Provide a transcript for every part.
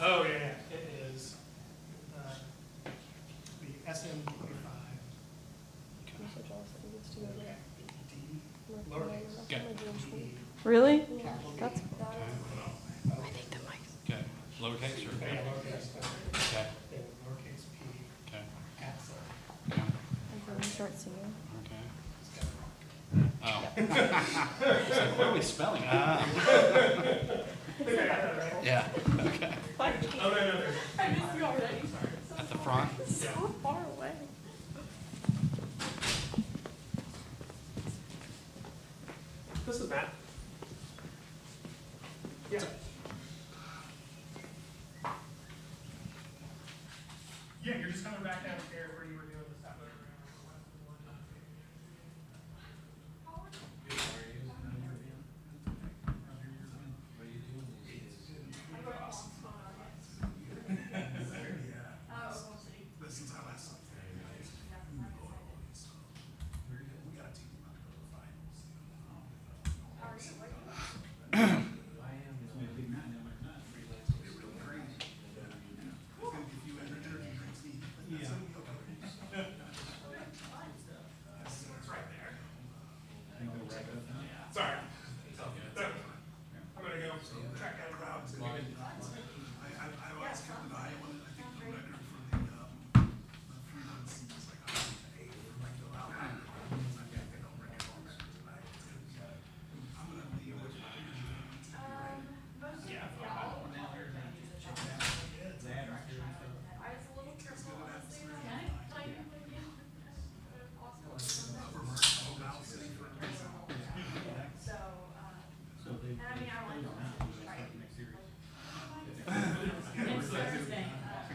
Oh, yeah, it is. The SM25. I'm so jealous that he gets to go there. Lowercase. Okay. Really? Capital That's B. I think that might. Okay. Lowercase or? Yeah, lowercase. Okay. Then lowercase p. Okay. At sign. Okay. I'm going to start singing. Okay. It's got a rock. Oh. It's like, what are we spelling? I think I got that right. Yeah. Okay. Oh, no, there's. I missed you already. At the front. So far away. This is Matt. Yeah. Yeah, you're just coming back downstairs where you were doing the stuff. Sorry. I'm gonna go track down a route. It's gonna be good. I always kept an eye on it. I think the record for the freelance seems like 108 or like the out. I think they don't bring it home tonight. I'm gonna leave it. Yeah.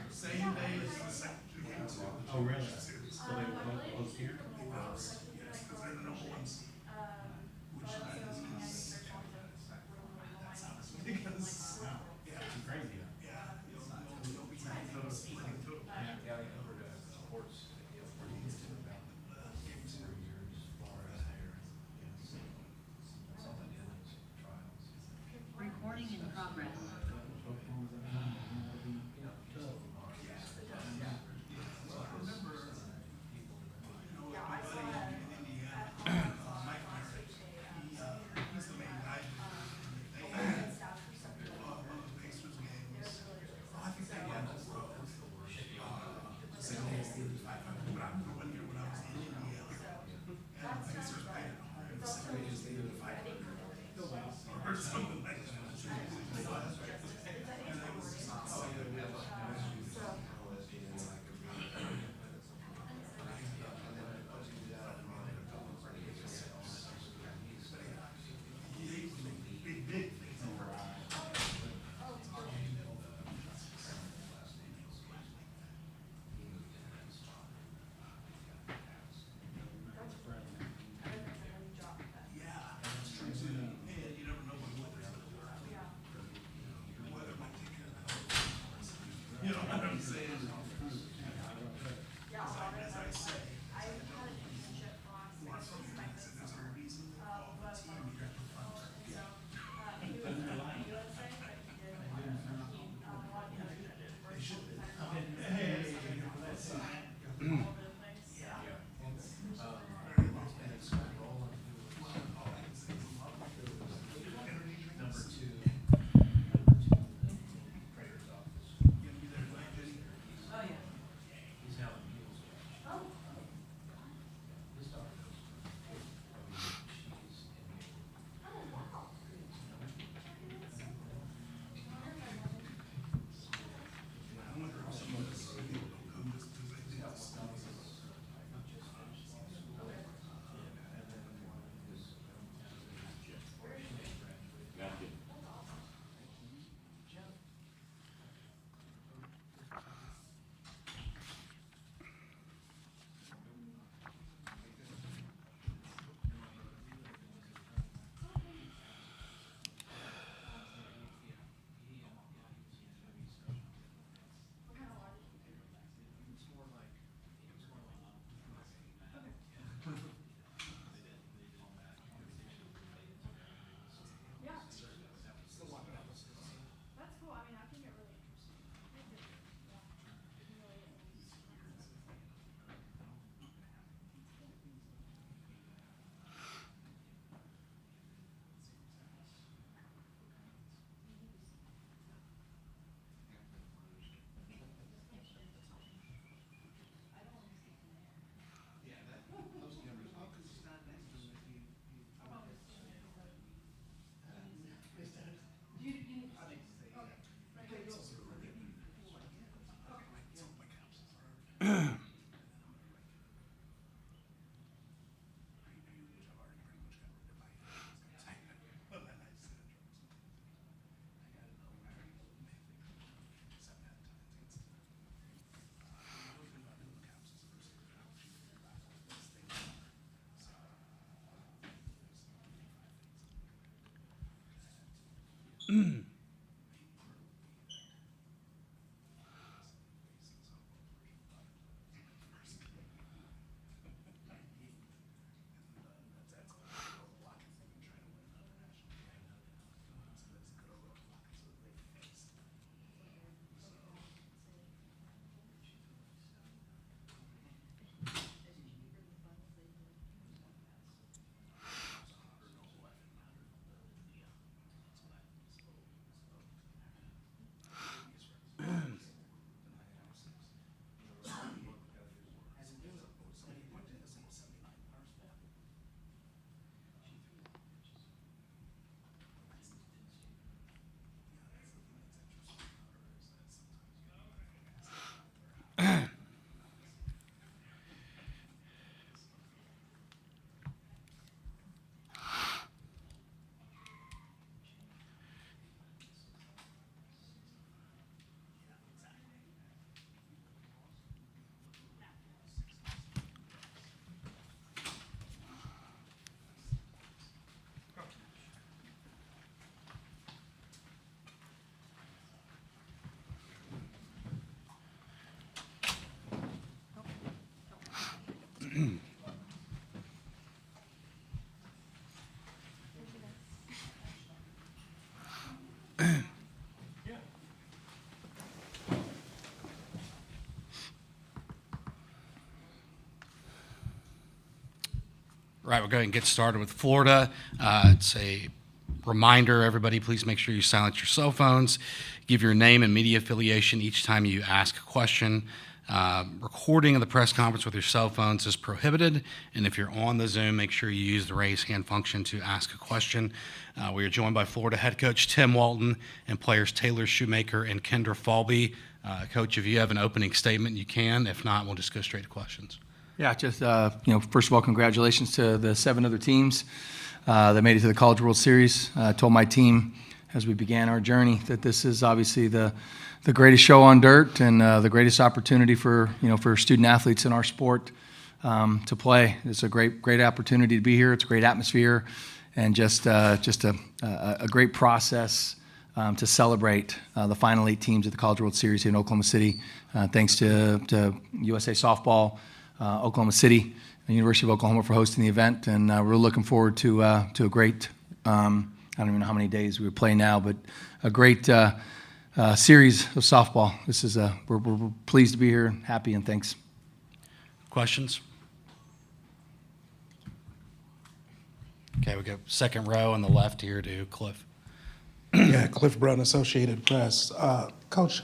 Same day as the second game. Oh, really? So they were both close here? Yes, because they're the number ones. Which night is because Yeah, it's crazy. yeah, you'll be splitting too. Recording in progress. You know what I'm saying? As I say, there's a reason they call the team here at the front. They should be. Hey. Right, we'll go ahead and get started with Florida. It's a reminder, everybody, please make sure you silence your cell phones. Give your name and media affiliation each time you ask a question. Recording of the press conference with your cell phones is prohibited, and if you're on the Zoom, make sure you use the raise hand function to ask a question. We are joined by Florida head coach Tim Walton and players Taylor Shoemaker and Kendra Falby. Coach, if you have an opening statement, you can. If not, we'll just go straight to questions. Yeah, just, first of all, congratulations to the 7 other teams that made it to the College World Series. I told my team as we began our journey that this is obviously the greatest show on dirt and the greatest opportunity for student athletes in our sport to play. It's a great opportunity to be here. It's a great atmosphere and just a great process to celebrate the final 8 teams of the College World Series here in Oklahoma City. Thanks to USA Softball, Oklahoma City, the University of Oklahoma for hosting the event, and we're looking forward to a great, I don't even know how many days we play now, but a great series of softball. This is we're pleased to be here, happy, and thanks. Questions? Okay, we go second row on the left here to Cliff. Yeah, Cliff Brown, Associated Press. Coach,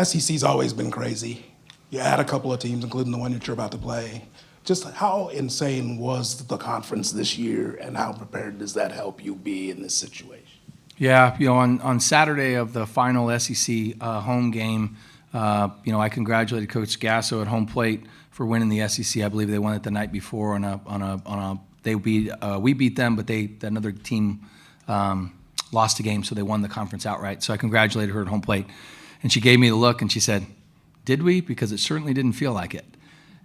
SEC's always been crazy. You had a couple of teams, including the one that you're about to play. Just how insane was the conference this year, and how prepared does that help you be in this situation? Yeah, on Saturday of the final SEC home game, I congratulated Coach Gasso at home plate for winning the SEC. I believe they won it the night before we beat them, but another team lost a game, so they won the conference outright. So I congratulated her at home plate, and she gave me the look, and she said, "Did we?" Because it certainly didn't feel like it.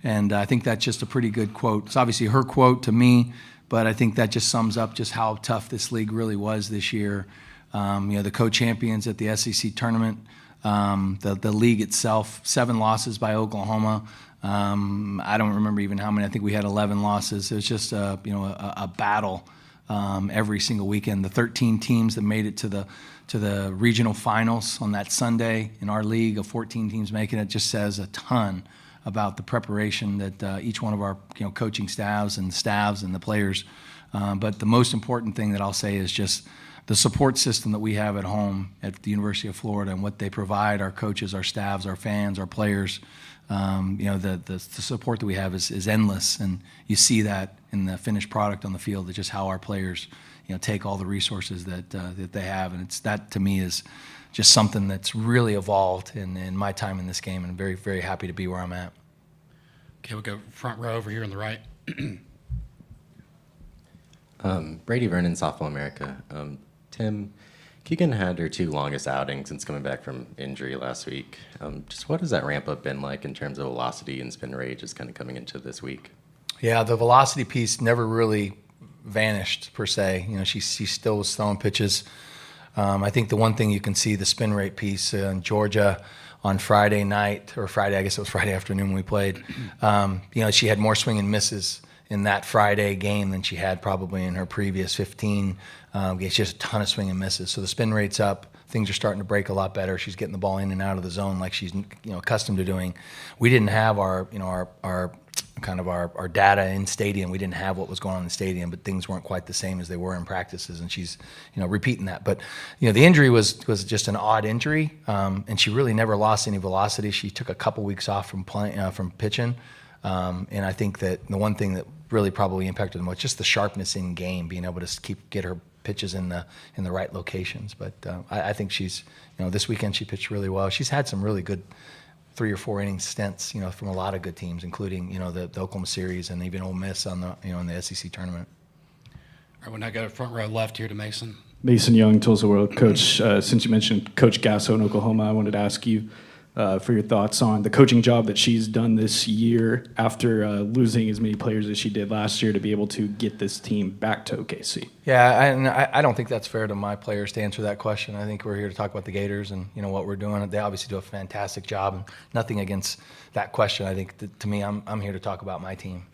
And I think that's just a pretty good quote. It's obviously her quote to me, but I think that just sums up just how tough this league really was this year. The co-champions at the SEC tournament, the league itself, 7 losses by Oklahoma. I don't remember even how many. I think we had 11 losses. It was just a battle every single weekend. The 13 teams that made it to the regional finals on that Sunday in our league of 14 teams making it just says a ton about the preparation that each one of our coaching staffs and the players. But the most important thing that I'll say is just the support system that we have at home at the University of Florida and what they provide our coaches, our staffs, our fans, our players. The support that we have is endless, and you see that in the finished product on the field. It's just how our players take all the resources that they have, and that to me is just something that's really evolved in my time in this game, and I'm very, very happy to be where I'm at. Okay, we'll go front row over here on the right. Brady Vernon, Softball America. Tim, Keegan had her 2 longest outings since coming back from injury last week. Just what has that ramp up been like in terms of velocity and spin rate just kind of coming into this week? Yeah, the velocity piece never really vanished per se. She still was throwing pitches I think the one thing you can see, the spin rate piece in Georgia on Friday night, or Friday, I guess it was Friday afternoon when we played, she had more swing and misses in that Friday game than she had probably in her previous 15 games. She has a ton of swing and misses. So the spin rate's up. Things are starting to break a lot better. She's getting the ball in and out of the zone like she's accustomed to doing. We didn't have our data in stadium. We didn't have what was going on in the stadium, but things weren't quite the same as they were in practices, and she's repeating that. But the injury was just an odd injury, and she really never lost any velocity. She took a couple weeks off from pitching, and I think that the one thing that really probably impacted them was just the sharpness in game, being able to get her pitches in the right locations. But I think she's this weekend she pitched really well. She's had some really good 3 or 4 inning stints, from a lot of good teams, including the Oklahoma series and even Ole Miss on the in the SEC tournament. All right, we'll now go to front row left here to Mason. Mason Young, Tulsa World. Coach, since you mentioned Coach Gasso in Oklahoma, I wanted to ask you for your thoughts on the coaching job that she's done this year after losing as many players as she did last year to be able to get this team back to OKC. Yeah, I don't think that's fair to my players to answer that question. I think we're here to talk about the Gators and what we're doing. They obviously do a fantastic job, and nothing against that question. I think to me, I'm here to talk about my team.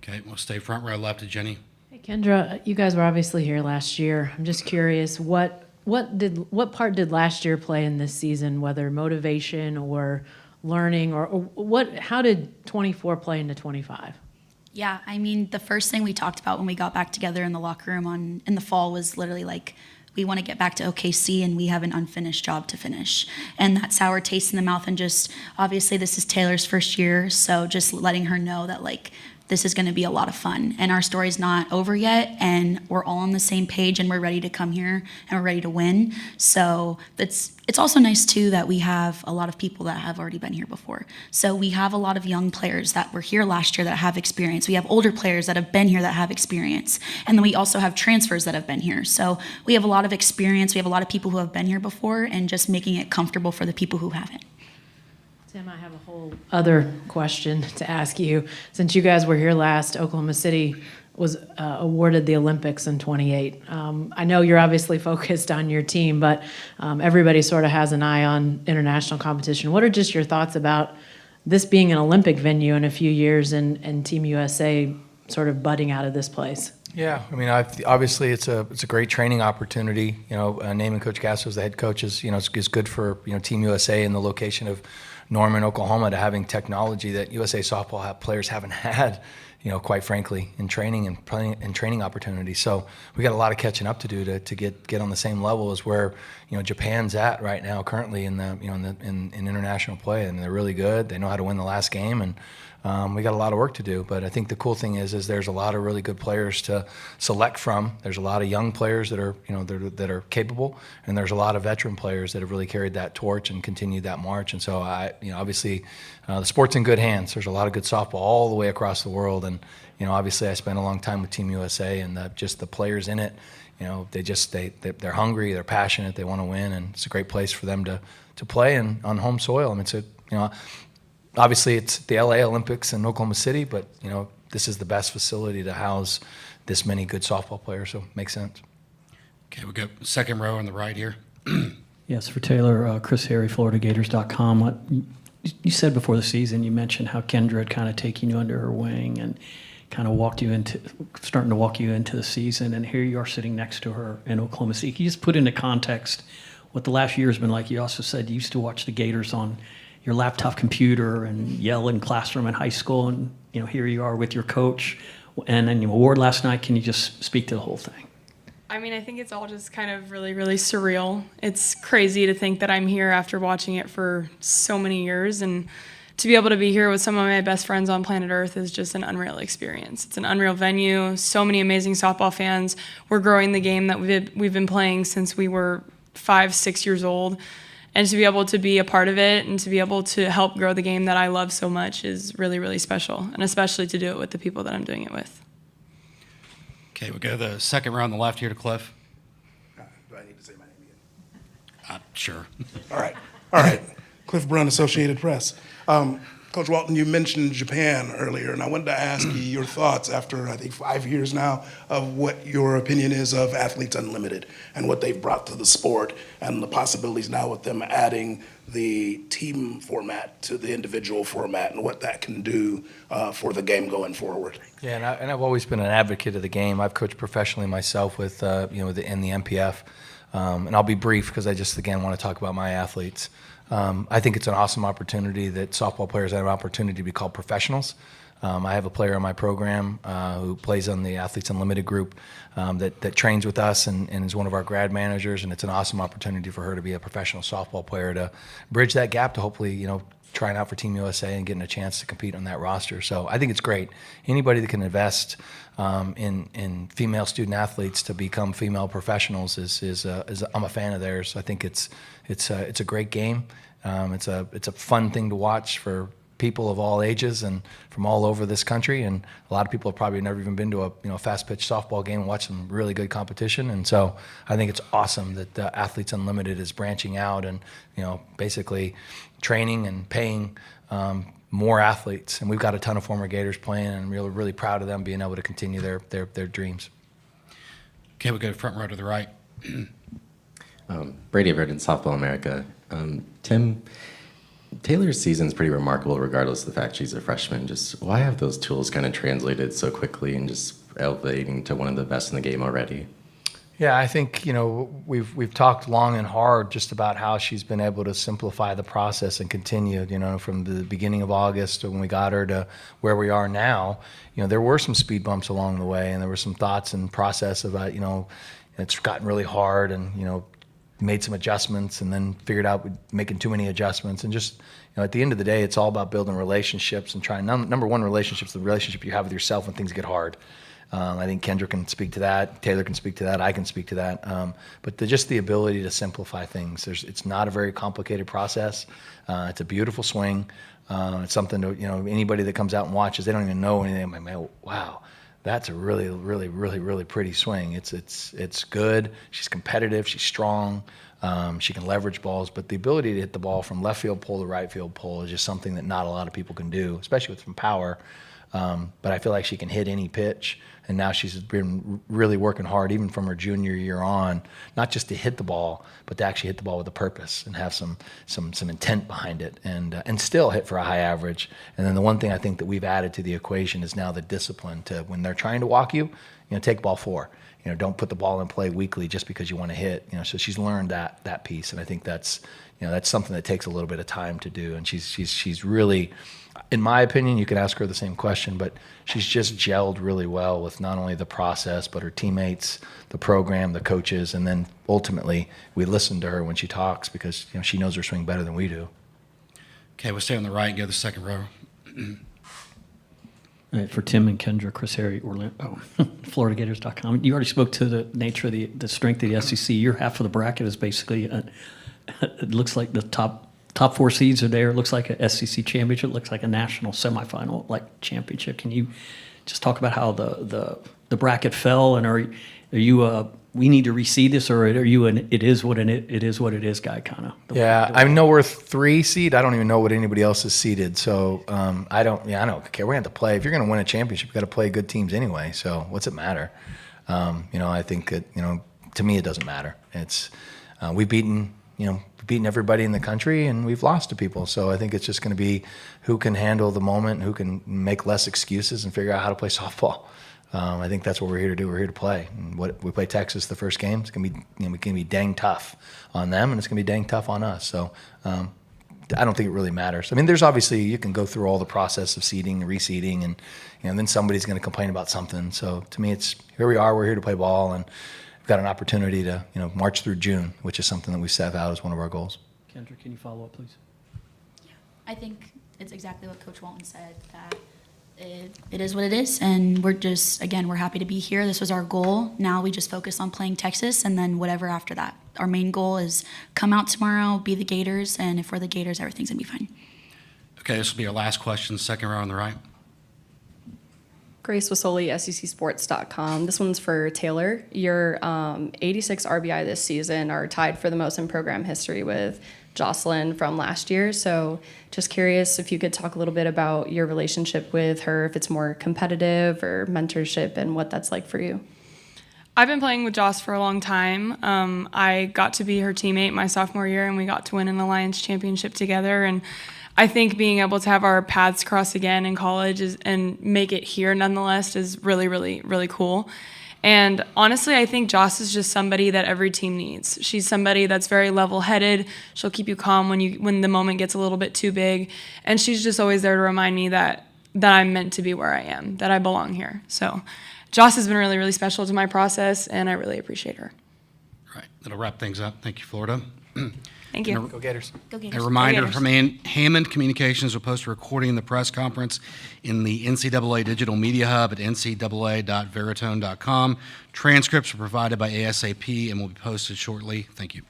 Okay, we'll stay front row left to Jenny. Hey, Kendra, you guys were obviously here last year. I'm just curious, what part did last year play in this season, whether motivation or learning, or how did 24 play into 25? Yeah, I mean, the first thing we talked about when we got back together in the locker room in the fall was literally like, we want to get back to OKC and we have an unfinished job to finish. And that sour taste in the mouth, and just obviously this is Taylor's first year, so just letting her know that this is going to be a lot of fun, and our story's not over yet, and we're all on the same page, and we're ready to come here and we're ready to win. So it's also nice too that we have a lot of people that have already been here before. So we have a lot of young players that were here last year that have experience. We have older players that have been here that have experience, and then we also have transfers that have been here. So we have a lot of experience. We have a lot of people who have been here before, and just making it comfortable for the people who haven't. Tim, I have a whole other question to ask you. Since you guys were here last, Oklahoma City was awarded the Olympics in 28. I know you're obviously focused on your team, but everybody sort of has an eye on international competition. What are just your thoughts about this being an Olympic venue in a few years, and Team USA sort of budding out of this place? Yeah, I mean, obviously it's a great training opportunity. Naming Coach Gasso as the head coach is is good for Team USA in the location of Norman, Oklahoma, to having technology that USA softball players haven't had, quite frankly, in training and training opportunities. So we got a lot of catching up to do to get on the same level as where Japan's at right now, currently in in international play, and they're really good. They know how to win the last game, and we got a lot of work to do. But I think the cool thing is there's a lot of really good players to select from. There's a lot of young players that are that are capable, and there's a lot of veteran players that have really carried that torch and continued that march. And so obviously the sport's in good hands. There's a lot of good softball all the way across the world, and obviously I spent a long time with Team USA, and just the players in it. They're hungry, they're passionate, they want to win, and it's a great place for them to play and on home soil. I mean, obviously, it's the LA Olympics in Oklahoma City, but this is the best facility to house this many good softball players, so it makes sense. Okay, we go second row on the right here. Yes, for Taylor, Chris Harry, FloridaGators.com. What you said before the season, you mentioned how Kendra had kind of taken you under her wing and kind of starting to walk you into the season, and here you are sitting next to her in Oklahoma City. Can you just put into context what the last year has been like? You also said you used to watch the Gators on your laptop computer and yell in classroom in high school, and here you are with your coach, and then your award last night. Can you just speak to the whole thing? I mean, I think it's all just kind of really, really surreal. It's crazy to think that I'm here after watching it for so many years, and to be able to be here with some of my best friends on planet Earth is just an unreal experience. It's an unreal venue, so many amazing softball fans. We're growing the game that we've been playing since we were 5-6 years old. And to be able to be a part of it and to be able to help grow the game that I love so much is really, really special, and especially to do it with the people that I'm doing it with. Okay, we'll go the second row on the left here to Cliff. Do I need to say my name again? Sure. All right. Cliff Brunn, Associated Press. Coach Walton, you mentioned Japan earlier, and I wanted to ask you your thoughts after, I think, 5 years now of what your opinion is of Athletes Unlimited and what they've brought to the sport and the possibilities now with them adding the team format to the individual format and what that can do for the game going forward. Yeah, and I've always been an advocate of the game. I've coached professionally myself with, in the MPF. And I'll be brief because I just, again, want to talk about my athletes. I think it's an awesome opportunity that softball players have an opportunity to be called professionals. I have a player on my program who plays on the Athletes Unlimited group that trains with us and is one of our grad managers, and it's an awesome opportunity for her to be a professional softball player to bridge that gap to hopefully, trying out for Team USA and getting a chance to compete on that roster. So I think it's great. Anybody that can invest in female student athletes to become female professionals is I'm a fan of theirs. I think it's a great game. It's a fun thing to watch for people of all ages and from all over this country, and a lot of people have probably never even been to a fast pitch softball game and watched some really good competition. And so I think it's awesome that the Athletes Unlimited is branching out and basically training and paying more athletes. And we've got a ton of former Gators playing, and really, really proud of them being able to continue their dreams. Okay, we'll go front row to the right. Brady Vernon, Softball America. Tim, Taylor's season's pretty remarkable regardless of the fact she's a freshman. Just why have those tools kind of translated so quickly and just elevating to one of the best in the game already? Yeah, I think, we've talked long and hard just about how she's been able to simplify the process and continue, from the beginning of August to when we got her to where we are now. There were some speed bumps along the way, and there were some thoughts and process about, it's gotten really hard and, made some adjustments and then figured out making too many adjustments. And just, at the end of the day, it's all about building relationships and trying, number one, relationships, the relationship you have with yourself when things get hard. I think Kendra can speak to that. Taylor can speak to that. I can speak to that. But just the ability to simplify things. It's not a very complicated process. It's a beautiful swing. It's something to, anybody that comes out and watches, they don't even know anything. I'm like, wow, that's a really, really, really, really pretty swing. It's good. She's competitive. She's strong. She can leverage balls. But the ability to hit the ball from left field pole to right field pole is just something that not a lot of people can do, especially with some power. But I feel like she can hit any pitch, and now she's been really working hard, even from her junior year on, not just to hit the ball, but to actually hit the ball with a purpose and have some intent behind it, and still hit for a high average. And then the one thing I think that we've added to the equation is now the discipline to, when they're trying to walk you, take ball 4. Don't put the ball in play weakly just because you want to hit. So she's learned that piece, and I think that's something that takes a little bit of time to do. And she's really, in my opinion, you could ask her the same question, but she's just gelled really well with not only the process, but her teammates, the program, the coaches, and then ultimately we listen to her when she talks because she knows her swing better than we do. Okay, we'll stay on the right and go to the second row. All right, for Tim and Kendra, Chris Harry, FloridaGators.com. You already spoke to the nature of the strength of the SEC. Your half of the bracket is basically, it looks like the top 4 seeds are there. It looks like a SEC championship. It looks like a national semifinal championship. Can you just talk about how the bracket fell, and are you we need to reseed this, or are you an it is what it is guy kind of? Yeah, I know we're 3 seed. I don't even know what anybody else is seeded. So I don't care. We have to play. If you're going to win a championship, you got to play good teams anyway. So what's it matter? I think that to me it doesn't matter. It's we've beaten everybody in the country, and we've lost to people. So I think it's just going to be who can handle the moment, who can make less excuses and figure out how to play softball. I think that's what we're here to do. We're here to play. And we play Texas the first game. It's going to be dang tough on them, and it's going to be dang tough on us. So I don't think it really matters. I mean, there's obviously, you can go through all the process of seeding and reseeding, and then somebody's going to complain about something. So to me, it's here we are. We're here to play ball, and we've got an opportunity to march through June, which is something that we set out as one of our goals. Kendra, can you follow up, please? Yeah, I think it's exactly what Coach Walton said, that it is what it is, and we're just, again, we're happy to be here. This was our goal. Now we just focus on playing Texas, and then whatever after that. Our main goal is come out tomorrow, be the Gators, and if we're the Gators, everything's going to be fine. Okay, this will be our last question, second row on the right. Grace Wasoli, SECsports.com. This one's for Taylor. Your 86 RBI this season are tied for the most in program history with Jocelyn from last year. So just curious if you could talk a little bit about your relationship with her, if it's more competitive or mentorship, and what that's like for you. I've been playing with Joss for a long time. I got to be her teammate my sophomore year, and we got to win an Alliance championship together. And I think being able to have our paths cross again in college and make it here nonetheless is really, really, really cool. And honestly, I think Joss is just somebody that every team needs. She's somebody that's very level-headed. She'll keep you calm when the moment gets a little bit too big. And she's just always there to remind me that I'm meant to be where I am, that I belong here. So Joss has been really, really special to my process, and I really appreciate her. All right, that'll wrap things up. Thank you, Florida. Thank you. Go Gators. Go Gators. A reminder Gators. from Hammond Communications will post a recording of the press conference in the NCAA Digital Media Hub at ncaa.veritone.com. Transcripts are provided by ASAP and will be posted shortly. Thank you.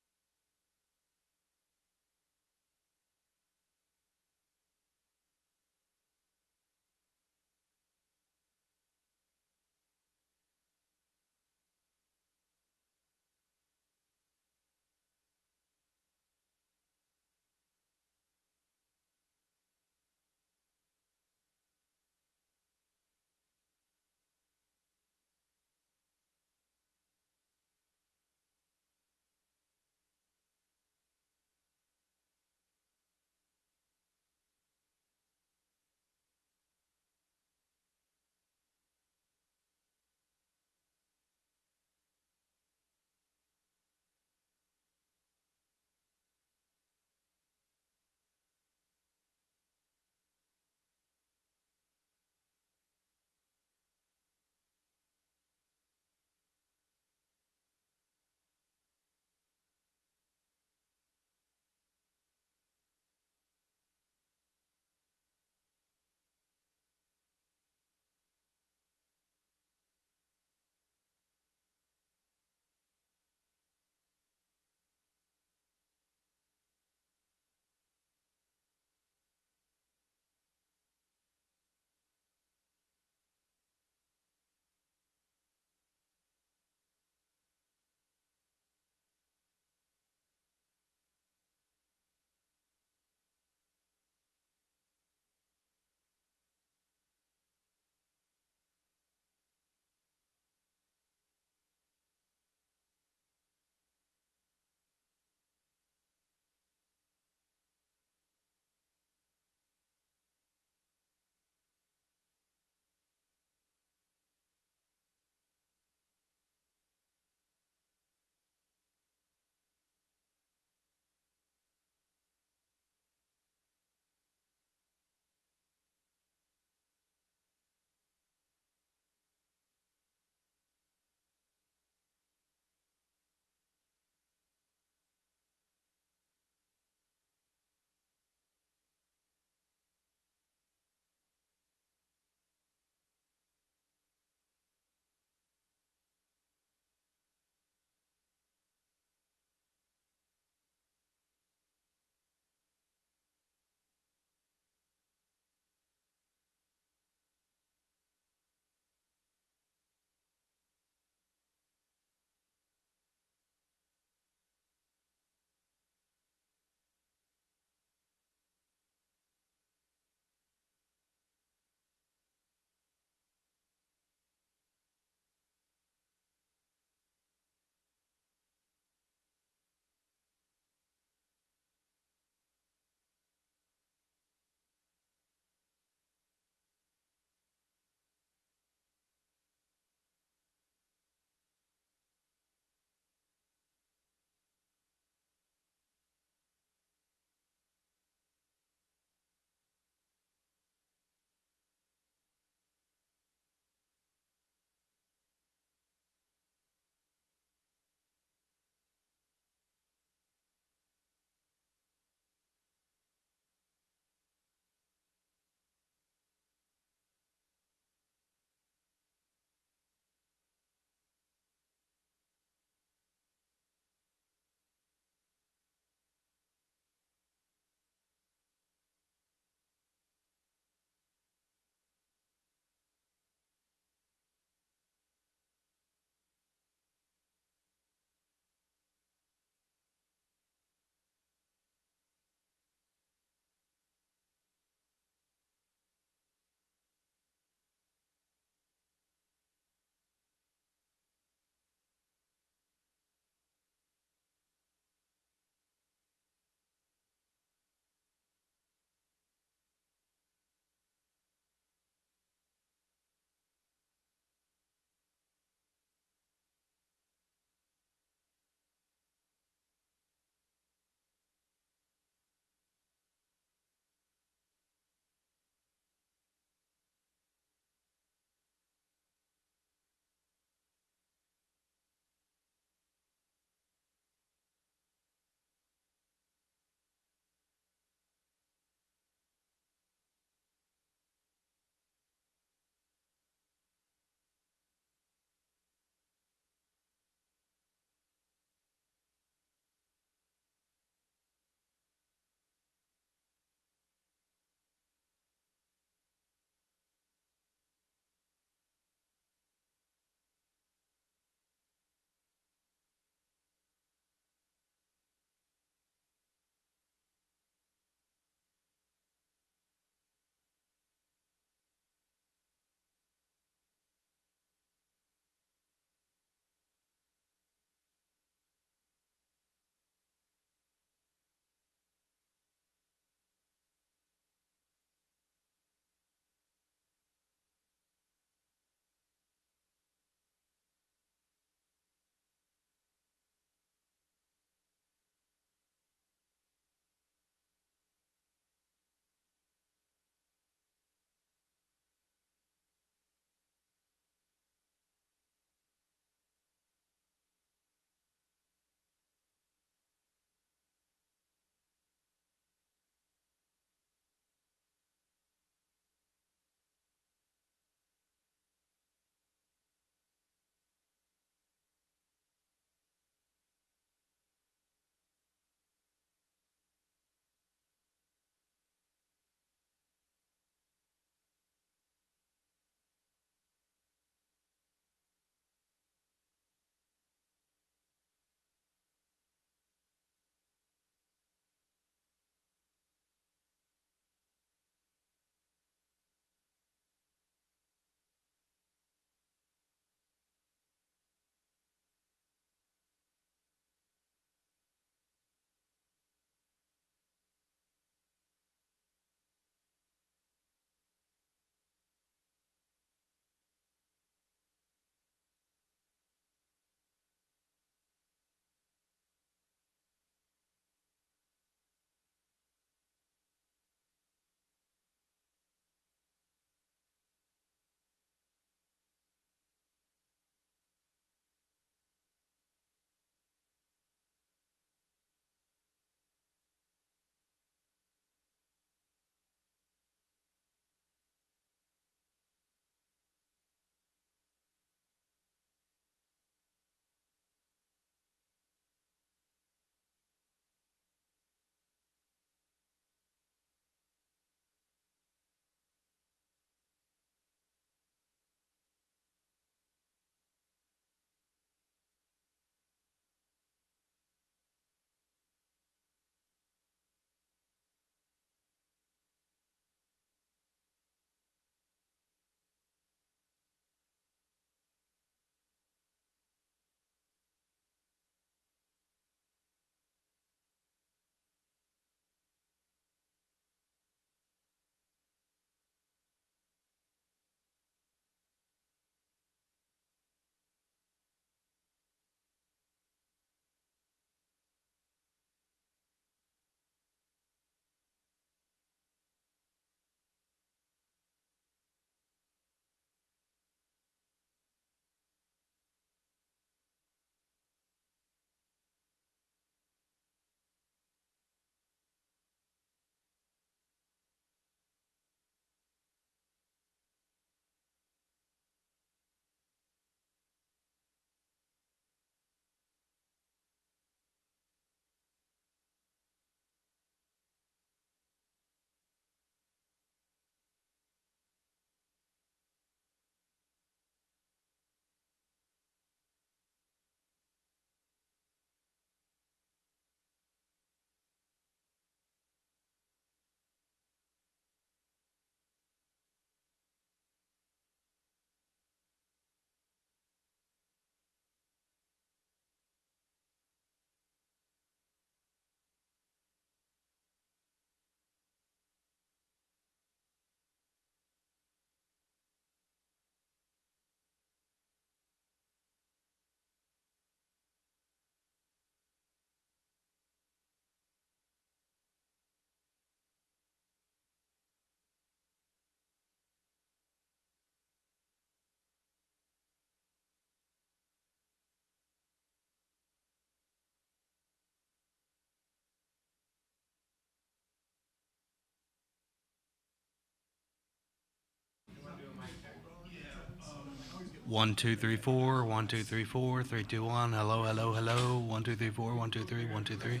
1, 2, 3, 4. 1, 2, 3, 4. 3, 2, 1. Hello, hello, hello. 1, 2, 3, 4. 1, 2, 3. 1, 2, 3.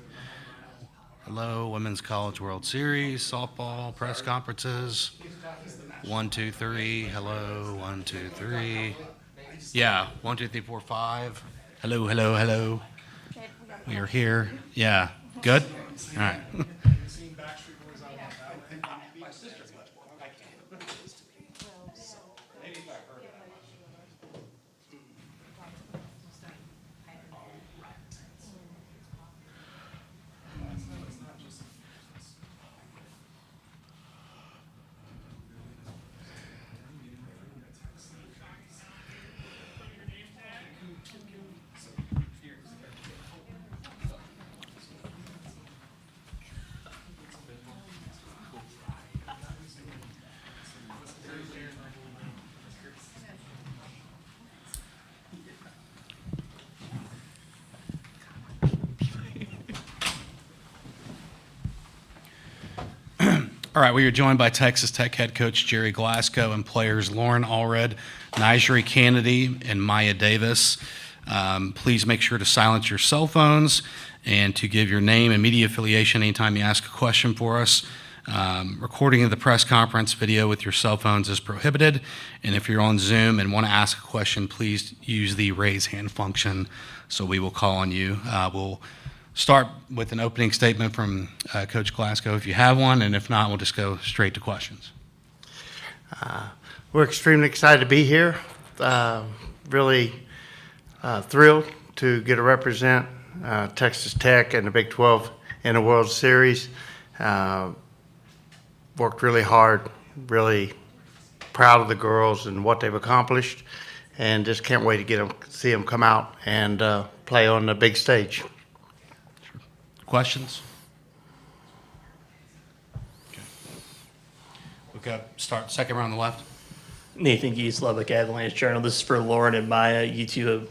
Hello, Women's College World Series, softball, press conferences. 1, 2, 3. Hello, 1, 2, 3. Yeah, 1, 2, 3, 4, 5. Hello, hello, hello. We are here. Yeah, good? All right. All right, we are joined by Texas Tech head coach Jerry Glasgow and players Lauren Allred, Nigeri Kennedy, and Maya Davis. Please make sure to silence your cell phones and to give your name and media affiliation anytime you ask a question for us. Recording of the press conference video with your cell phones is prohibited, and if you're on Zoom and want to ask a question, please use the raise hand function so we will call on you. We'll start with an opening statement from Coach Glasgow if you have one, and if not, we'll just go straight to questions. We're extremely excited to be here. Really thrilled to get to represent Texas Tech and the Big 12 in the World Series. Worked really hard, really proud of the girls and what they've accomplished, and just can't wait to see them come out and play on the big stage. Questions? Okay. We'll go start second row on the left. Nathan Geese, Lubbock Avalanche Journal. This is for Lauren and Maya. You two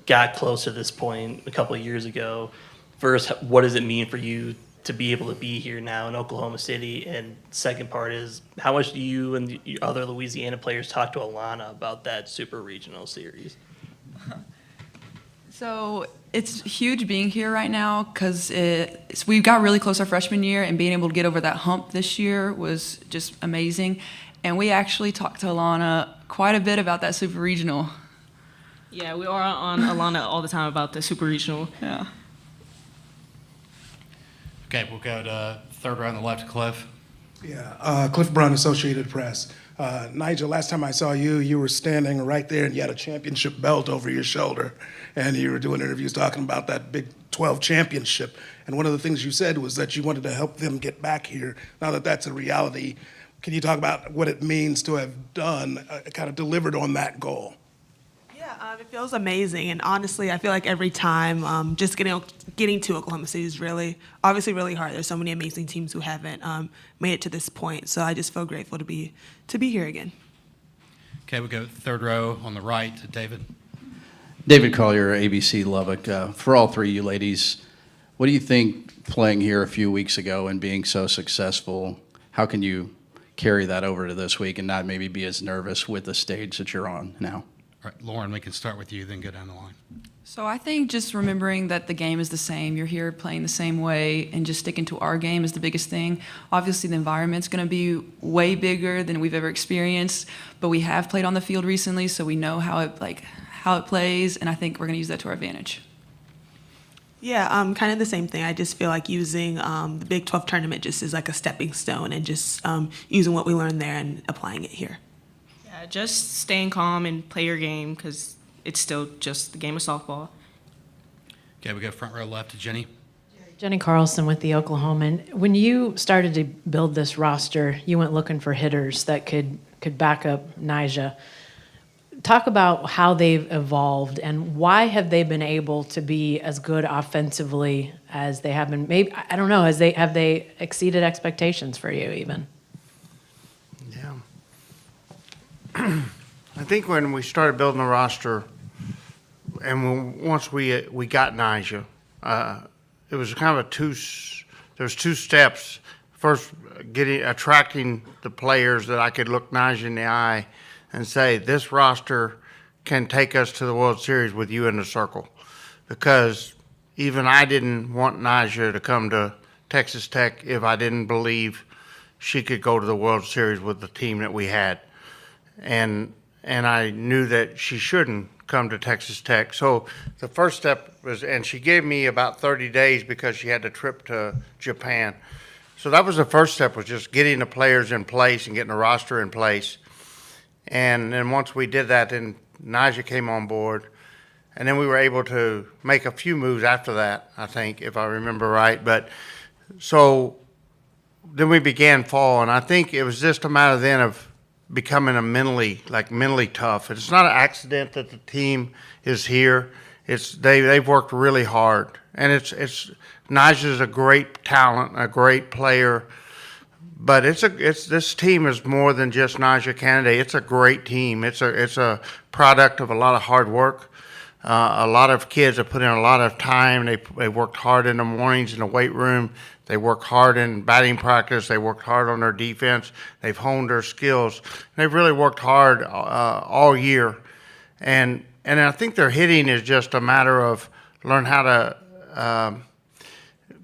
got close to this point a couple of years ago. First, what does it mean for you to be able to be here now in Oklahoma City? And second part is, how much do you and the other Louisiana players talk to Alana about that super regional series? So it's huge being here right now because we got really close our freshman year, and being able to get over that hump this year was just amazing. And we actually talked to Alana quite a bit about that super regional. Yeah, we are on Alana all the time about the super regional. Yeah. Okay, we'll go to third row on the left, Cliff. Yeah, Cliff Brown, Associated Press. Nigel, last time I saw you, you were standing right there and you had a championship belt over your shoulder, and you were doing interviews talking about that Big 12 championship. And one of the things you said was that you wanted to help them get back here. Now that that's a reality, can you talk about what it means to have done, kind of delivered on that goal? Yeah, it feels amazing, and honestly, I feel like every time just getting to Oklahoma City is obviously really hard. There's so many amazing teams who haven't made it to this point, so I just feel grateful to be here again. Okay, we go third row on the right to David. David Collier, ABC Lubbock. For all three of you ladies, what do you think playing here a few weeks ago and being so successful, how can you carry that over to this week and not maybe be as nervous with the stage that you're on now? All right, Lauren, we can start with you, then go down the line. So I think just remembering that the game is the same. You're here playing the same way, and just sticking to our game is the biggest thing. Obviously, the environment's going to be way bigger than we've ever experienced, but we have played on the field recently, so we know how it plays, and I think we're going to use that to our advantage. Yeah, kind of the same thing. I just feel like using the Big 12 tournament just as like a stepping stone, and just using what we learned there and applying it here. Yeah, just staying calm and play your game, because it's still just the game of softball. Okay, we go front row left to Jenny. Jenny Carlson with the Oklahoman. When you started to build this roster, you went looking for hitters that could back up Nyjah. Talk about how they've evolved and why have they been able to be as good offensively as they have been? Maybe, I don't know, have they exceeded expectations for you even? Yeah. I think when we started building the roster, and once we got Nyjah, it was kind of there was two steps. First, attracting the players that I could look Nyjah in the eye and say, this roster can take us to the World Series with you in the circle, because even I didn't want Naja to come to Texas Tech if I didn't believe she could go to the World Series with the team that we had. And I knew that she shouldn't come to Texas Tech. So the first step was, and she gave me about 30 days because she had a trip to Japan. So that was the first step, was just getting the players in place and getting the roster in place. And then once we did that, then Naja came on board. And then we were able to make a few moves after that, I think, if I remember right. But so then we began fall, and I think it was just a matter then of becoming mentally tough. It's not an accident that the team is here. They've worked really hard, and Naja's a great talent, a great player. But this team is more than just Naja Candidate. It's a great team. It's a product of a lot of hard work. A lot of kids have put in a lot of time. They worked hard in the mornings in the weight room. They worked hard in batting practice. They worked hard on their defense. They've honed their skills. They've really worked hard all year. And I think their hitting is just a matter of learn how to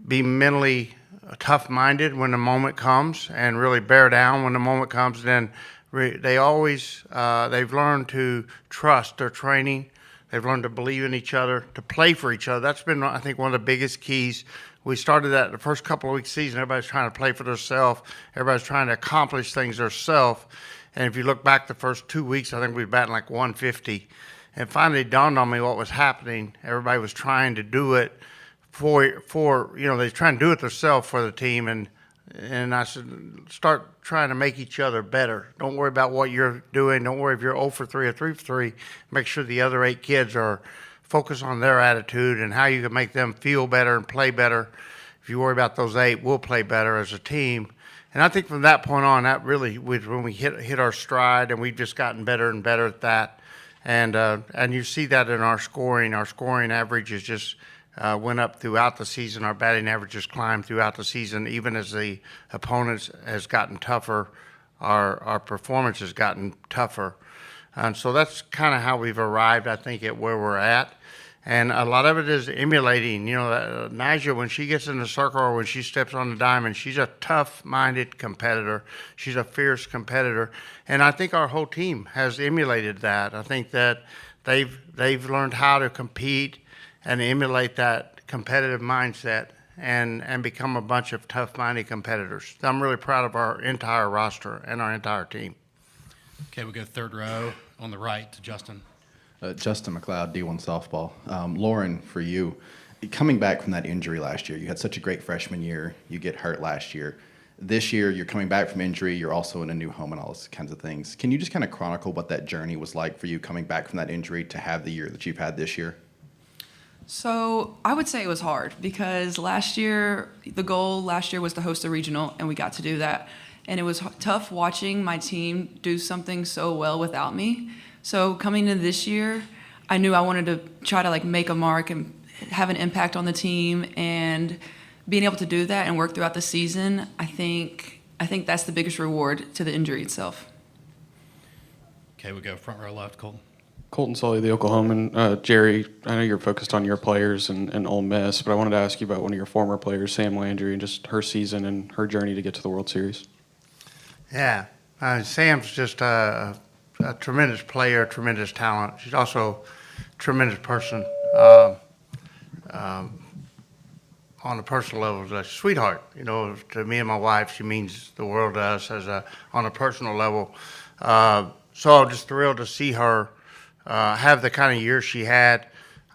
be mentally tough-minded when the moment comes and really bear down when the moment comes. Then they've learned to trust their training. They've learned to believe in each other, to play for each other. That's been, I think, one of the biggest keys. We started that the first couple of weeks of the season. Everybody's trying to play for themselves. Everybody's trying to accomplish things themselves. And if you look back the first 2 weeks, I think we were batting like 150. And finally it dawned on me what was happening. Everybody was trying to do it they're trying to do it themselves for the team. And I said, start trying to make each other better. Don't worry about what you're doing. Don't worry if you're 0 for 3 or 3 for 3. Make sure the other 8 kids are focused on their attitude and how you can make them feel better and play better. If you worry about those 8, we'll play better as a team. And I think from that point on, that really was when we hit our stride, and we've just gotten better and better at that. And you see that in our scoring. Our scoring average is just went up throughout the season. Our batting average has climbed throughout the season. Even as the opponents has gotten tougher, our performance has gotten tougher. And so that's kind of how we've arrived, I think, at where we're at. And a lot of it is emulating. Naja, when she gets in the circle or when she steps on the diamond, she's a tough-minded competitor. She's a fierce competitor. And I think our whole team has emulated that. I think that they've learned how to compete and emulate that competitive mindset and become a bunch of tough-minded competitors. So I'm really proud of our entire roster and our entire team. Okay, we go third row on the right to Justin. Justin McLeod, D1 softball. Lauren, for you, coming back from that injury last year, you had such a great freshman year. You get hurt last year. This year, you're coming back from injury. You're also in a new home and all those kinds of things. Can you just kind of chronicle what that journey was like for you coming back from that injury to have the year that you've had this year? So I would say it was hard because last year, the goal last year was to host a regional, and we got to do that. And it was tough watching my team do something so well without me. So coming into this year, I knew I wanted to try to make a mark and have an impact on the team, and being able to do that and work throughout the season, I think that's the biggest reward to the injury itself. Okay, we go front row left, Colton. Colton Sully, the Oklahoman. Jerry, I know you're focused on your players and Ole Miss, but I wanted to ask you about one of your former players, Sam Landry, and just her season and her journey to get to the World Series. Yeah, Sam's just a tremendous player, tremendous talent. She's also a tremendous person. On a personal level, is a sweetheart. To me and my wife, she means the world to us on a personal level. So I'm just thrilled to see her have the kind of year she had.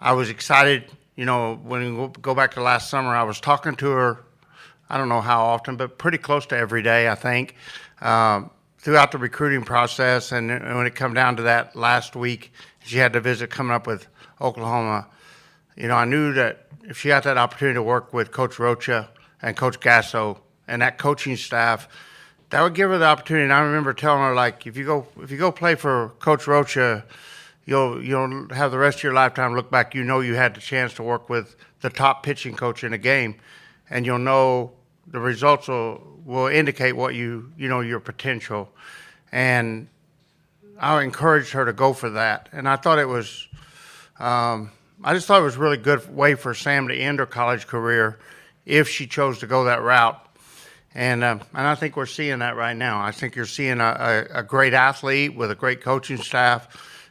I was excited. When we go back to last summer, I was talking to her, I don't know how often, but pretty close to every day, I think, throughout the recruiting process. And when it come down to that last week, she had the visit coming up with Oklahoma. I knew that if she got that opportunity to work with Coach Rocha and Coach Gasso and that coaching staff, that would give her the opportunity. And I remember telling her, if you go play for Coach Rocha, you'll have the rest of your lifetime look back. You had the chance to work with the top pitching coach in the game, and you'll know the results will indicate what your potential. And I encouraged her to go for that. And I thought it was, I just thought it was a really good way for Sam to end her college career if she chose to go that route. And I think we're seeing that right now. I think you're seeing a great athlete with a great coaching staff,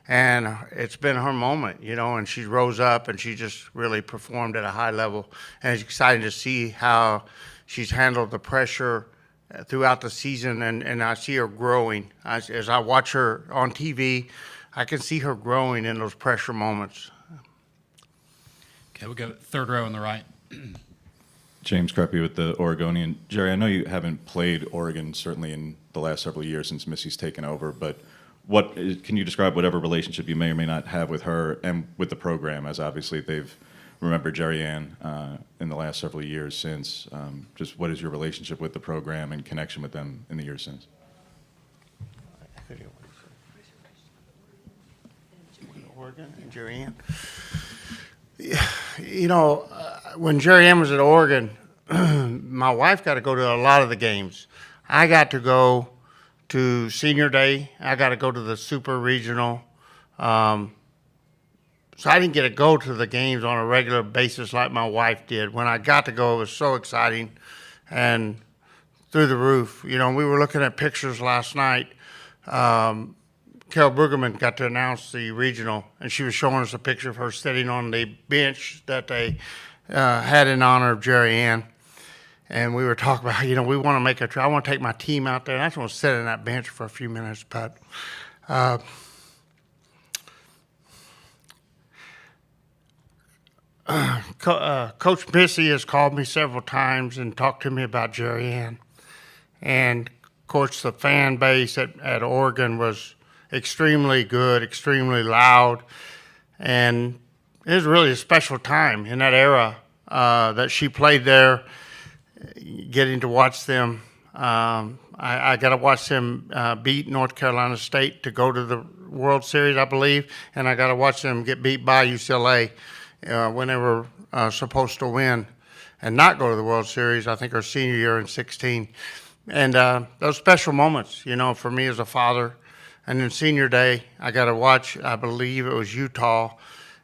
and it's been her moment, you know, and she rose up and she just really performed at a high level. And it's exciting to see how she's handled the pressure throughout the season, and I see her growing. As I watch her on TV, I can see her growing in those pressure moments. Okay, we'll go third row on the right. James Creppy with the Oregonian. Jerry, I know you haven't played Oregon certainly in the last several years since Missy's taken over, but can you describe whatever relationship you may or may not have with her and with the program, as obviously they've remembered Jerry Ann in the last several years since. Just what is your relationship with the program and connection with them in the years since? Oregon and Jerry Ann. You know, when Jerry Ann was at Oregon, my wife got to go to a lot of the games. I got to go to senior day. I got to go to the super regional. So I didn't get to go to the games on a regular basis like my wife did. When I got to go, it was so exciting and through the roof. You know, we were looking at pictures last night. Carol Brueggemann got to announce the regional, and she was showing us a picture of her sitting on the bench that they had in honor of Jerry Ann. And we were talking about, you know, we want to make a trip. I want to take my team out there, and I just want to sit on that bench for a few minutes. But Coach Missy has called me several times and talked to me about Jerry Ann. And, of course, the fan base at Oregon was extremely good, extremely loud, and it was really a special time in that era that she played there, getting to watch them. I got to watch them beat North Carolina State to go to the World Series, I believe, and I got to watch them get beat by UCLA when they were supposed to win and not go to the World Series, I think our senior year in 16. And those special moments, you know, for me as a father. And then senior day, I got to watch, I believe it was Utah,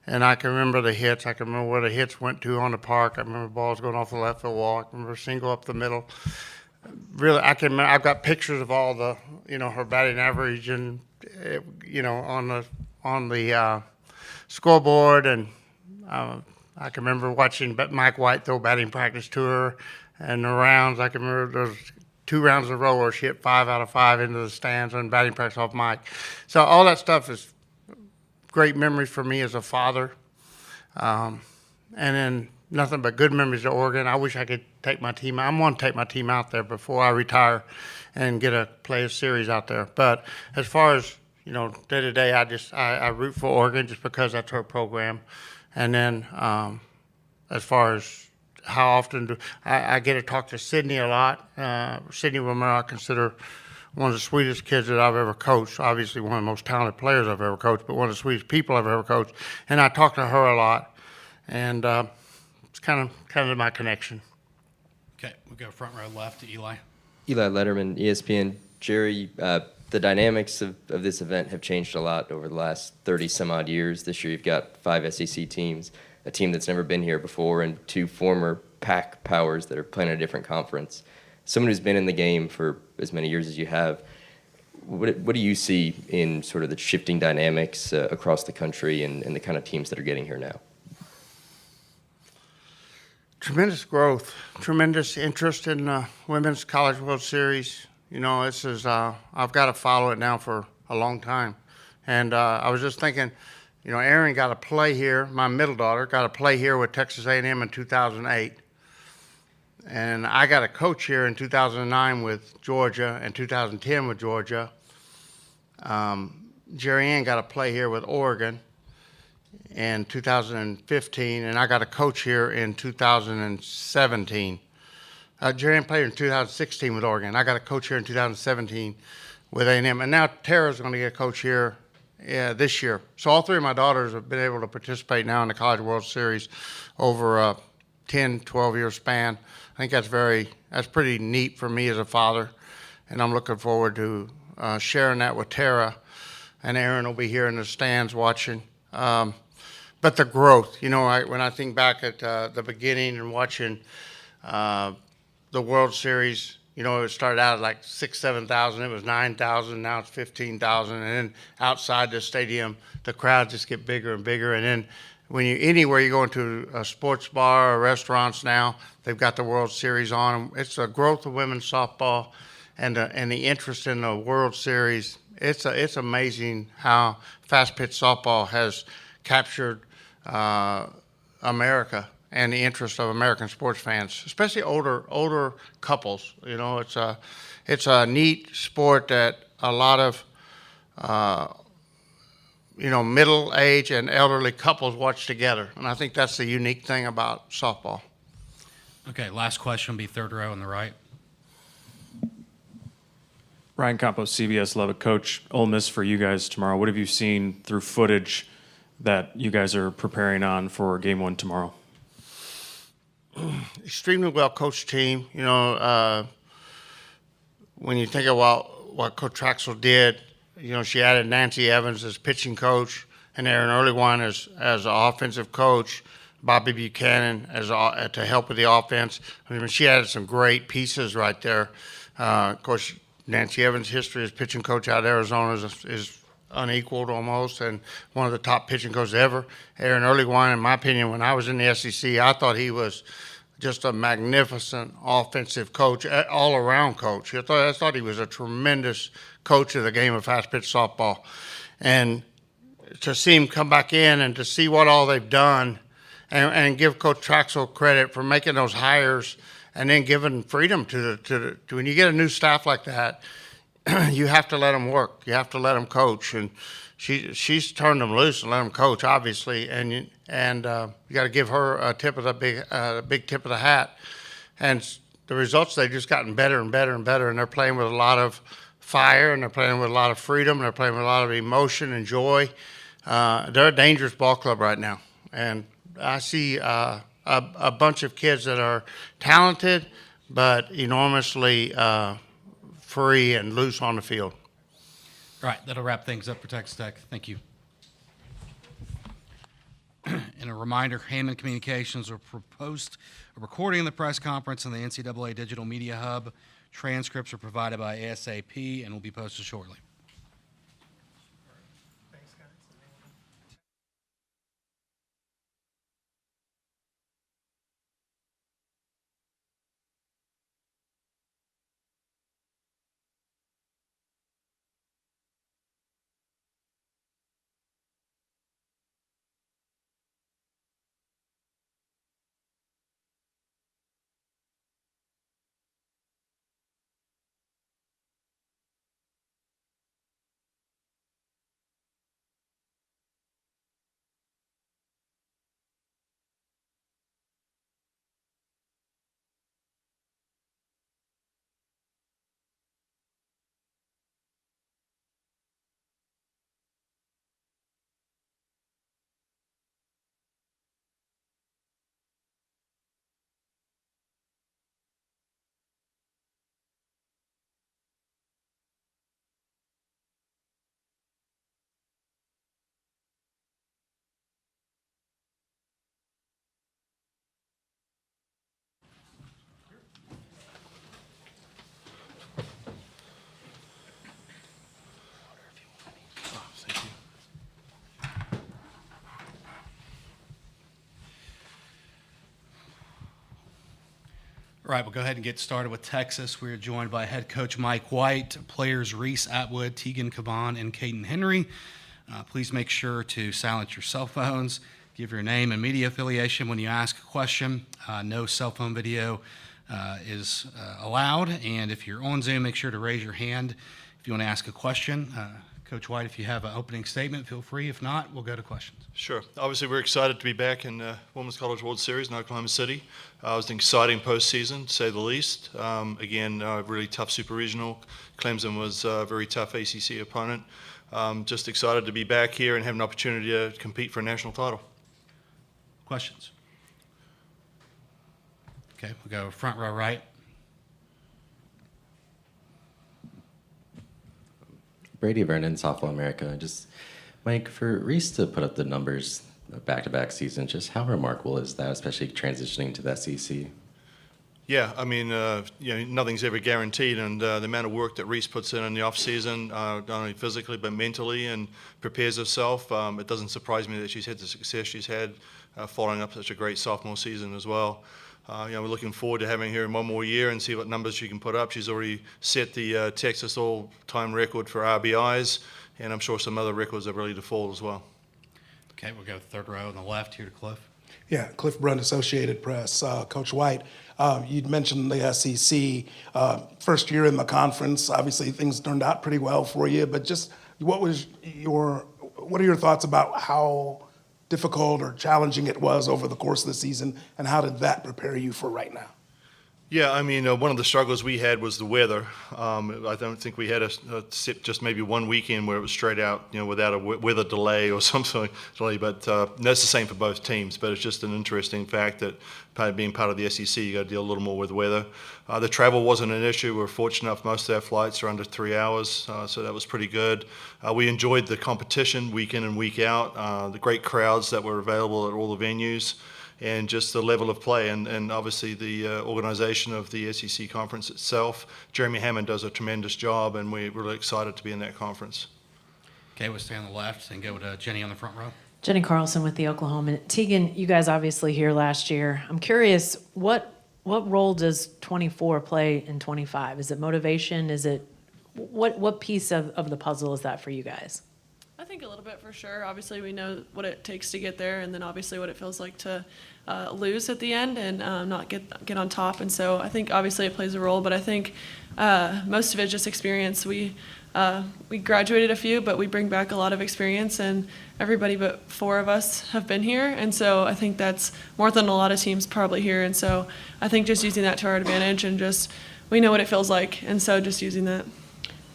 and I can remember the hits. I can remember where the hits went to on the park. I remember balls going off the left field wall. I can remember a single up the middle. Really, I've got pictures of all the, you know, her batting average and, you know, on the scoreboard. And I can remember watching Mike White throw batting practice to her and the rounds. I can remember those 2 rounds in a row where she hit 5 out of 5 into the stands on batting practice off Mike. So all that stuff is great memories for me as a father. And then nothing but good memories at Oregon. I wish I could take my team. I want to take my team out there before I retire and play a series out there. But as far as, you know, day to day, I root for Oregon just because that's her program. And then as far as how often do I get to talk to Sydney a lot. Sydney Romero, I consider one of the sweetest kids that I've ever coached. Obviously, one of the most talented players I've ever coached, but one of the sweetest people I've ever coached. And I talk to her a lot, and it's kind of my connection. Okay, we'll go front row left to Eli. Eli Letterman, ESPN. Jerry, the dynamics of this event have changed a lot over the last 30 some odd years. This year, you've got 5 SEC teams, a team that's never been here before, and 2 former Pac powers that are playing in a different conference. Someone who's been in the game for as many years as you have, what do you see in sort of the shifting dynamics across the country and the kind of teams that are getting here now? Tremendous growth, tremendous interest in the Women's College World Series. You know, this is I've got to follow it now for a long time. And I was just thinking, you know, Erin got to play here. My middle daughter got to play here with Texas A&M in 2008. And I got a coach here in 2009 with Georgia and 2010 with Georgia. Jerry Ann got to play here with Oregon in 2015, and I got a coach here in 2017. Jerry Ann played in 2016 with Oregon. I got a coach here in 2017 with A&M. And now Tara's going to get a coach here this year. So all 3 of my daughters have been able to participate now in the College World Series over a 10, 12-year span. I think that's pretty neat for me as a father, and I'm looking forward to sharing that with Tara and Aaron will be here in the stands watching. But the growth, when I think back at the beginning and watching the World Series, it started out at like 6,000, 7,000. It was 9,000. Now it's 15,000. And then outside the stadium, the crowds just get bigger and bigger. And then anywhere you go into a sports bar or restaurants now, they've got the World Series on them. It's the growth of women's softball and the interest in the World Series. It's amazing how fast pitch softball has captured America and the interest of American sports fans, especially older couples. It's a neat sport that a lot of middle age and elderly couples watch together, and I think that's the unique thing about softball. Okay, last question will be third row on the right. Ryan Campos, CBS Lubbock. Coach, Ole Miss for you guys tomorrow. What have you seen through footage that you guys are preparing on for Game 1 tomorrow? Extremely well coached team. When you think about what Coach Traxel did, she added Nancy Evans as pitching coach and Aaron Earlywine as offensive coach, Bobby Buchanan to help with the offense. I mean, she added some great pieces right there. Of course, Nancy Evans' history as pitching coach out of Arizona is unequaled almost, and one of the top pitching coaches ever. Aaron Earlywine, in my opinion, when I was in the SEC, I thought he was just a magnificent offensive coach, all-around coach. I thought he was a tremendous coach of the game of fast-pitch softball. And to see him come back in and to see what all they've done and give Coach Traxel credit for making those hires and then giving freedom to when you get a new staff like that, you have to let them work. You have to let them coach, and she's turned them loose and let them coach, obviously. And you got to give her a big tip of the hat. And the results, they've just gotten better and better and better. And they're playing with a lot of fire, and they're playing with a lot of freedom, and they're playing with a lot of emotion and joy. They're a dangerous ball club right now, and I see a bunch of kids that are talented, but enormously free and loose on the field. All right, that'll wrap things up for Texas Tech. Thank you. And a reminder, Hammond Communications will post a recording of the press conference in the NCAA Digital Media Hub. Transcripts are provided by ASAP and will be posted shortly. All right, we'll go ahead and get started with Texas. We are joined by head coach Mike White, players Reese Atwood, Tegan Caban, and Caden Henry. Please make sure to silence your cell phones. Give your name and media affiliation when you ask a question. No cell phone video is allowed. And if you're on Zoom, make sure to raise your hand if you want to ask a question. Coach White, if you have an opening statement, feel free. If not, we'll go to questions. Sure. Obviously, we're excited to be back in Women's College World Series in Oklahoma City. It was an exciting postseason, to say the least. Again, really tough super regional. Clemson was a very tough ACC opponent. Just excited to be back here and have an opportunity to compete for a national title. Questions? Okay, we'll go front row right. Brady Vernon, Softball America. Just, Mike, for Reese to put up the numbers back-to-back season, just how remarkable is that, especially transitioning to the SEC? Yeah, I mean, nothing's ever guaranteed, and the amount of work that Reese puts in the off season, not only physically but mentally, and prepares herself. It doesn't surprise me that she's had the success she's had, following up such a great sophomore season as well. We're looking forward to having her in one more year and see what numbers she can put up. She's already set the Texas all-time record for RBIs, and I'm sure some other records are ready to fall as well. Okay, we'll go third row on the left here to Cliff. Yeah, Cliff Brunt, Associated Press. Coach White, you'd mentioned the SEC, first year in the conference. Obviously, things turned out pretty well for you, but just what are your thoughts about how difficult or challenging it was over the course of the season, and how did that prepare you for right now? Yeah, I mean, one of the struggles we had was the weather. I don't think we had except just maybe one weekend where it was straight out, without a weather delay or something. But that's the same for both teams. But it's just an interesting fact that being part of the SEC, you got to deal a little more with weather. The travel wasn't an issue. We're fortunate enough most of our flights are under 3 hours, so that was pretty good. We enjoyed the competition week in and week out, the great crowds that were available at all the venues, and just the level of play, and obviously the organization of the SEC conference itself. Jeremy Hammond does a tremendous job, and we're really excited to be in that conference. Okay, we'll stay on the left and go to Jenny on the front row. Jenny Carlson with the Oklahoma. Tegan, you guys obviously here last year. I'm curious, what role does 24 play in 25? Is it motivation? Is it what piece of the puzzle is that for you guys? I think a little bit for sure. Obviously, we know what it takes to get there, and then obviously what it feels like to lose at the end and not get on top. And so I think obviously it plays a role, but I think most of it is just experience. We graduated a few, but we bring back a lot of experience, and everybody but 4 of us have been here. And so I think that's more than a lot of teams probably here. And so I think just using that to our advantage, and just we know what it feels like, and so just using that.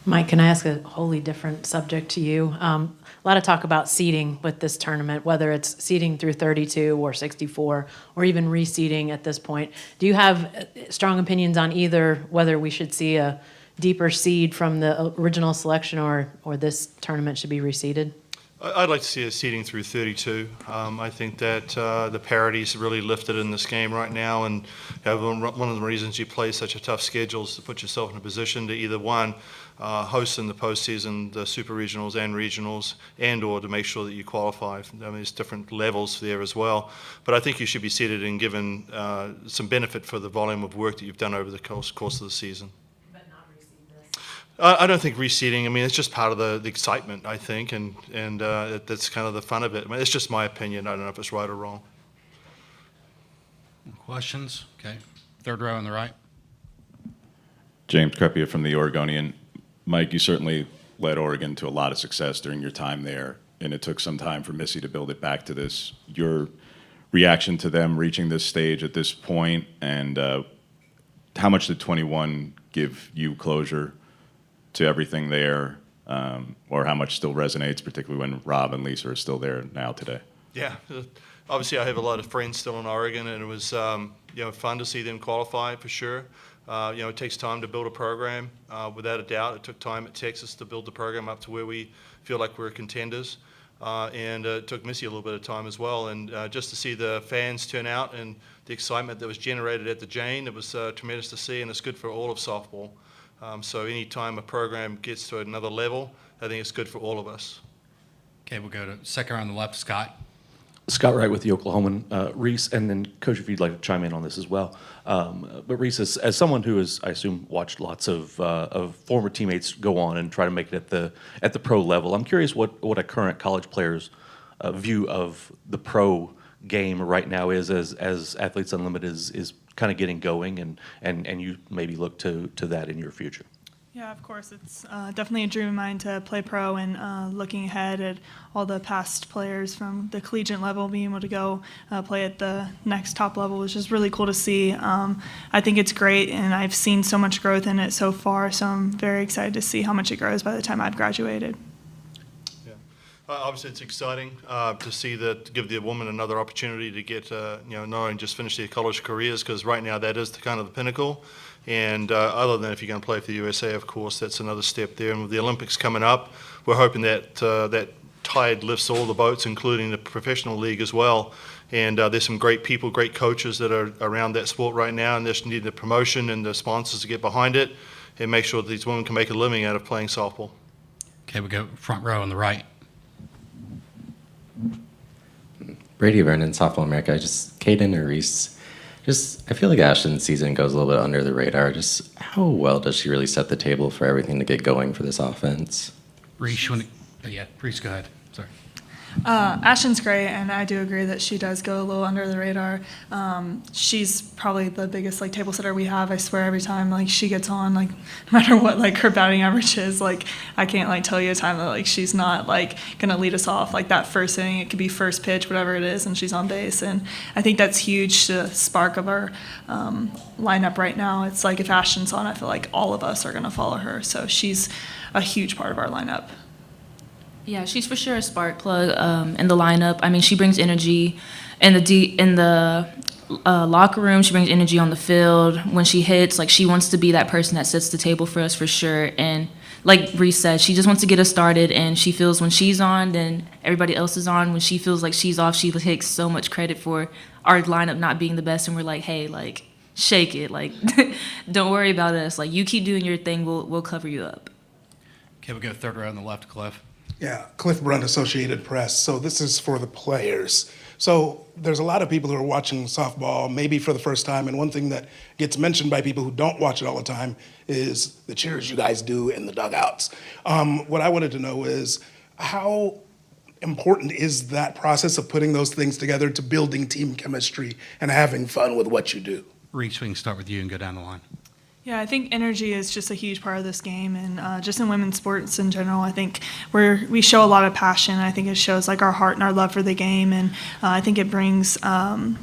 Mike, can I ask a wholly different subject to you? A lot of talk about seeding with this tournament, whether it's seeding through 32 or 64 or even reseeding at this point. Do you have strong opinions on either, whether we should see a deeper seed from the original selection or this tournament should be reseeded? I'd like to see a seeding through 32. I think that the parity's really lifted in this game right now, and one of the reasons you play such a tough schedule is to put yourself in a position to either host in the postseason the super regionals and regionals, and/or to make sure that you qualify. I mean, there's different levels there as well, but I think you should be seeded and given some benefit for the volume of work that you've done over the course of the season. I don't think reseeding. I mean, it's just part of the excitement, I think, and that's kind of the fun of it. I mean, it's just my opinion. I don't know if it's right or wrong. Questions? Okay. Third row on the right. James Crepia from the Oregonian. Mike, you certainly led Oregon to a lot of success during your time there, and it took some time for Missy to build it back to this. Your reaction to them reaching this stage at this point, and how much did 21 give you closure to everything there, or how much still resonates, particularly when Rob and Lisa are still there now today? Yeah, obviously I have a lot of friends still in Oregon, and it was fun to see them qualify for sure. It takes time to build a program, without a doubt. It took time at Texas to build the program up to where we feel like we're contenders, and it took Missy a little bit of time as well. And just to see the fans turn out and the excitement that was generated at the Jane, it was tremendous to see, and it's good for all of softball. So any time a program gets to another level, I think it's good for all of us. Okay, we'll go to second row on the left, Scott. Scott Wright with the Oklahoman. Reese, and then Coach, if you'd like to chime in on this as well. But Reese, as someone who has, I assume, watched lots of former teammates go on and try to make it at the pro level, I'm curious what a current college player's view of the pro game right now is as Athletes Unlimited is kind of getting going, and you maybe look to that in your future. Yeah, of course. It's definitely a dream of mine to play pro, and looking ahead at all the past players from the collegiate level being able to go play at the next top level is just really cool to see. I think it's great, and I've seen so much growth in it so far, so I'm very excited to see how much it grows by the time I've graduated. Obviously, it's exciting to see that, give the woman another opportunity to get, not only just finish their college careers, because right now that is kind of the pinnacle. And other than if you're going to play for the USA, of course, that's another step there. And with the Olympics coming up, we're hoping that that tide lifts all the boats, including the professional league as well. And there's some great people, great coaches that are around that sport right now, and they just need the promotion and the sponsors to get behind it and make sure that these women can make a living out of playing softball. Okay, we go front row on the right. Brady Vernon, Softball America. Caden or Reese, I feel like Ashton's season goes a little bit under the radar. Just how well does she really set the table for everything to get going for this offense? Reese, Reese, go ahead. Sorry. Ashton's great, and I do agree that she does go a little under the radar. She's probably the biggest table setter we have. I swear every time she gets on, no matter what her batting average is, I can't tell you a time that she's not gonna lead us off that first inning. It could be first pitch, whatever it is, and she's on base. And I think that's huge to the spark of our lineup right now. It's if Ashton's on, I feel like all of us are gonna follow her. So she's a huge part of our lineup. Yeah, she's for sure a spark plug in the lineup. I mean, she brings energy in the locker room. She brings energy on the field. When she hits, she wants to be that person that sets the table for us for sure. And like Reese said, she just wants to get us started. And she feels when she's on, then everybody else is on. When she feels like she's off, she takes so much credit for our lineup not being the best. And we're like, hey, shake it. Don't worry about us. You keep doing your thing. We'll cover you up. Okay, we go third row on the left, Cliff. Yeah, Cliff Brunt, Associated Press. So this is for the players. So there's a lot of people who are watching softball maybe for the first time, and one thing that gets mentioned by people who don't watch it all the time is the cheers you guys do in the dugouts. What I wanted to know is how important is that process of putting those things together to building team chemistry and having fun with what you do? Reese, we can start with you and go down the line. Yeah, I think energy is just a huge part of this game, and just in women's sports in general, I think we show a lot of passion. I think it shows our heart and our love for the game, and I think it brings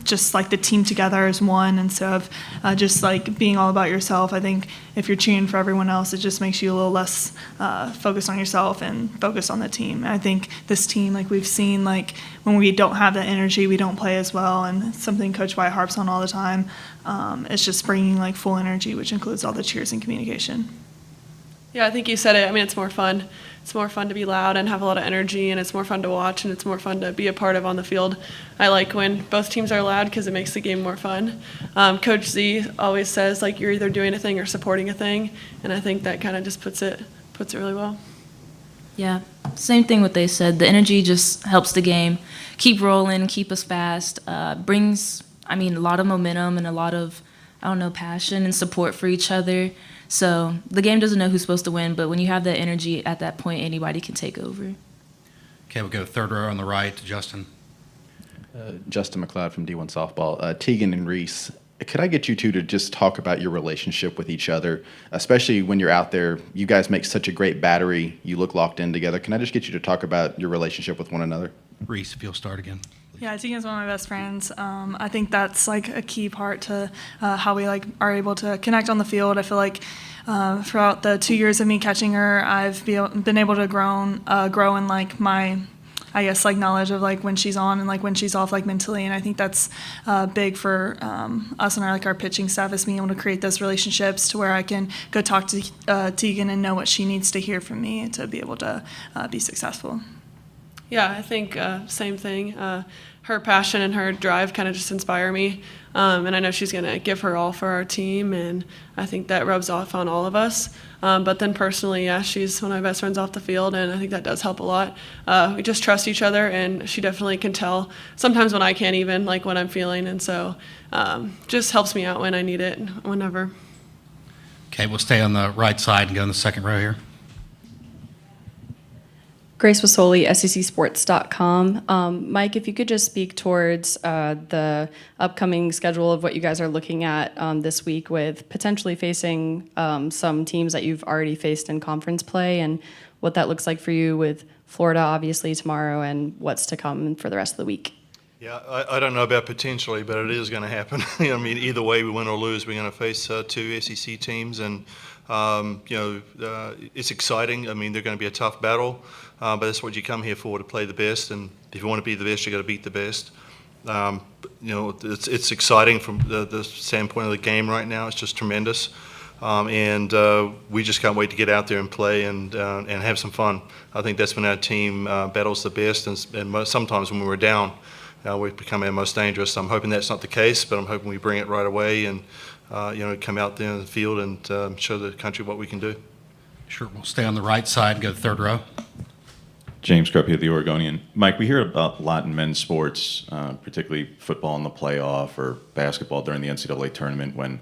just the team together as one instead of just being all about yourself. I think if you're cheering for everyone else, it just makes you a little less focused on yourself and focused on the team. And I think this team, we've seen, when we don't have that energy, we don't play as well, and something Coach White harps on all the time. It's just bringing full energy, which includes all the cheers and communication. Yeah, I think you said it. I mean, it's more fun. It's more fun to be loud and have a lot of energy, and it's more fun to watch, and it's more fun to be a part of on the field. I like when both teams are loud because it makes the game more fun. Coach Z always says you're either doing a thing or supporting a thing, and I think that kind of just puts it really well. Yeah, same thing what they said. The energy just helps the game keep rolling, keep us fast, brings a lot of momentum and a lot of, passion and support for each other. So the game doesn't know who's supposed to win, but when you have that energy at that point, anybody can take over. Okay, we'll go third row on the right to Justin. Justin McLeod from D1 Softball. Tegan and Reese, could I get you two to just talk about your relationship with each other, especially when you're out there? You guys make such a great battery. You look locked in together. Can I just get you to talk about your relationship with one another? Reese, if you'll start again. Yeah, Tegan's one of my best friends. I think that's a key part to how we are able to connect on the field. I feel throughout the 2 years of me catching her, I've been able to grow in my knowledge of when she's on and when she's off mentally. And I think that's big for us and our pitching staff, is being able to create those relationships to where I can go talk to Tegan and know what she needs to hear from me to be able to be successful. Yeah, I think same thing. Her passion and her drive kind of just inspire me. And I know she's going to give her all for our team, and I think that rubs off on all of us. But then personally, yeah, she's one of my best friends off the field, and I think that does help a lot. We just trust each other, and she definitely can tell sometimes when I can't even, what I'm feeling. And so just helps me out when I need it, whenever. Okay, we'll stay on the right side and go in the second row here. Grace Wasoli, SECsports.com. Mike, if you could just speak towards the upcoming schedule of what you guys are looking at this week, with potentially facing some teams that you've already faced in conference play, and what that looks like for you with Florida obviously tomorrow and what's to come for the rest of the week. Yeah, I don't know about potentially, but it is going to happen. Either way, we win or lose, we're going to face two SEC teams, and it's exciting. They're going to be a tough battle, but that's what you come here for, to play the best. And if you want to be the best, you got to beat the best. It's exciting from the standpoint of the game right now. It's just tremendous. And we just can't wait to get out there and play and have some fun. I think that's when our team battles the best, and sometimes when we're down, we've become our most dangerous. I'm hoping that's not the case, but I'm hoping we bring it right away and come out there in the field and show the country what we can do. Sure, we'll stay on the right side, go to the third row. James Krupke of the Oregonian. Mike, we hear about a lot in men's sports, particularly football in the playoff or basketball during the NCAA tournament when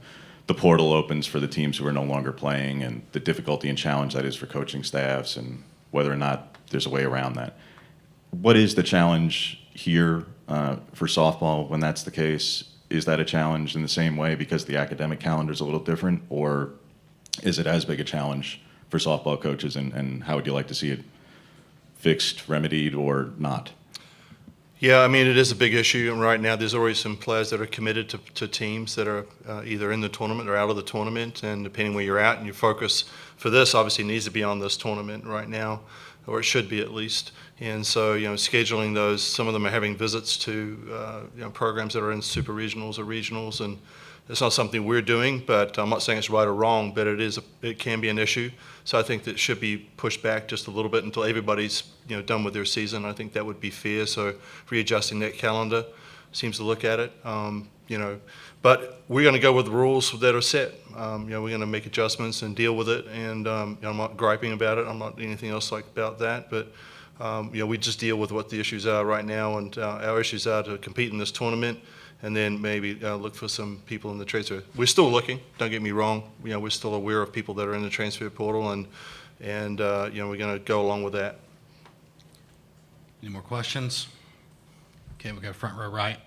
the portal opens for the teams who are no longer playing and the difficulty and challenge that is for coaching staffs and whether or not there's a way around that. What is the challenge here for softball when that's the case? Is that a challenge in the same way because the academic calendar is a little different, or is it as big a challenge for softball coaches, and how would you like to see it fixed, remedied, or not? Yeah, I mean, it is a big issue, and right now there's already some players that are committed to teams that are either in the tournament or out of the tournament, and depending where you're at, and your focus for this obviously needs to be on this tournament right now, or it should be at least. And so, scheduling those, some of them are having visits to programs that are in super regionals or regionals, and it's not something we're doing, but I'm not saying it's right or wrong, but it can be an issue. So I think that should be pushed back just a little bit until everybody's done with their season. I think that would be fair. So readjusting that calendar seems to look at it. But we're going to go with the rules that are set. We're going to make adjustments and deal with it. And I'm not griping about it. I'm not anything else like about that. But we just deal with what the issues are right now, and our issues are to compete in this tournament, and then maybe look for some people in the transfer. We're still looking. Don't get me wrong. We're still aware of people that are in the transfer portal, and we're going to go along with that. Any more questions? Okay, we'll go front row right.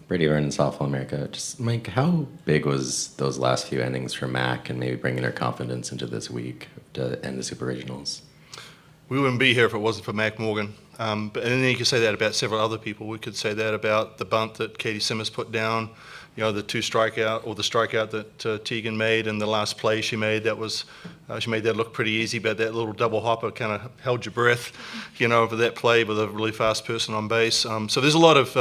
Brady Vernon, Softball America. Just Mike, how big was those last few innings for Mac and maybe bringing her confidence into this week to end the Super Regionals? We wouldn't be here if it wasn't for Mac Morgan. And then you could say that about several other people. We could say that about the bunt that Katie Simmons put down, the strikeout that Tegan made, and the last play she made. That was she made that look pretty easy, but that little double hopper kind of held your breath, over that play with a really fast person on base. So there's a lot of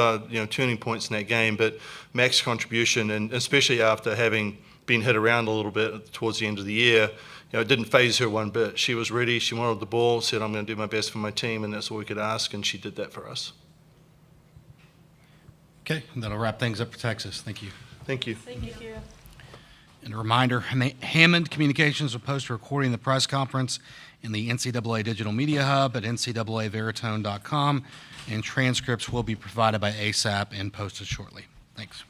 turning points in that game. But Mac's contribution, and especially after having been hit around a little bit towards the end of the year, it didn't faze her one bit. She was ready. She wanted the ball, said, I'm going to do my best for my team, and that's all we could ask, and she did that for us. Okay, that'll wrap things up for Texas. Thank you. Thank you. Thank you. And a reminder, Hammond Communications will post a recording of the press conference in the NCAA Digital Media Hub at ncaaveritone.com, and transcripts will be provided by ASAP and posted shortly. Thanks.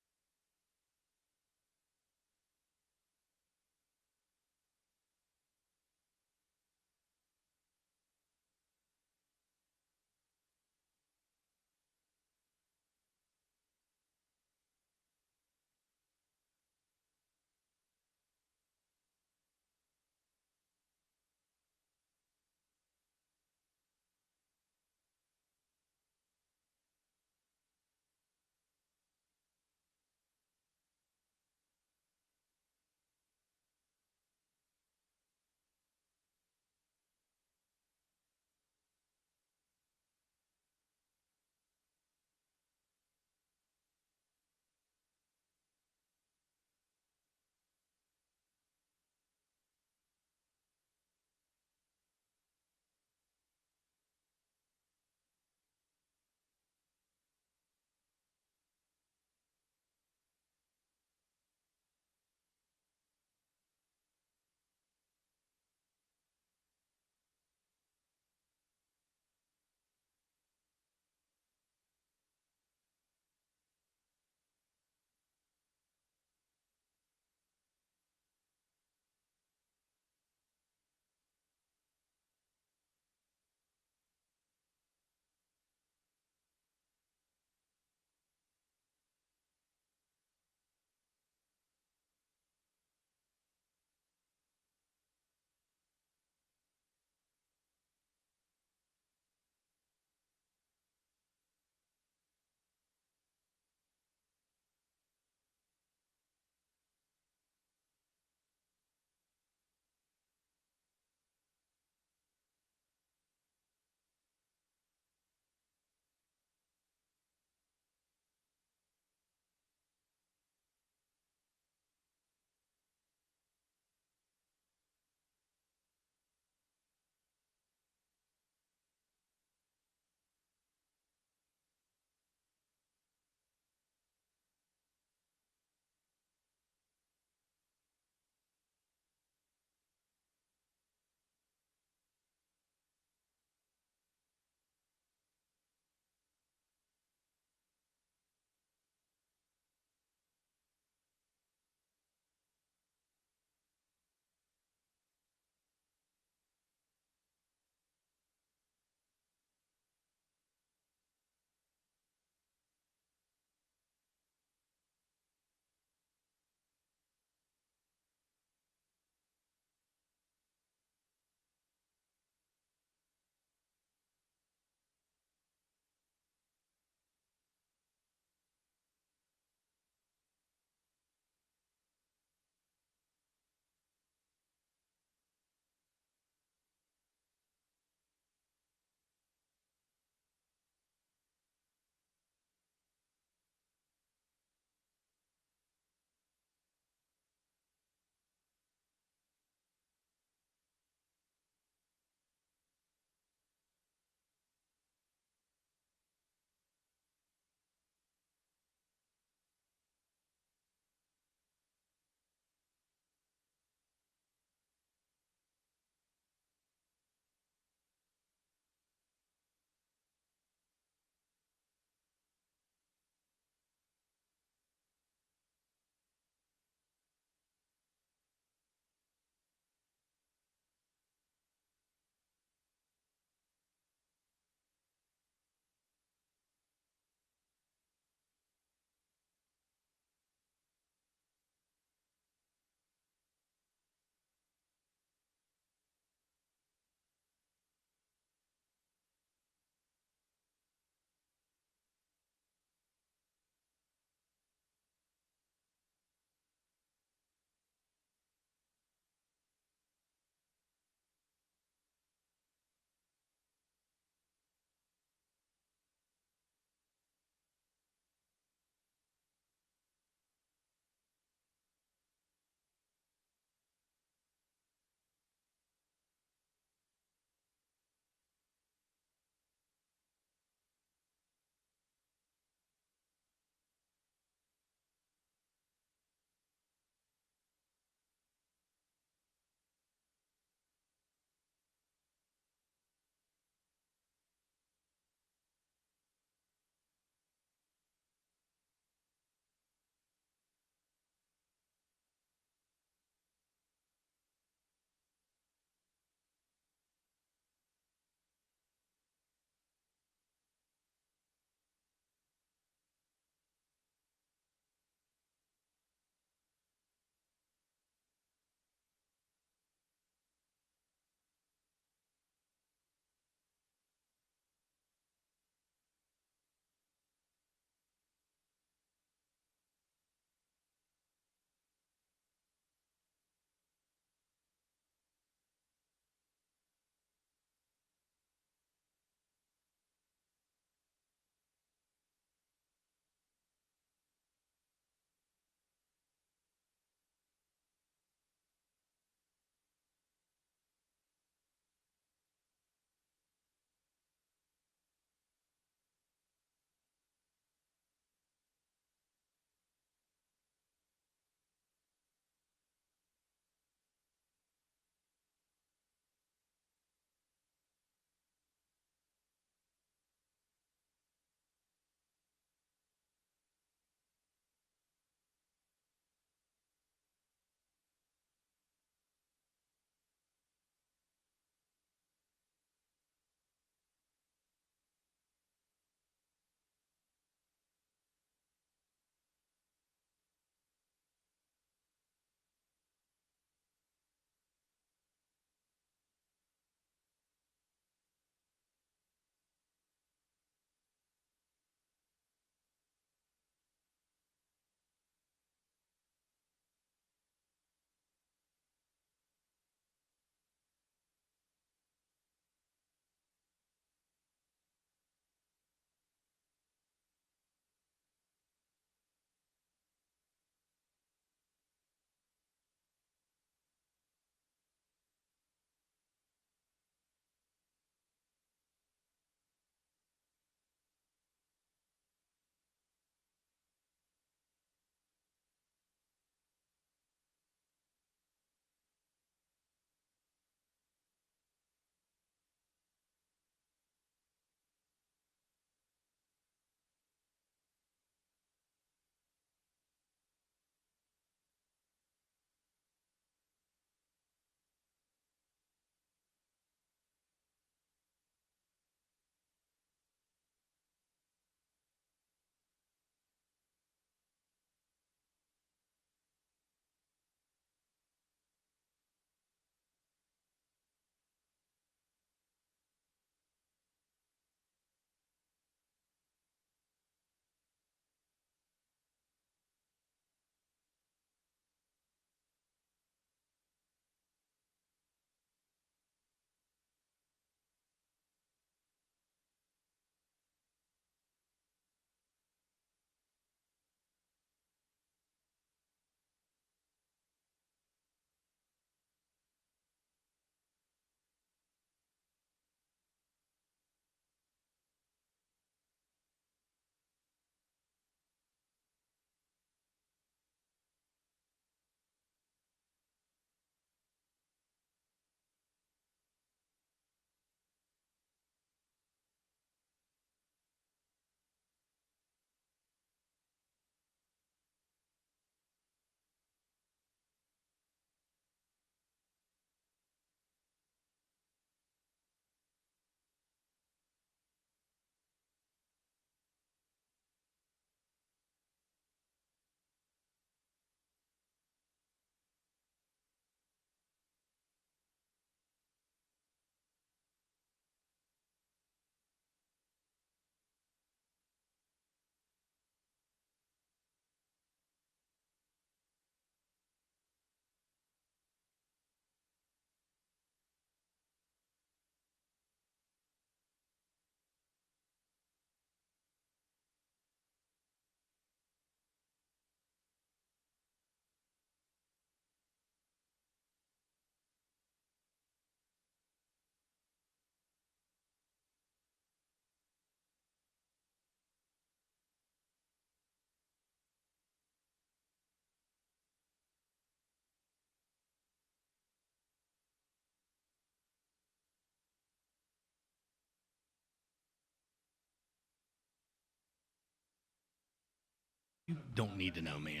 You don't need to know me.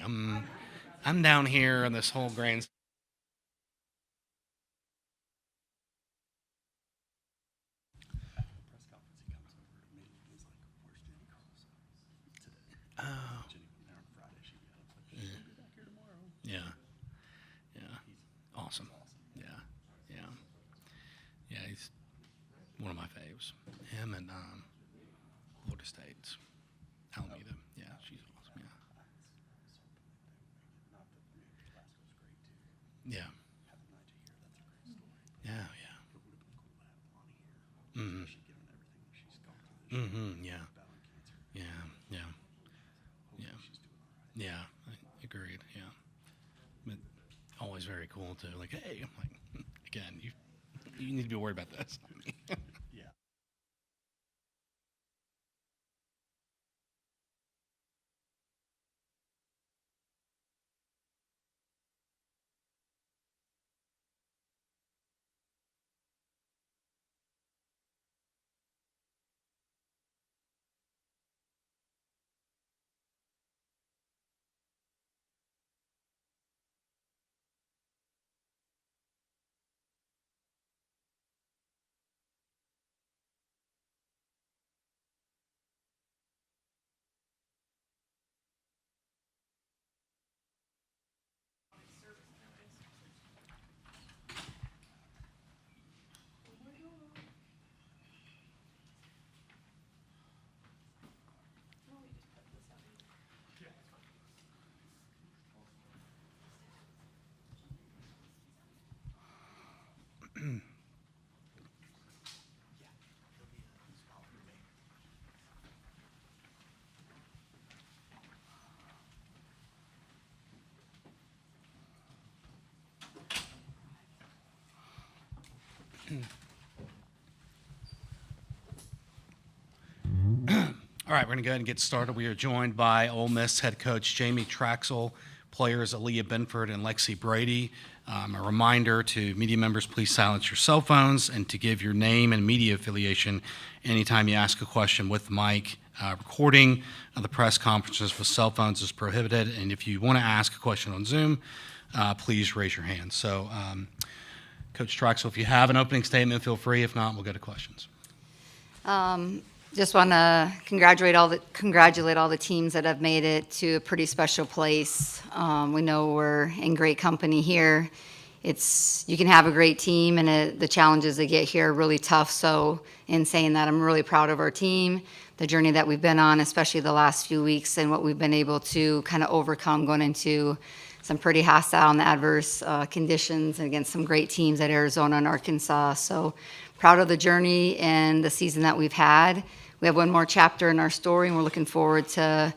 I'm down here on this whole grand. Oh. Yeah. Yeah. Awesome. Yeah. Yeah. Yeah, he's one of my faves. Him and Florida State's Alameda. Yeah, she's awesome. Yeah. Yeah. Yeah. Yeah. Mm-hmm. Mm-hmm. Yeah. Yeah. Yeah. Yeah. Yeah. Agreed. Yeah. But always very cool too. Like, hey, I'm like, again, you need to be worried about this. Yeah. All right, we're going to go ahead and get started. We are joined by Ole Miss head coach Jamie Traxel, players Aaliyah Benford and Lexi Brady. A reminder to media members, please silence your cell phones and to give your name and media affiliation anytime you ask a question with the mic. Recording of the press conferences with cell phones is prohibited, and if you want to ask a question on Zoom, please raise your hand. So, Coach Traxel, if you have an opening statement, feel free. If not, we'll go to questions. Just want to congratulate all the teams that have made it to a pretty special place. We know we're in great company here. You can have a great team, and the challenges they get here are really tough. So, in saying that, I'm really proud of our team, the journey that we've been on, especially the last few weeks, and what we've been able to kind of overcome going into some pretty hostile and adverse conditions against some great teams at Arizona and Arkansas. So, proud of the journey and the season that we've had. We have one more chapter in our story, and we're looking forward to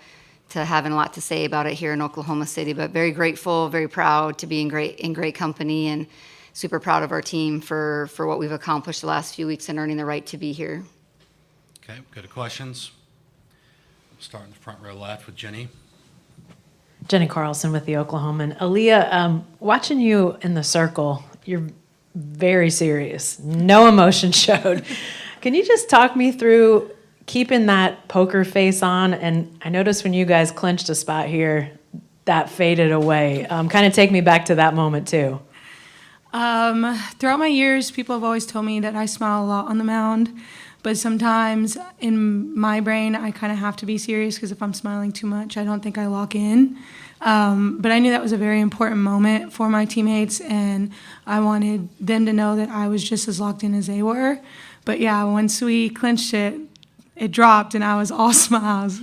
having a lot to say about it here in Oklahoma City. But very grateful, very proud to be in great company, and super proud of our team for what we've accomplished the last few weeks and earning the right to be here. Okay, go to questions. We'll start in the front row left with Jenny. Jenny Carlson with the Oklahoman. Aaliyah, watching you in the circle, you're very serious. No emotion showed. Can you just talk me through keeping that poker face on? And I noticed when you guys clinched a spot here, that faded away. Kind of take me back to that moment too. Throughout my years, people have always told me that I smile a lot on the mound, but sometimes in my brain, I kind of have to be serious because if I'm smiling too much, I don't think I lock in. But I knew that was a very important moment for my teammates, and I wanted them to know that I was just as locked in as they were. But yeah, once we clinched it, it dropped, and I was all smiles.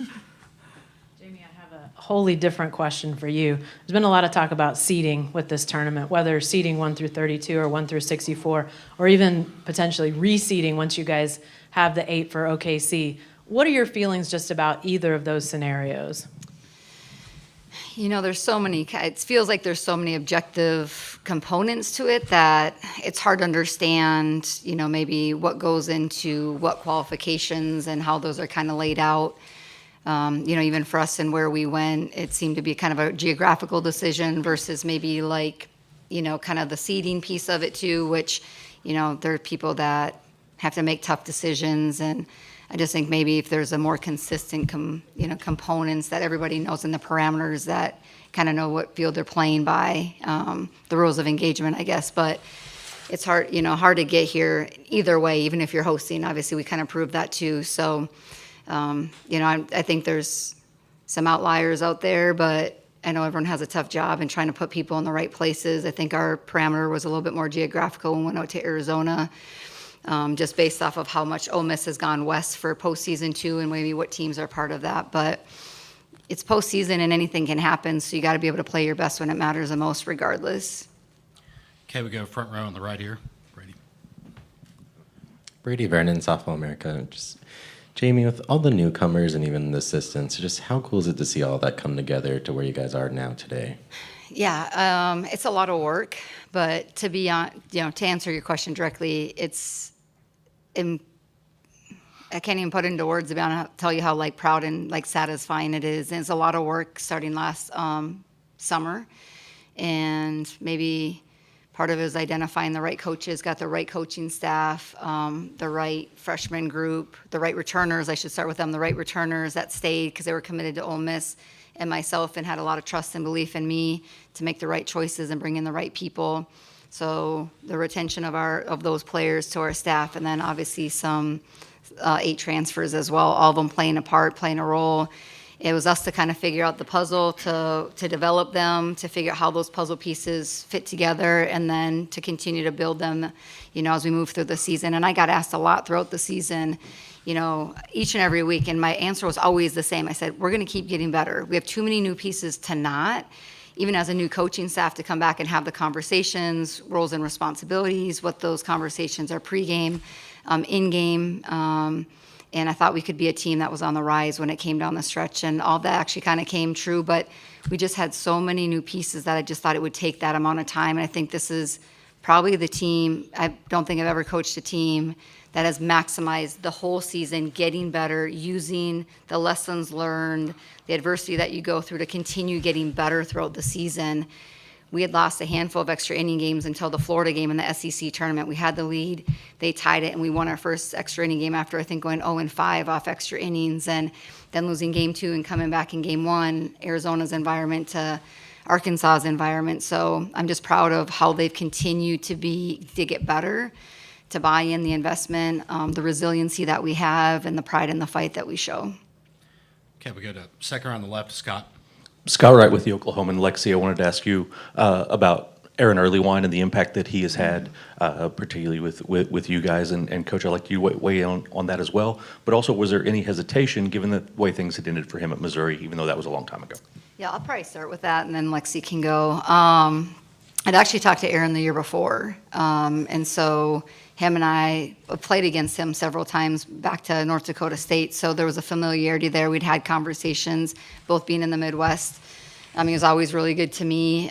Jamie, I have a wholly different question for you. There's been a lot of talk about seeding with this tournament, whether seeding 1 through 32 or 1 through 64, or even potentially reseeding once you guys have the 8 for OKC. What are your feelings just about either of those scenarios? You know, it feels like there's so many objective components to it that it's hard to understand, maybe what goes into what qualifications and how those are kind of laid out. Even for us and where we went, it seemed to be kind of a geographical decision versus maybe kind of the seeding piece of it too, which, there are people that have to make tough decisions. And I just think maybe if there's a more consistent, components that everybody knows in the parameters that kind of know what field they're playing by, the rules of engagement, I guess. But it's hard, hard to get here either way, even if you're hosting. Obviously, we kind of proved that too. So, I think there's some outliers out there, but I know everyone has a tough job in trying to put people in the right places. I think our parameter was a little bit more geographical when we went out to Arizona, just based off of how much Ole Miss has gone west for postseason too, and maybe what teams are part of that. But it's postseason and anything can happen, so you got to be able to play your best when it matters the most, regardless. Okay, we go front row on the right here. Brady Vernon, Softball America. Just Jamie, with all the newcomers and even the assistants, just how cool is it to see all that come together to where you guys are now today? Yeah, it's a lot of work, but to be on, to answer your question directly, I can't even put it into words about tell you how proud and satisfying it is. And it's a lot of work starting last summer, and maybe part of it is identifying the right coaches, got the right coaching staff, the right freshman group, the right returners. I should start with them. The right returners that stayed because they were committed to Ole Miss and myself and had a lot of trust and belief in me to make the right choices and bring in the right people. So the retention of those players to our staff, and then obviously some 8 transfers as well, all of them playing a role. It was us to kind of figure out the puzzle, to develop them, to figure out how those puzzle pieces fit together, and then to continue to build them, as we move through the season. And I got asked a lot throughout the season, each and every week, and my answer was always the same. I said, we're going to keep getting better. We have too many new pieces to not, even as a new coaching staff, to come back and have the conversations, roles and responsibilities, what those conversations are pregame, in-game, and I thought we could be a team that was on the rise when it came down the stretch, and all that actually kind of came true. But we just had so many new pieces that I just thought it would take that amount of time. And I think this is probably the team, I don't think I've ever coached a team that has maximized the whole season, getting better, using the lessons learned, the adversity that you go through to continue getting better throughout the season. We had lost a handful of extra inning games until the Florida game in the SEC tournament. We had the lead, they tied it, and we won our first extra inning game after, I think, going 0-5 off extra innings, and then losing game 2 and coming back in game 1, Arizona's environment to Arkansas's environment. So I'm just proud of how they've continued to get better, to buy in the investment, the resiliency that we have, and the pride in the fight that we show. Okay, we go to second row on the left, Scott. Scott Wright with the Oklahoman. Lexi, I wanted to ask you about Aaron Earlywine and the impact that he has had, particularly with you guys. And Coach, I'd like you to weigh in on that as well. But also, was there any hesitation given the way things had ended for him at Missouri, even though that was a long time ago? Yeah, I'll probably start with that, and then Lexi can go. I'd actually talked to Aaron the year before, and so him and I played against him several times back to North Dakota State, so there was a familiarity there. We'd had conversations, both being in the Midwest. He was always really good to me.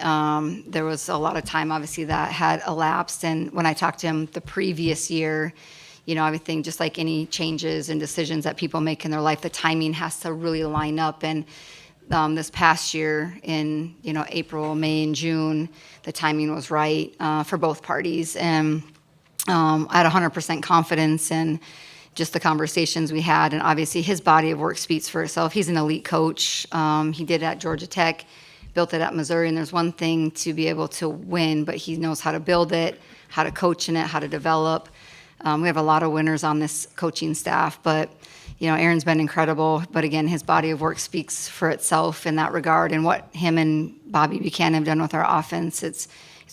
There was a lot of time, obviously, that had elapsed, and when I talked to him the previous year, everything, just like any changes and decisions that people make in their life, the timing has to really line up. And this past year in, April, May, and June, the timing was right for both parties. And I had 100% confidence in just the conversations we had, and obviously his body of work speaks for itself. He's an elite coach. He did it at Georgia Tech, built it at Missouri, and there's one thing to be able to win, but he knows how to build it, how to coach in it, how to develop. We have a lot of winners on this coaching staff, but Aaron's been incredible. But again, his body of work speaks for itself in that regard, and what him and Bobby Buchanan have done with our offense, it's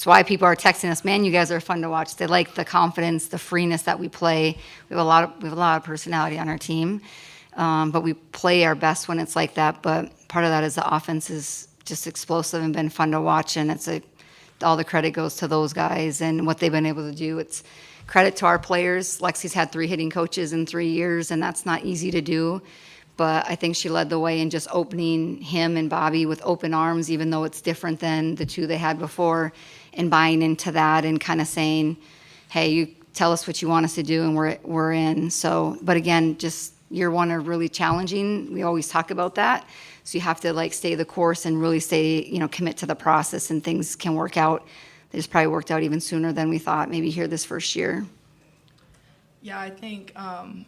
why people are texting us, man, you guys are fun to watch. They like the confidence, the freeness that we play. We have a lot of personality on our team, but we play our best when it's like that. But part of that is the offense is just explosive and been fun to watch, and all the credit goes to those guys and what they've been able to do. It's credit to our players. Lexi's had 3 hitting coaches in 3 years, and that's not easy to do. But I think she led the way in just opening him and Bobby with open arms, even though it's different than the 2 they had before, and buying into that and kind of saying, hey, you tell us what you want us to do, and we're in. So, but again, just year 1 are really challenging. We always talk about that. So you have to stay the course and really commit to the process, and things can work out. They just probably worked out even sooner than we thought, maybe here this first year. Yeah, I think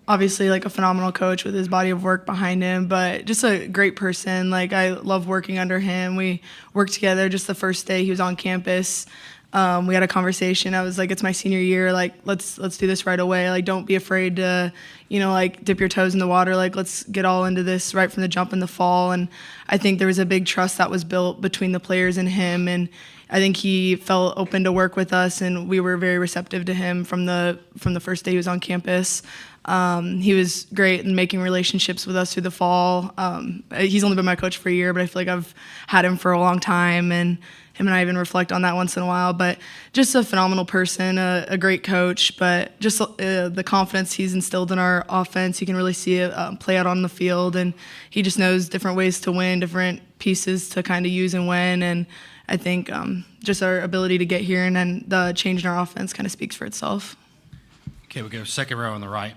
obviously like a phenomenal coach with his body of work behind him, but just a great person. Like I love working under him. We worked together just the first day he was on campus. We had a conversation. I was like, it's my senior year. Like, let's do this right away. Like, don't be afraid to, like dip your toes in the water. Like, let's get all into this right from the jump in the fall. And I think there was a big trust that was built between the players and him. And I think he felt open to work with us, and we were very receptive to him from the first day he was on campus. He was great in making relationships with us through the fall. He's only been my coach for a year, but I feel like I've had him for a long time, and him and I even reflect on that once in a while. But just a phenomenal person, a great coach, but just the confidence he's instilled in our offense, you can really see it play out on the field, and he just knows different ways to win, different pieces to kind of use and win. And I think just our ability to get here and then the change in our offense kind of speaks for itself. Okay, we go second row on the right.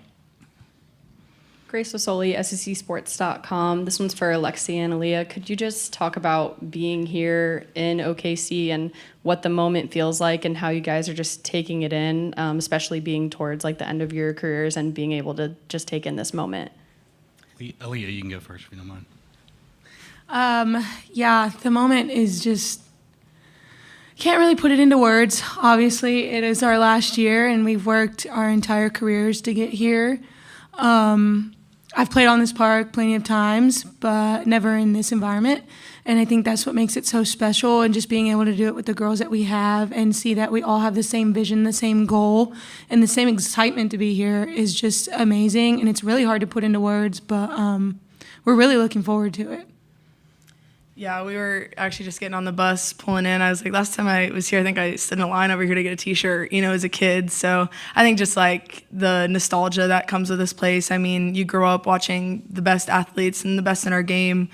Grace Wasoli, SECsports.com. This one's for Alexi and Aaliyah. Could you just talk about being here in OKC and what the moment feels like and how you guys are just taking it in, especially being towards like the end of your careers and being able to just take in this moment? Aaliyah, you can go first if you don't mind. Yeah, the moment is just, can't really put it into words. Obviously, it is our last year, and we've worked our entire careers to get here. I've played on this park plenty of times, but never in this environment. And I think that's what makes it so special, and just being able to do it with the girls that we have and see that we all have the same vision, the same goal, and the same excitement to be here is just amazing. And it's really hard to put into words, but we're really looking forward to it. Yeah, we were actually just getting on the bus, pulling in. I was like, last time I was here, I think I stood in a line over here to get a T-shirt, as a kid. So I think just like the nostalgia that comes with this place. I mean, you grow up watching the best athletes and the best in our game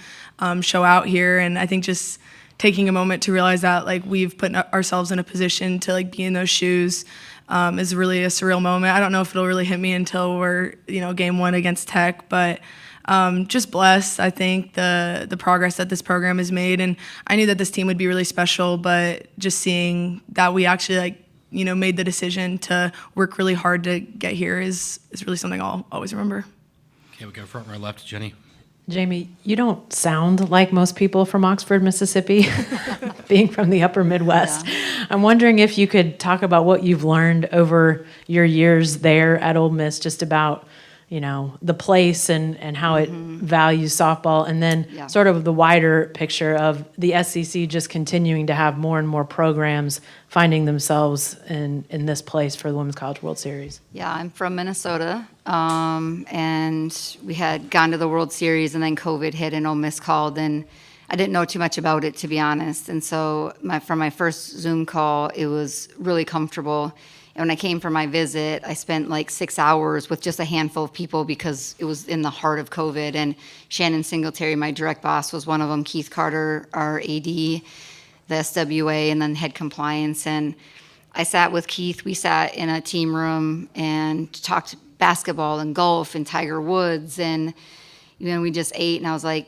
show out here. And I think just taking a moment to realize that like we've put ourselves in a position to like be in those shoes is really a surreal moment. I don't know if it'll really hit me until we're, game one against Tech, but just blessed, I think, the progress that this program has made. And I knew that this team would be really special, but just seeing that we actually made the decision to work really hard to get here is really something I'll always remember. Okay, we go front row left, Jenny. Jamie, you don't sound like most people from Oxford, Mississippi, being from the upper Midwest. Yeah. I'm wondering if you could talk about what you've learned over your years there at Ole Miss, just about the place and how it values softball, and then sort of the wider picture of the SEC just continuing to have more and more programs finding themselves in this place for the Women's College World Series. Yeah, I'm from Minnesota, and we had gone to the World Series, and then COVID hit, and Ole Miss called, and I didn't know too much about it, to be honest. And so from my first Zoom call, it was really comfortable. And when I came for my visit, I spent like 6 hours with just a handful of people because it was in the heart of COVID. And Shannon Singletary, my direct boss, was one of them. Keith Carter, our AD, the SWA, and then head compliance. And I sat with Keith. We sat in a team room and talked basketball and golf and Tiger Woods. And we just ate. And I was like,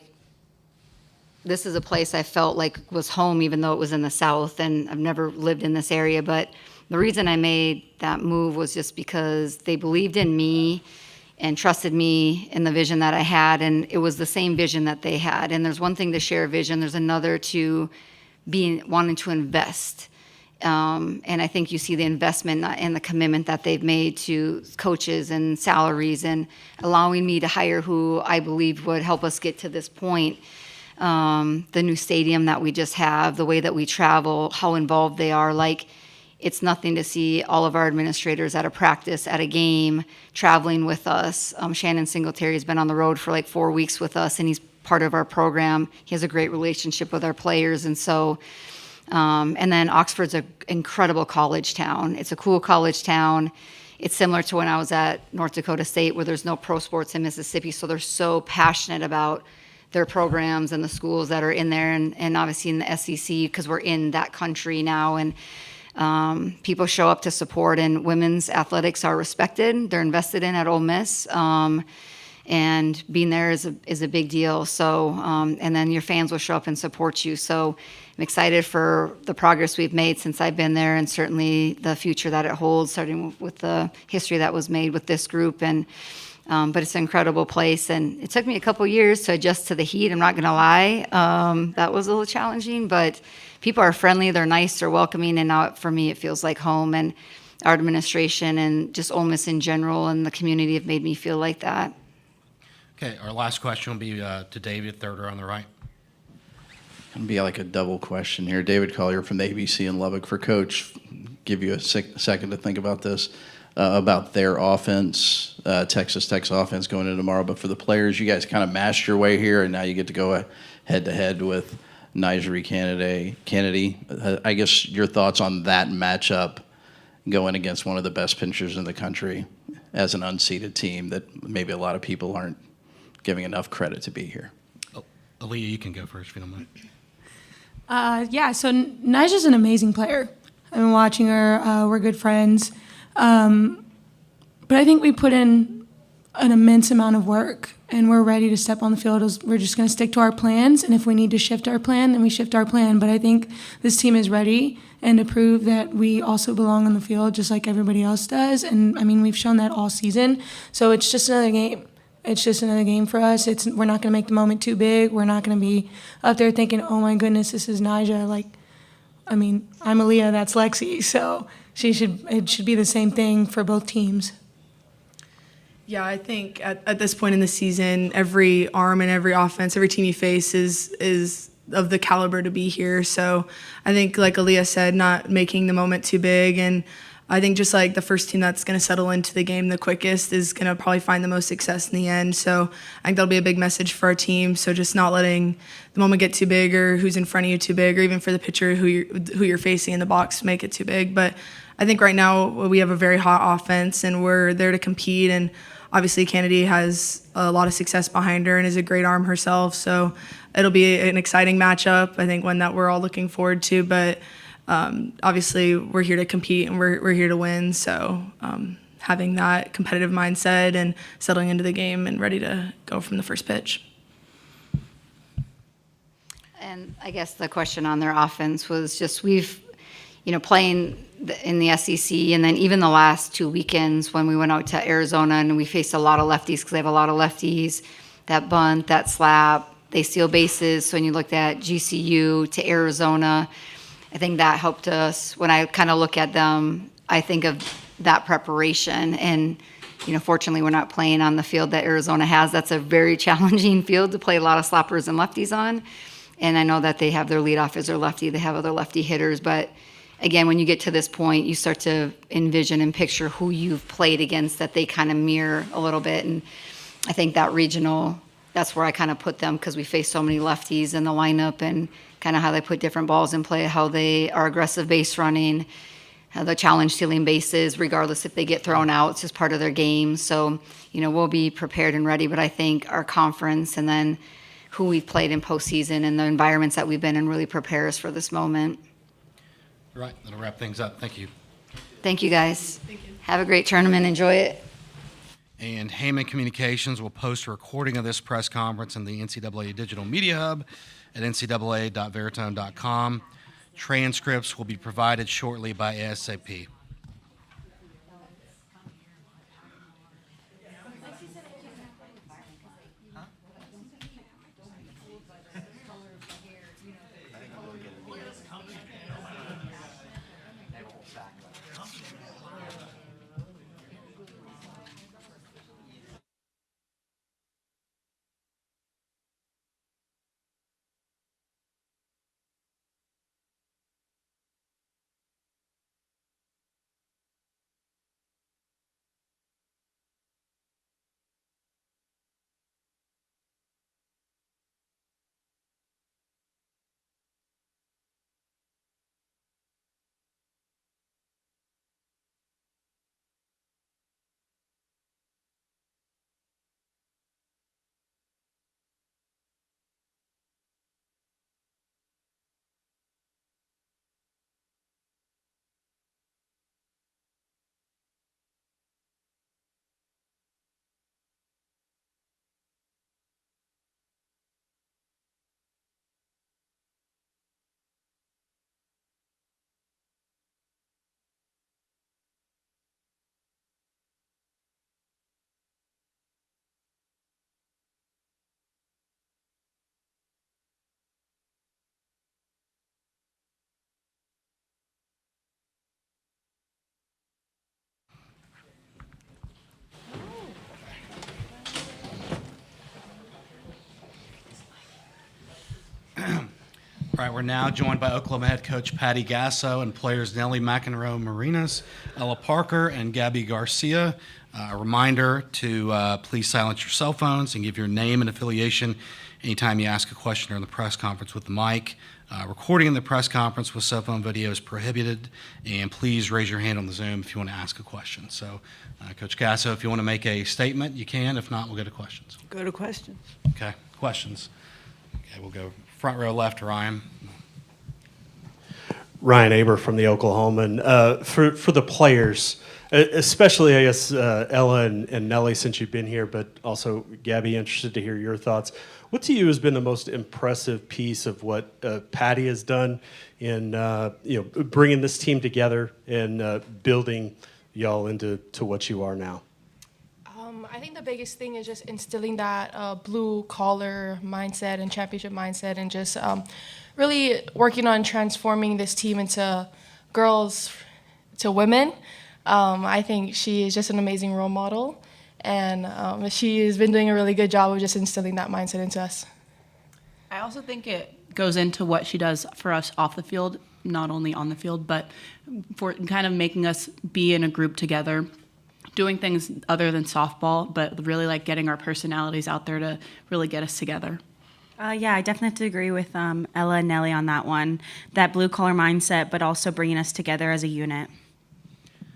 this is a place I felt like was home, even though it was in the South. And I've never lived in this area, but the reason I made that move was just because they believed in me and trusted me in the vision that I had, and it was the same vision that they had. And there's one thing to share a vision, there's another to wanting to invest. And I think you see the investment and the commitment that they've made to coaches and salaries and allowing me to hire who I believed would help us get to this point. The new stadium that we just have, the way that we travel, how involved they are, it's nothing to see all of our administrators at a practice, at a game, traveling with us. Shannon Singletary has been on the road for 4 weeks with us, and he's part of our program. He has a great relationship with our players. And so, and then Oxford's an incredible college town. It's a cool college town. It's similar to when I was at North Dakota State, where there's no pro sports in Mississippi. So they're so passionate about their programs and the schools that are in there, and obviously in the SEC, because we're in that country now. And people show up to support, and women's athletics are respected. They're invested in at Ole Miss. and being there is a big deal. So, and then your fans will show up and support you. So I'm excited for the progress we've made since I've been there, and certainly the future that it holds, starting with the history that was made with this group. And but it's an incredible place, and it took me a couple years to adjust to the heat. I'm not going to lie. That was a little challenging, but people are friendly, they're nice, they're welcoming, and now for me it feels like home. And our administration and just Ole Miss in general and the community have made me feel like that. Okay, our last question will be to David, third row on the right. Gonna be like a double question here. David Collier from the ABC in Lubbock for Coach. Give you a second to think about this, about their offense, Texas Tech's offense going into tomorrow. But for the players, you guys kind of mashed your way here, and now you get to go head-to-head with Nigerie Kennedy. I guess your thoughts on that matchup going against one of the best pinchers in the country as an unseeded team that maybe a lot of people aren't giving enough credit to be here. Aaliyah, you can go first if you don't mind. Yeah, so Nija's an amazing player. I've been watching her. We're good friends. But I think we put in an immense amount of work, and we're ready to step on the field. We're just going to stick to our plans, and if we need to shift our plan, then we shift our plan. But I think this team is ready, and to prove that we also belong on the field just like everybody else does. And, I mean, we've shown that all season. So it's just another game. It's just another game for us. We're not going to make the moment too big. We're not going to be up there thinking, oh, my goodness, this is Nija. Like, I mean, I'm Aaliyah, that's Lexi. So it should be the same thing for both teams. Yeah, I think at this point in the season, every arm and every offense, every team you face is of the caliber to be here. So I think, like Aaliyah said, not making the moment too big. And I think just like the first team that's going to settle into the game the quickest is going to probably find the most success in the end. So I think that'll be a big message for our team. So just not letting the moment get too big, or who's in front of you too big, or even for the pitcher who you're facing in the box make it too big. But I think right now we have a very hot offense, and we're there to compete. And obviously Kennedy has a lot of success behind her and is a great arm herself. So it'll be an exciting matchup, I think, one that we're all looking forward to. But obviously we're here to compete, and we're here to win. So having that competitive mindset and settling into the game and ready to go from the first pitch. And I guess the question on their offense was just we've, playing in the SEC, and then even the last 2 weekends when we went out to Arizona and we faced a lot of lefties because they have a lot of lefties, that bunt, that slap, they steal bases. So when you looked at GCU to Arizona, I think that helped us. When I kind of look at them, I think of that preparation. And, fortunately, we're not playing on the field that Arizona has. That's a very challenging field to play a lot of slappers and lefties on. And I know that they have their leadoff as their lefty. They have other lefty hitters. But, again, when you get to this point, you start to envision and picture who you've played against that they kind of mirror a little bit. And I think that regional, that's where I kind of put them, because we face so many lefties in the lineup, and kind of how they put different balls in play, how they are aggressive base running, how the challenge stealing bases, regardless if they get thrown out, it's just part of their game. So, we'll be prepared and ready. But I think our conference and then who we've played in postseason and the environments that we've been in really prepare us for this moment. All right, that'll wrap things up. Thank you. Thank you, guys. Thank you. Have a great tournament. Enjoy it. And Heyman Communications will post a recording of this press conference in the NCAA Digital Media Hub at ncaa.veritone.com. Transcripts will be provided shortly by ASAP. All right, we're now joined by Oklahoma head coach Patty Gasso and players Nellie McEnroe Marinas, Ella Parker, and Gabby Garcia. A reminder to please silence your cell phones and give your name and affiliation anytime you ask a question during the press conference with the mic. Recording in the press conference with cell phone video is prohibited, and please raise your hand on the Zoom if you want to ask a question. So, Coach Gasso, if you want to make a statement, you can. If not, we'll go to questions. Go to questions. Okay, questions. Okay, we'll go front row left, Ryan. Ryan Aber from the Oklahoman. For the players, especially, I guess, Ella and Nellie, since you've been here, but also Gabby, interested to hear your thoughts. What to you has been the most impressive piece of what Patty has done in bringing this team together and building y'all into what you are now? I think the biggest thing is just instilling that blue-collar mindset and championship mindset, and just really working on transforming this team into girls to women. I think she is just an amazing role model, and she has been doing a really good job of just instilling that mindset into us. I also think it goes into what she does for us off the field, not only on the field, but for kind of making us be in a group together, doing things other than softball, but really like getting our personalities out there to really get us together. Yeah, I definitely have to agree with Ella and Nellie on that one. That blue-collar mindset, but also bringing us together as a unit.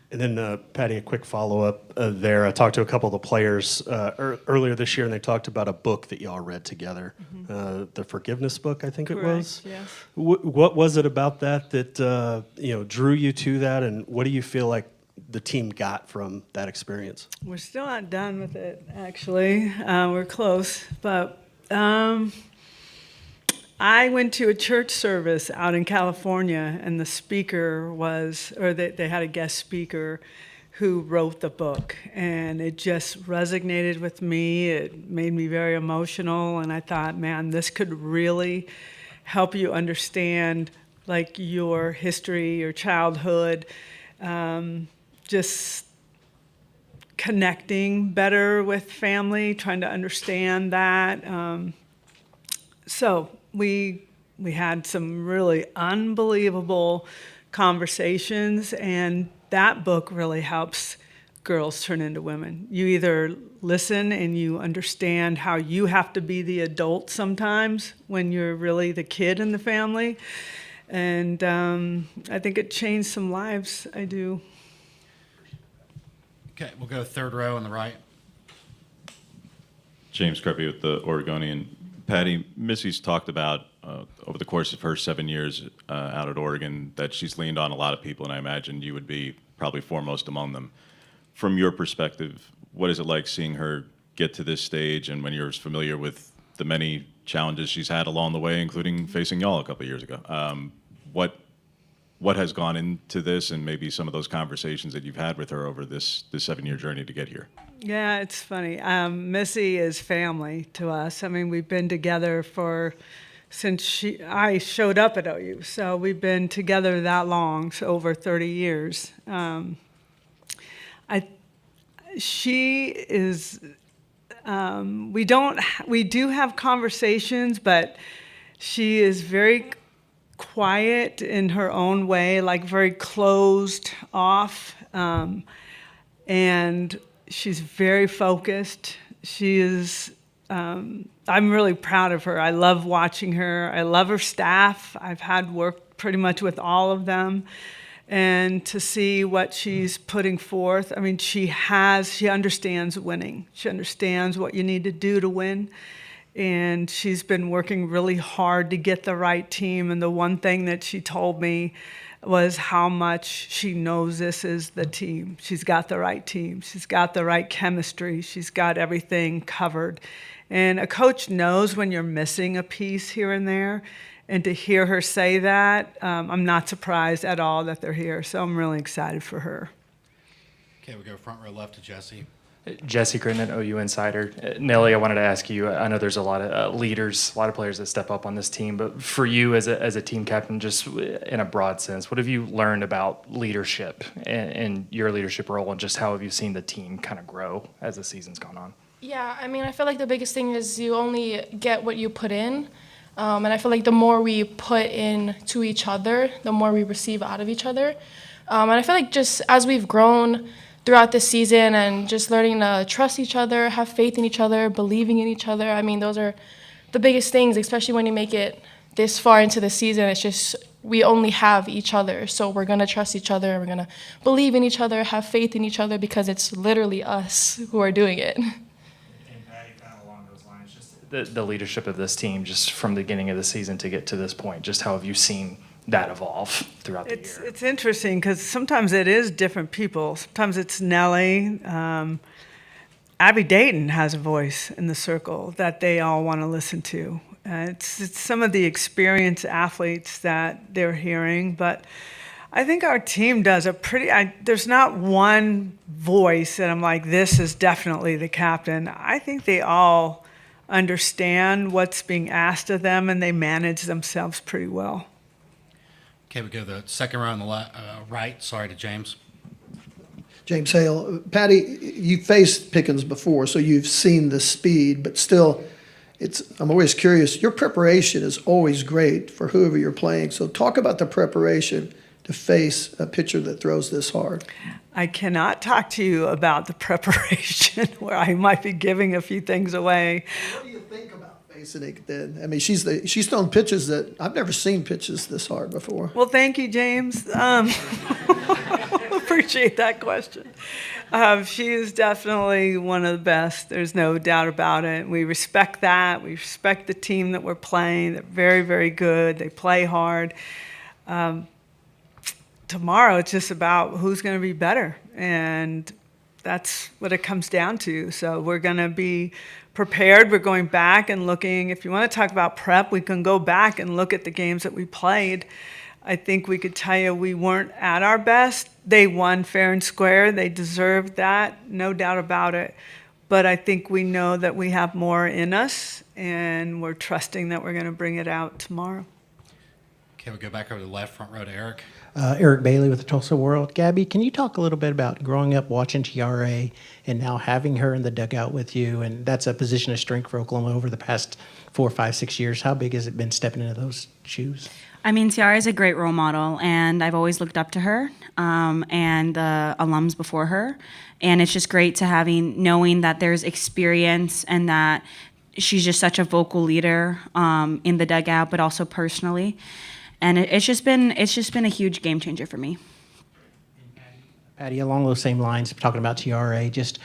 And then, Patty, a quick follow-up there. I talked to a couple of the players earlier this year, and they talked about a book that y'all read together, the Forgiveness book, I think it was. Yes. What was it about that drew you to that, and what do you feel like the team got from that experience? We're still not done with it, actually. We're close, but I went to a church service out in California, and the speaker they had a guest speaker who wrote the book, and it just resonated with me. It made me very emotional, and I thought, man, this could really help you understand like your history, your childhood, just connecting better with family, trying to understand that. So we had some really unbelievable conversations, and that book really helps girls turn into women. You either listen and you understand how you have to be the adult sometimes when you're really the kid in the family, and I think it changed some lives. I do. Okay, we'll go third row on the right. James Kreppe with the Oregonian. Patty, Missy's talked about over the course of her 7 years out at Oregon that she's leaned on a lot of people, and I imagine you would be probably foremost among them. From your perspective, what is it like seeing her get to this stage, and when you're familiar with the many challenges she's had along the way, including facing y'all a couple of years ago? What has gone into this, and maybe some of those conversations that you've had with her over this 7-year journey to get here? Yeah, it's funny. Missy is family to us. I mean, we've been together since I showed up at OU, so we've been together that long, so over 30 years. She is. We do have conversations, but she is very quiet in her own way, like very closed off, and she's very focused. She is, I'm really proud of her. I love watching her. I love her staff. I've had work pretty much with all of them. And to see what she's putting forth, I mean, she understands winning. She understands what you need to do to win. And she's been working really hard to get the right team. And the one thing that she told me was how much she knows this is the team. She's got the right team. She's got the right chemistry. She's got everything covered. And a coach knows when you're missing a piece here and there. And to hear her say that, I'm not surprised at all that they're here. So I'm really excited for her. Okay, we go front row left to Jesse. Jesse Crittenden, OU Insider. Nellie, I wanted to ask you, I know there's a lot of leaders, a lot of players that step up on this team, but for you as a team captain, just in a broad sense, what have you learned about leadership and your leadership role, and just how have you seen the team kind of grow as the season's gone on? Yeah, I mean, I feel like the biggest thing is you only get what you put in. And I feel like the more we put into each other, the more we receive out of each other. And I feel like just as we've grown throughout this season and just learning to trust each other, have faith in each other, believing in each other, I mean, those are the biggest things, especially when you make it this far into the season. It's just we only have each other. So we're going to trust each other. We're going to believe in each other, have faith in each other, because it's literally us who are doing it. The leadership of this team, just from the beginning of the season to get to this point, just how have you seen that evolve throughout the year? It's interesting because sometimes it is different people. Sometimes it's Nellie. Abby Dayton has a voice in the circle that they all want to listen to. It's some of the experienced athletes that they're hearing, but I think our team does a there's not one voice that I'm like, this is definitely the captain. I think they all understand what's being asked of them, and they manage themselves pretty well. Okay, we go to the second row on the right. Sorry to James. James Hale. Patty, you faced Pickens before, so you've seen the speed, but still, I'm always curious. Your preparation is always great for whoever you're playing. So talk about the preparation to face a pitcher that throws this hard. I cannot talk to you about the preparation where I might be giving a few things away. What do you think about facing it then? I mean, she's thrown pitches that I've never seen pitches this hard before. Well, thank you, James. Appreciate that question. She is definitely one of the best. There's no doubt about it. We respect that. We respect the team that we're playing. They're very, very good. They play hard. Tomorrow, it's just about who's going to be better, and that's what it comes down to. So we're going to be prepared. We're going back and looking. If you want to talk about prep, we can go back and look at the games that we played. I think we could tell you we weren't at our best. They won fair and square. They deserved that, no doubt about it. But I think we know that we have more in us, and we're trusting that we're going to bring it out tomorrow. Okay, we'll go back over to the left, front row to Eric. Eric Bailey with the Tulsa World. Gabby, can you talk a little bit about growing up watching Tiare and now having her in the dugout with you? And that's a position of strength for Oklahoma over the past 4, 5, 6 years. How big has it been stepping into those shoes? I mean, Tiara is a great role model, and I've always looked up to her and the alums before her. And it's just great knowing that there's experience and that she's just such a vocal leader in the dugout, but also personally. And it's just been a huge game changer for me. Patty, along those same lines, talking about TRA, just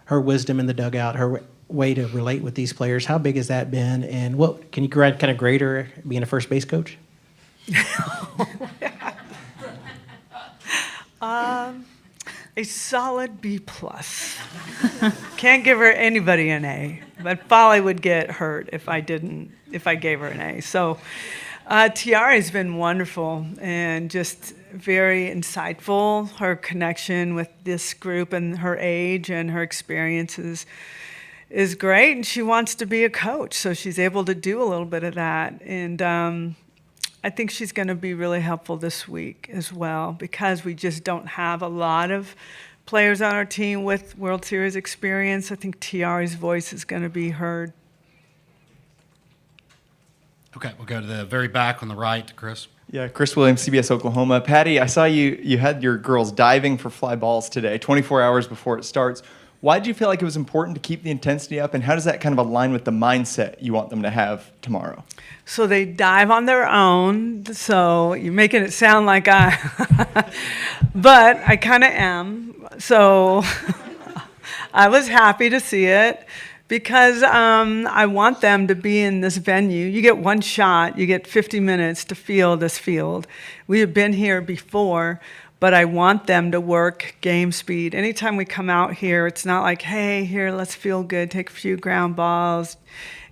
her wisdom in the dugout, her way to relate with these players. How big has that been? And what can you kind of grade her being a first base coach? A solid B+. Can't give her anybody an A, but Folly would get hurt if I gave her an A. So Tiara's been wonderful and just very insightful. Her connection with this group and her age and her experiences is great, and she wants to be a coach, so she's able to do a little bit of that. And I think she's going to be really helpful this week as well, because we just don't have a lot of players on our team with World Series experience. I think Tiara's voice is going to be heard. Okay, we'll go to the very back on the right, Chris. Yeah, Chris Williams, CBS Oklahoma. Patty, I saw you had your girls diving for fly balls today, 24 hours before it starts. Why did you feel like it was important to keep the intensity up, and how does that kind of align with the mindset you want them to have tomorrow? So they dive on their own, so you're making it sound like but I kind of am. So I was happy to see it, because I want them to be in this venue. You get one shot, you get 50 minutes to feel this field. We have been here before, but I want them to work game speed. Anytime we come out here, it's not like, hey, here, let's feel good, take a few ground balls.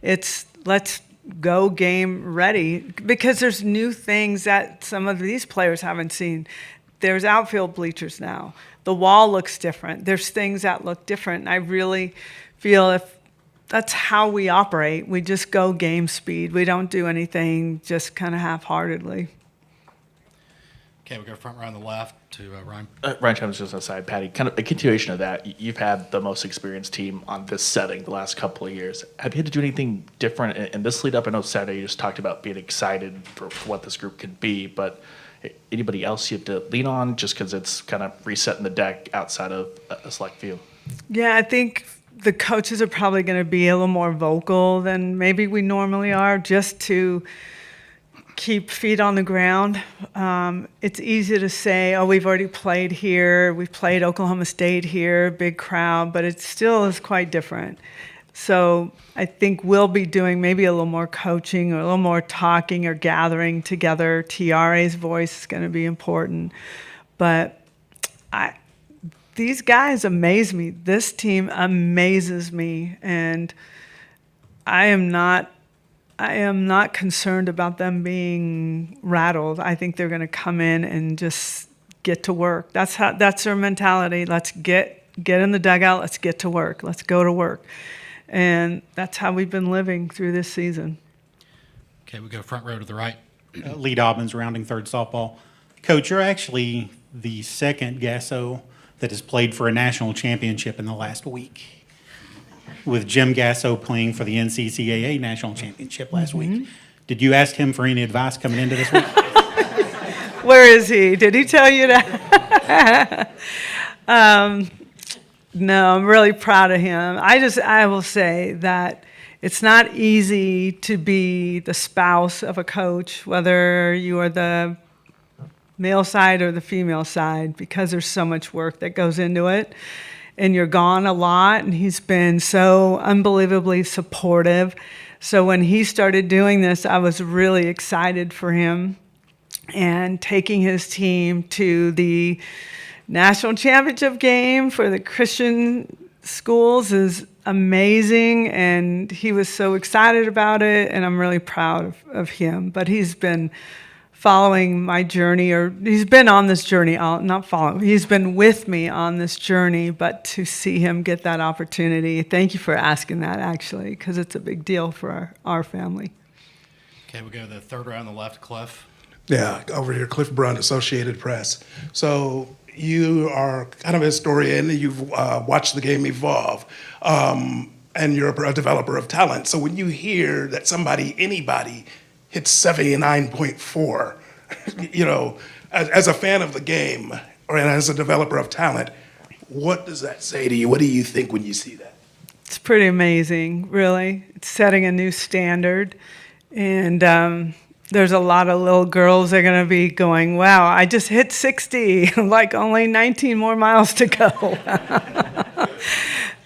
It's let's go game ready, because there's new things that some of these players haven't seen. There's outfield bleachers now. The wall looks different. There's things that look different. And I really feel if that's how we operate, we just go game speed. We don't do anything just kind of half-heartedly. Okay, we'll go front row on the left to Ryan. Ryan Chambers, just aside, Patty, kind of a continuation of that. You've had the most experienced team on this setting the last couple of years. Have you had to do anything different in this lead up? I know Saturday you just talked about being excited for what this group could be, but anybody else you have to lean on just because it's kind of resetting the deck outside of a select few? Yeah, I think the coaches are probably going to be a little more vocal than maybe we normally are, just to keep feet on the ground. It's easy to say, oh, we've already played here, we've played Oklahoma State here, big crowd, but it still is quite different. So I think we'll be doing maybe a little more coaching or a little more talking or gathering together. TRA's voice is going to be important. But these guys amaze me. This team amazes me, and I am not concerned about them being rattled. I think they're going to come in and just get to work. That's their mentality. Let's get in the dugout. Let's get to work. Let's go to work. And that's how we've been living through this season. Okay, we go front row to the right. Lee Dobbins, rounding third softball. Coach, you're actually the second Gasso that has played for a national championship in the last week, with Jim Gasso playing for the NCAA national championship last week. Did you ask him for any advice coming into this week? Where is he? Did he tell you that? No, I'm really proud of him. I will say that it's not easy to be the spouse of a coach, whether you are the male side or the female side, because there's so much work that goes into it. And you're gone a lot, and he's been so unbelievably supportive. So when he started doing this, I was really excited for him. And taking his team to the national championship game for the Christian schools is amazing, and he was so excited about it, and I'm really proud of him. But he's been following my journey, or he's been on this journey, not following, he's been with me on this journey, but to see him get that opportunity, thank you for asking that, actually, because it's a big deal for our family. Okay, we go to the third row on the left, Cliff. Yeah, over here, Cliff Brunt, Associated Press. So you are kind of a historian, you've watched the game evolve, and you're a developer of talent. So when you hear that anybody hits 79.4, you know, as a fan of the game or as a developer of talent, what does that say to you? What do you think when you see that? It's pretty amazing, really. It's setting a new standard. And there's a lot of little girls that are going to be going, wow, I just hit 60, like only 19 more miles to go.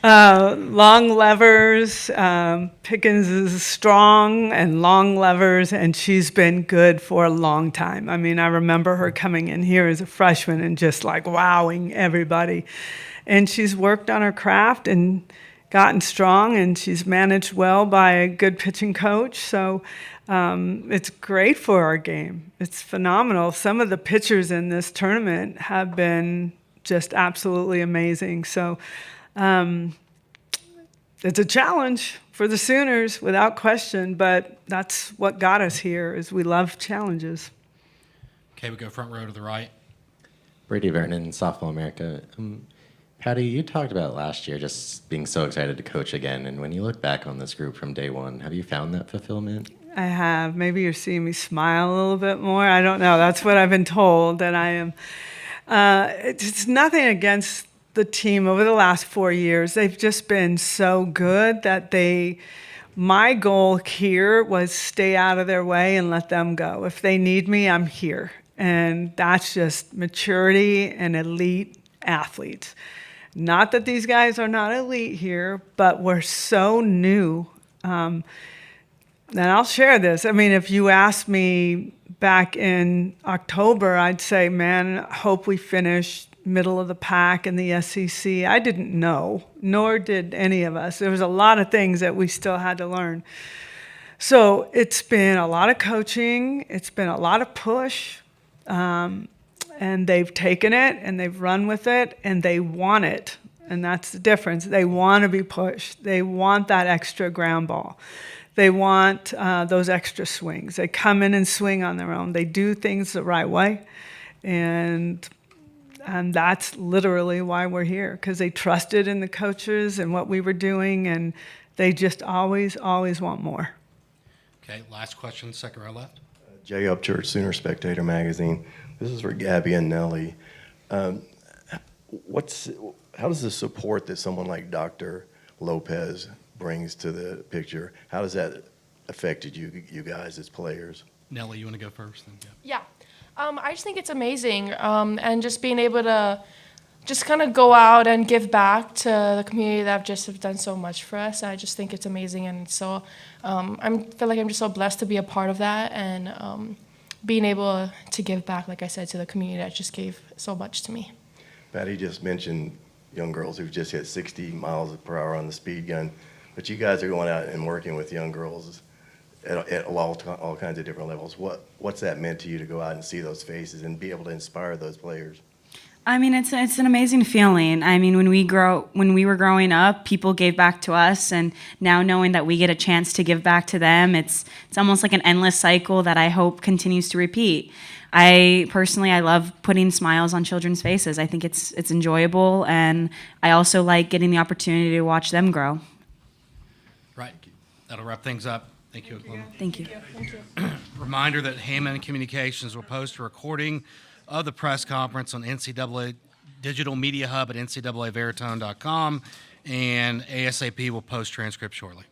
Long levers. Pickens is strong and long levers, and she's been good for a long time. I mean, I remember her coming in here as a freshman and just like wowing everybody. And she's worked on her craft and gotten strong, and she's managed well by a good pitching coach. So it's great for our game. It's phenomenal. Some of the pitchers in this tournament have been just absolutely amazing. So it's a challenge for the Sooners, without question, but that's what got us here, is we love challenges. Okay, we go front row to the right. Brady Vernon, Softball America. Patty, you talked about last year just being so excited to coach again, and when you look back on this group from day one, have you found that fulfillment? I have. Maybe you're seeing me smile a little bit more. I don't know. That's what I've been told that I am. It's nothing against the team over the last 4 years. They've just been so good that my goal here was stay out of their way and let them go. If they need me, I'm here. And that's just maturity and elite athletes. Not that these guys are not elite here, but we're so new. And I'll share this. I mean, if you asked me back in October, I'd say, man, I hope we finish middle of the pack in the SEC. I didn't know, nor did any of us. There was a lot of things that we still had to learn. So it's been a lot of coaching. It's been a lot of push. And they've taken it and they've run with it and they want it. And that's the difference. They want to be pushed. They want that extra ground ball. They want those extra swings. They come in and swing on their own. They do things the right way. And that's literally why we're here, because they trusted in the coaches and what we were doing, and they just always, always want more. Okay, last question, second row left. Jay Upchurch, Sooner Spectator Magazine. This is for Gabby and Nellie. How does the support that someone like Dr. Lopez brings to the picture, how does that affected you guys as players? Nellie, you want to go first? Then go. Yeah. I just think it's amazing, and just being able to just kind of go out and give back to the community that have done so much for us. I just think it's amazing, and so I feel like I'm just so blessed to be a part of that, and being able to give back, like I said, to the community that just gave so much to me. Patty just mentioned young girls who've just hit 60 miles per hour on the speed gun, but you guys are going out and working with young girls at all kinds of different levels. What's that meant to you to go out and see those faces and be able to inspire those players? I mean, it's an amazing feeling. I mean, when we were growing up, people gave back to us, and now knowing that we get a chance to give back to them, it's almost like an endless cycle that I hope continues to repeat. I love putting smiles on children's faces. I think it's enjoyable, and I also like getting the opportunity to watch them grow. Right. That'll wrap things up. Thank you, Oklahoma. Thank you. Thank you. Reminder that Hammond Communications will post a recording of the press conference on NCAA Digital Media Hub at ncaaveritone.com, and ASAP will post transcript shortly.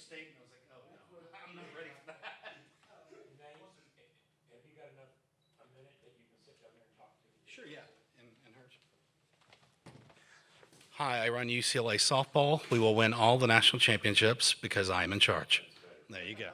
state, and I was like, oh, no, I'm not ready for that. Have you got a minute that you can sit down there and talk to me? Sure, yeah, and hers. Hi, I run UCLA softball. We will win all the national championships because I am in charge. There you go.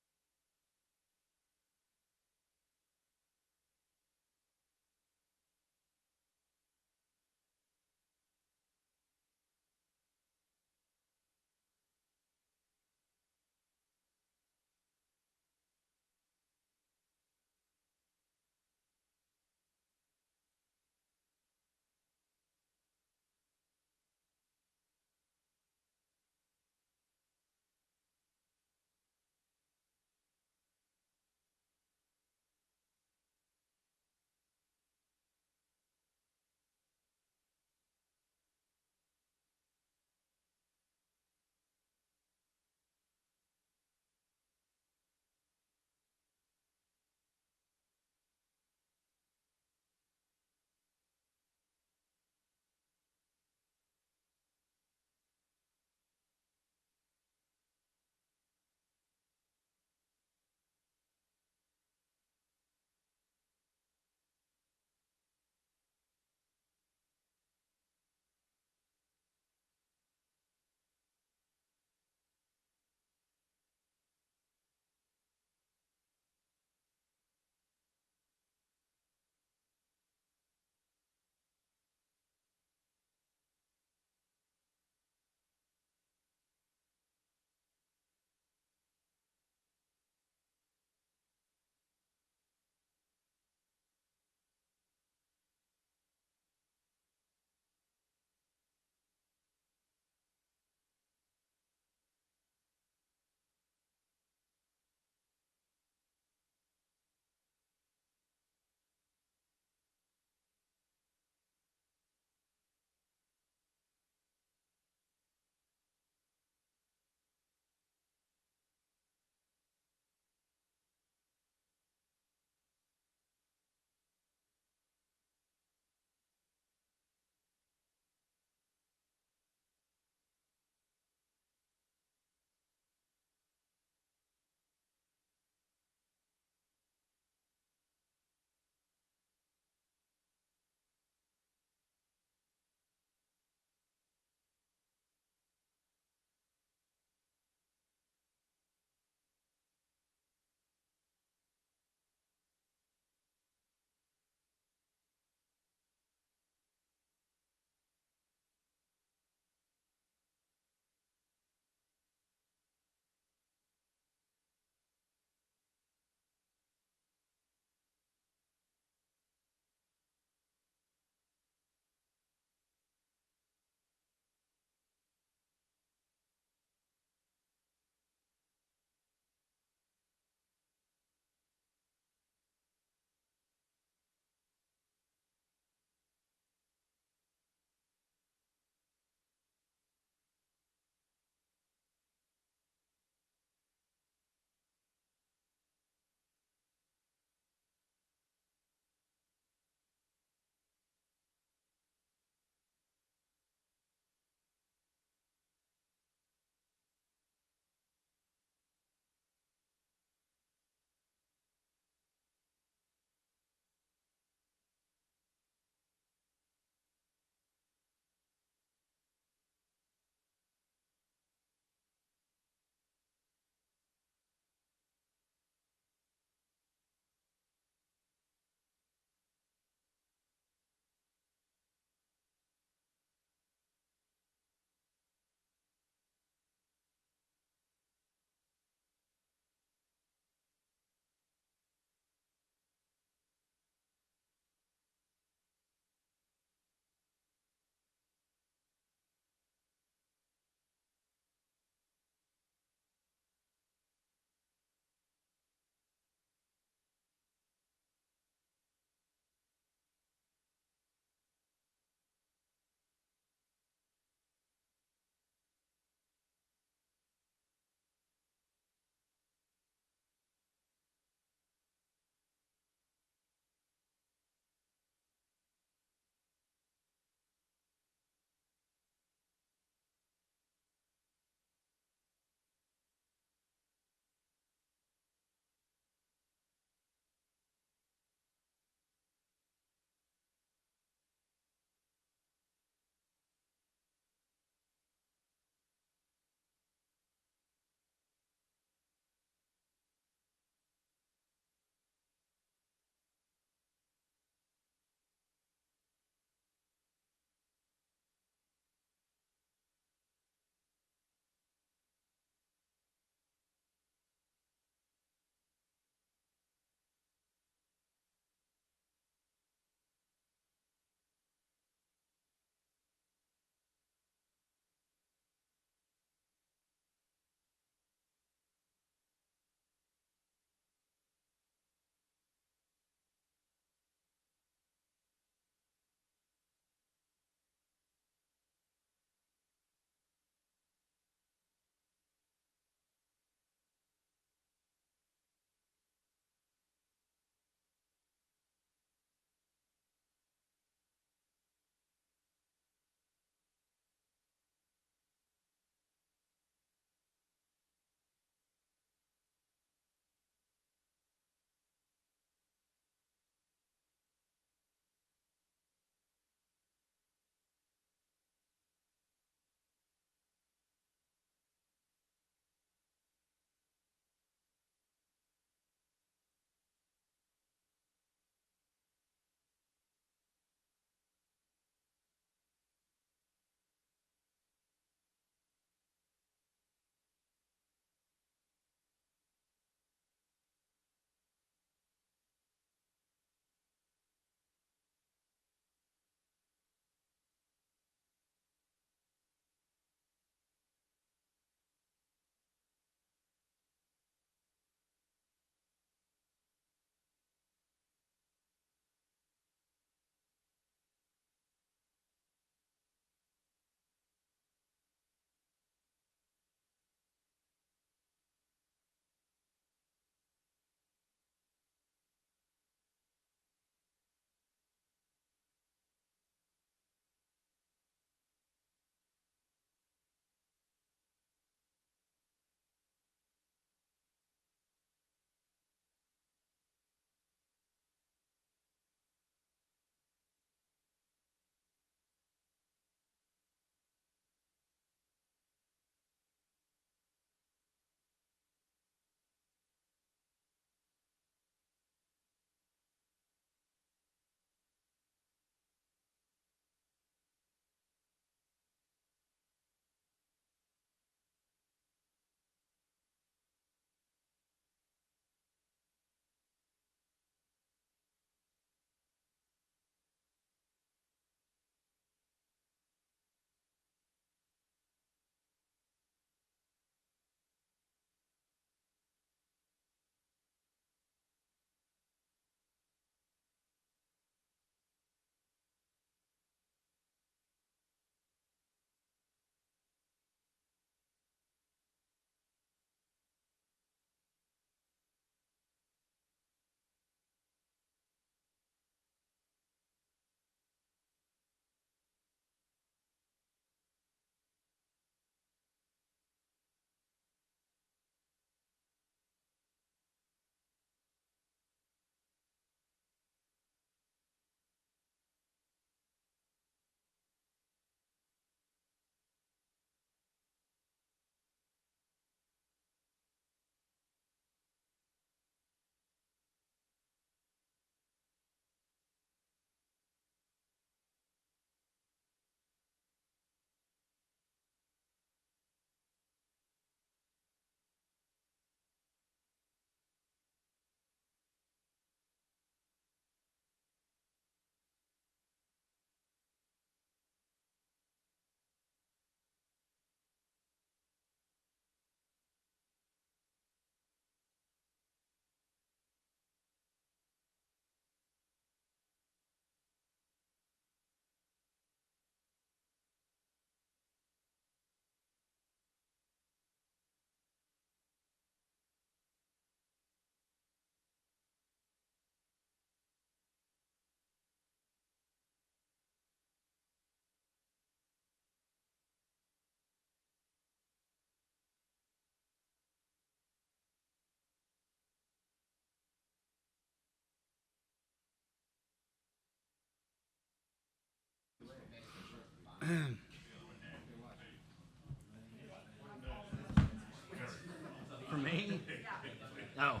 Oh.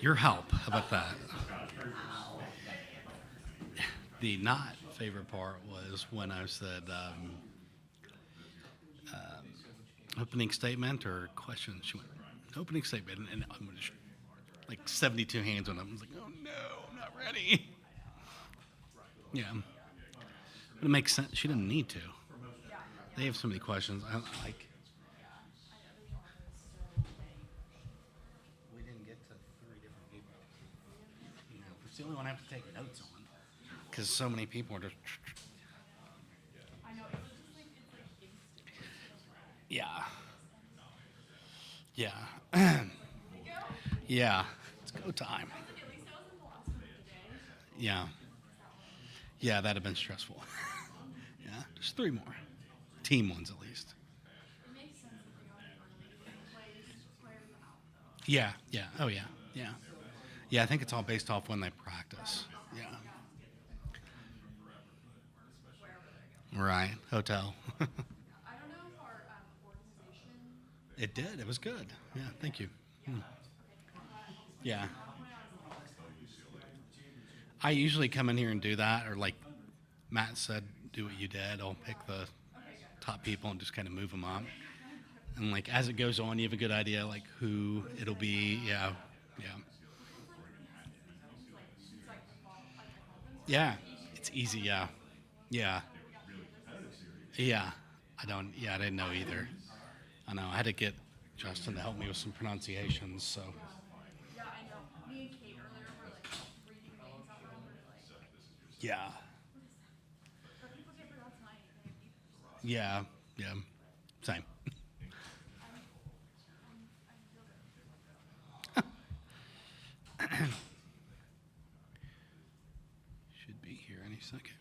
Your help. How about that? The not favorite part was when I said opening statement or question. She went, opening statement, and I'm just like 72 hands on them. I was like, oh no, I'm not ready. Yeah. But it makes sense. She didn't need to. They have so many questions. I like. We didn't get to 3 different people. You know, it's the only one I have to take notes on because so many people are just. Yeah. Yeah. Yeah. It's go time. Yeah. Yeah, that'd have been stressful. Yeah, just 3 more. Team ones at least. Yeah, yeah, oh yeah, yeah. Yeah, I think it's all based off when they practice. Yeah. Right, hotel. It did, it was good. Yeah, thank you. Yeah. I usually come in here and do that, or like Matt said, do what you did. I'll pick the top people and just kind of move them up. And like as it goes on, you have a good idea like who it'll be. Yeah, yeah. Yeah, it's easy. Yeah, yeah, yeah. I didn't know either. I know. I had to get Justin to help me with some pronunciations. So. Yeah. Yeah, yeah, same. Should be here any second.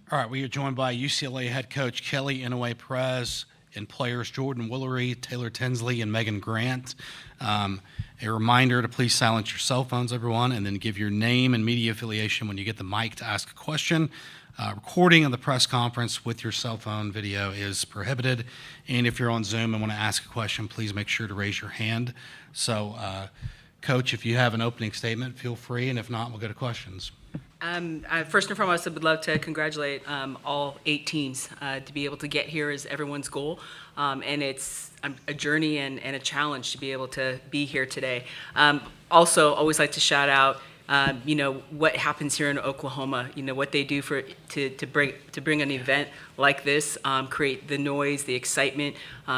All right, we are joined by UCLA head coach Kelly Inouye Perez and players Jordan Willery, Taylor Tinsley, and Megan Grant. A reminder to please silence your cell phones, everyone, and then give your name and media affiliation when you get the mic to ask a question. Recording of the press conference with your cell phone video is prohibited, and if you're on Zoom and want to ask a question, please make sure to raise your hand. So, Coach, if you have an opening statement, feel free, and if not, we'll go to questions. First and foremost, I would love to congratulate all 8 teams. To be able to get here is everyone's goal, and it's a journey and a challenge to be able to be here today. Also, always like to shout out, what happens here in Oklahoma. What they do to bring an event like this, create the noise, the excitement,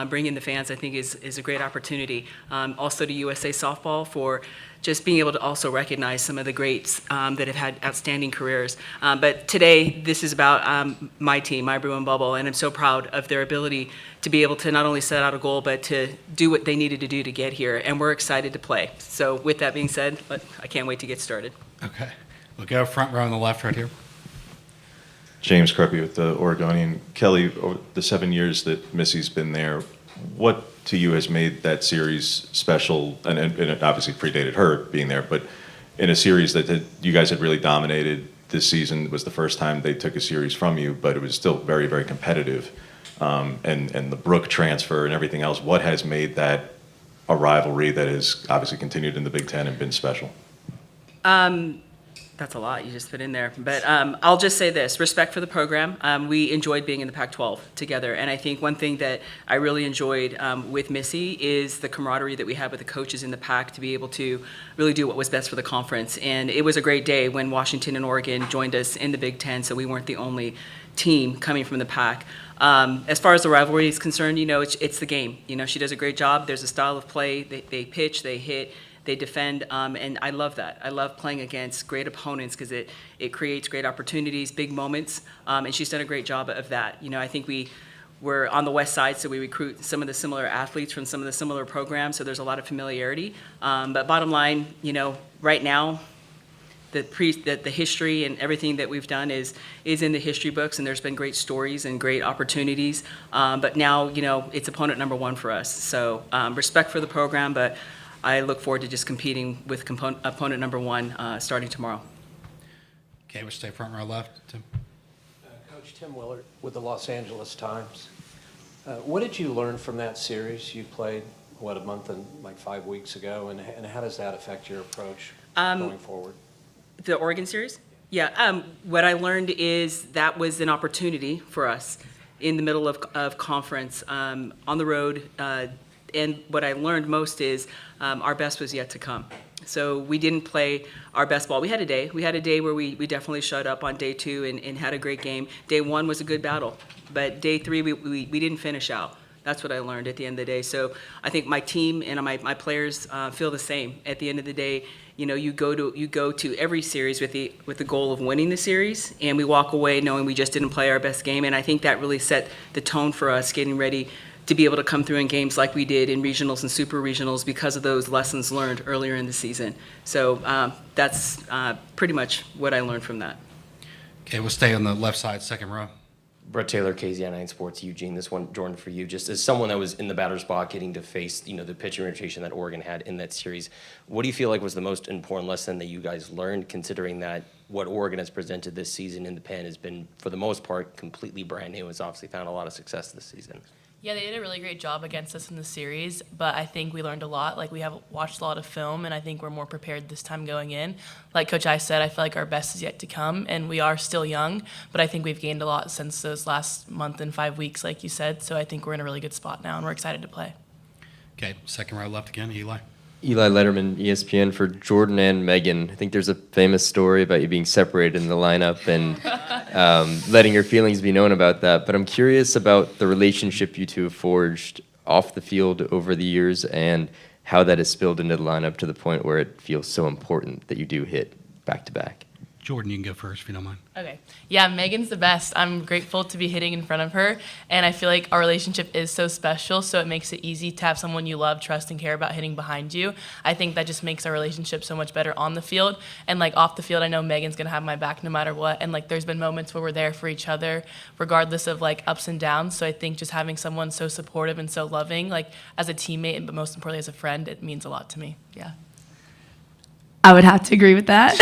bring in the fans. I think is a great opportunity. Also to USA Softball for just being able to also recognize some of the greats that have had outstanding careers. But today, this is about my team, my Brew and Bubble, and I'm so proud of their ability to be able to not only set out a goal, but to do what they needed to do to get here, and we're excited to play. So with that being said, I can't wait to get started. Okay. We'll go front row on the left right here. James Kreppe with the Oregonian. Kelly, over the 7 years that Missy's been there, what to you has made that series special? And it obviously predated her being there, but in a series that you guys had really dominated this season, it was the first time they took a series from you, but it was still very, very competitive. And the Brook transfer and everything else, what has made that a rivalry that has obviously continued in the Big Ten and been special? That's a lot you just put in there. But I'll just say this, respect for the program. We enjoyed being in the Pac-12 together. And I think one thing that I really enjoyed with Missy is the camaraderie that we had with the coaches in the Pac to be able to really do what was best for the conference. And it was a great day when Washington and Oregon joined us in the Big Ten, so we weren't the only team coming from the Pac. As far as the rivalry is concerned, it's the game. She does a great job. There's a style of play. They pitch, they hit, they defend, and I love that. I love playing against great opponents because it creates great opportunities, big moments, and she's done a great job of that. I think we're on the west side, so we recruit some of the similar athletes from some of the similar programs, so there's a lot of familiarity. But bottom line, right now, the history and everything that we've done is in the history books, and there's been great stories and great opportunities. But now, it's opponent number one for us. So respect for the program, but I look forward to just competing with opponent number one starting tomorrow. Okay, we'll stay front row left. Tim. Coach Tim Willard with the Los Angeles Times. What did you learn from that series? You played, a month and 5 weeks ago, and how does that affect your approach going forward? The Oregon series? Yeah, what I learned is that was an opportunity for us in the middle of conference on the road. And what I learned most is our best was yet to come. So we didn't play our best ball. We had a day. We had a day where we definitely showed up on day 2 and had a great game. Day 1 was a good battle. But day 3, we didn't finish out. That's what I learned at the end of the day. So I think my team and my players feel the same. At the end of the day, you go to every series with the goal of winning the series, and we walk away knowing we just didn't play our best game. And I think that really set the tone for us getting ready to be able to come through in games like we did in regionals and super regionals because of those lessons learned earlier in the season. So that's pretty much what I learned from that. Okay, we'll stay on the left side, second row. Brett Taylor, KZI9 Sports, Eugene. This one, Jordan, for you. Just as someone that was in the batter's box getting to face, the pitching rotation that Oregon had in that series, what do you feel like was the most important lesson that you guys learned, considering that what Oregon has presented this season in the pen has been, for the most part, completely brand new? It's obviously found a lot of success this season. Yeah, they did a really great job against us in the series, but I think we learned a lot. We have watched a lot of film, and I think we're more prepared this time going in. Like Coach I said, I feel like our best is yet to come, and we are still young, but I think we've gained a lot since those last month and 5 weeks, like you said, so I think we're in a really good spot now, and we're excited to play. Okay, second row left again, Eli. Eli Letterman, ESPN, for Jordan and Megan. I think there's a famous story about you being separated in the lineup and letting your feelings be known about that. But I'm curious about the relationship you two have forged off the field over the years and how that has spilled into the lineup to the point where it feels so important that you do hit back-to-back. Jordan, you can go first if you don't mind. Okay. Yeah, Megan's the best. I'm grateful to be hitting in front of her, and I feel like our relationship is so special, so it makes it easy to have someone you love, trust, and care about hitting behind you. I think that just makes our relationship so much better on the field, and off the field, I know Megan's going to have my back no matter what, and there's been moments where we're there for each other regardless of ups and downs, so I think just having someone so supportive and so loving, as a teammate, but most importantly as a friend, it means a lot to me. Yeah. I would have to agree with that.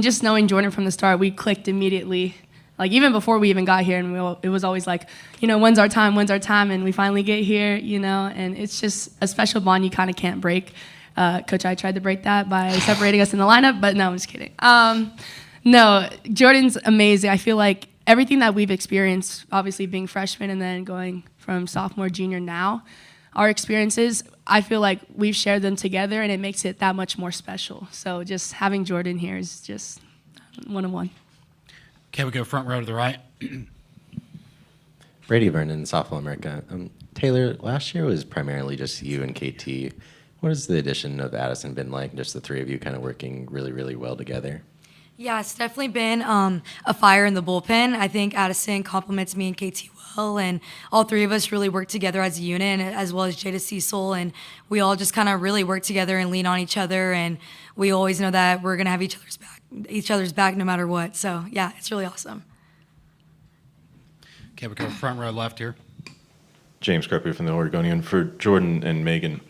Just knowing Jordan from the start, we clicked immediately. Even before we even got here, and it was always when's our time, and we finally get here, and it's just a special bond you kind of can't break. Coach, I tried to break that by separating us in the lineup, but no, I'm just kidding. No, Jordan's amazing. I feel like everything that we've experienced, obviously being freshmen and then going from sophomore, junior now, our experiences, I feel like we've shared them together, and it makes it that much more special. So just having Jordan here is just one-on-one. Okay, we go front row to the right. Brady Vernon, Softball America. Taylor, last year was primarily just you and KT What has the addition of Addison been like? Just the three of you kind of working really, really well together. Yeah, it's definitely been a fire in the bullpen. I think Addison compliments me and KT well, and all three of us really work together as a unit, as well as Jada Cecil, and we all just kind of really work together and lean on each other, and we always know that we're gonna have each other's back no matter what. So yeah, it's really awesome. Okay, we go front row left here. James Creppier from the Oregonian. For Jordan and Megan,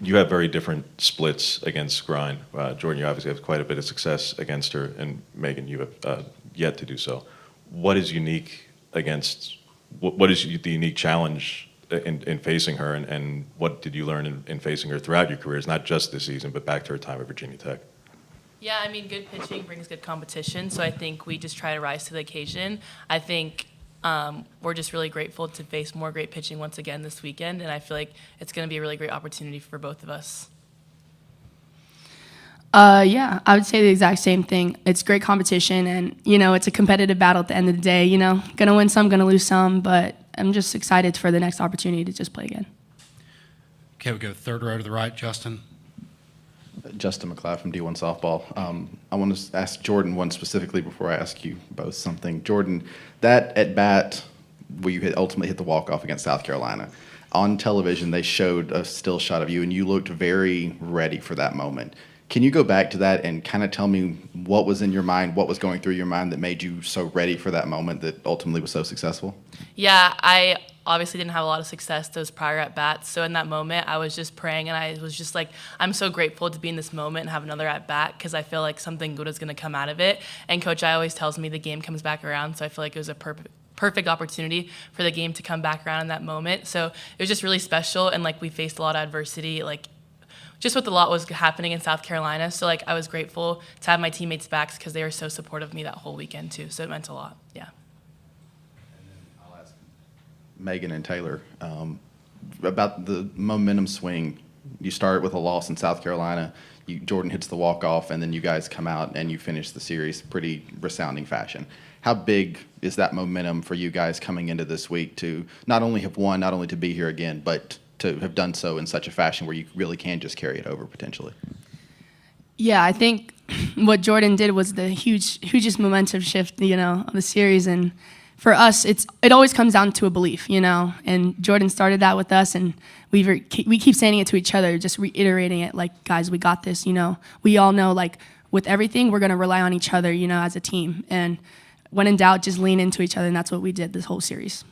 you have very different splits against Grind. Jordan, you obviously have quite a bit of success against her, and Megan, you have yet to do so. What is unique against, what is the unique challenge in facing her, and what did you learn in facing her throughout your careers, not just this season, but back to her time at Virginia Tech? Yeah, I mean, good pitching brings good competition, so I think we just try to rise to the occasion. I think we're just really grateful to face more great pitching once again this weekend, and I feel like it's going to be a really great opportunity for both of us. Yeah, I would say the exact same thing. It's great competition, and, it's a competitive battle at the end of the day. Going to win some, going to lose some, but I'm just excited for the next opportunity to just play again. Okay, we go third row to the right, Justin. Justin McLeod from D1 Softball. I want to ask Jordan one specifically before I ask you both something. Jordan, that at bat where you ultimately hit the walk-off against South Carolina, on television they showed a still shot of you, and you looked very ready for that moment. Can you go back to that and kind of tell me what was in your mind, what was going through your mind that made you so ready for that moment that ultimately was so successful? Yeah, I obviously didn't have a lot of success those prior at-bats, so in that moment I was just praying, and I was just like, I'm so grateful to be in this moment and have another at-bat, because I feel like something good is going to come out of it. And Coach I always tells me the game comes back around, so I feel like it was a perfect opportunity for the game to come back around in that moment. So it was just really special, and we faced a lot of adversity, just with a lot was happening in South Carolina. So I was grateful to have my teammates' backs because they were so supportive of me that whole weekend too. So it meant a lot. Yeah. I'll ask Megan and Taylor about the momentum swing. You start with a loss in South Carolina. Jordan hits the walk-off, and then you guys come out and you finish the series pretty resounding fashion. How big is that momentum for you guys coming into this week to not only have won, not only to be here again, but to have done so in such a fashion where you really can just carry it over potentially? Yeah, I think what Jordan did was the hugest momentum shift, of the series. And for us, it always comes down to a belief, And Jordan started that with us, and we keep saying it to each other, just reiterating it, guys, we got this. We all know, with everything, we're gonna rely on each other, as a team. And when in doubt, just lean into each other, and that's what we did this whole series.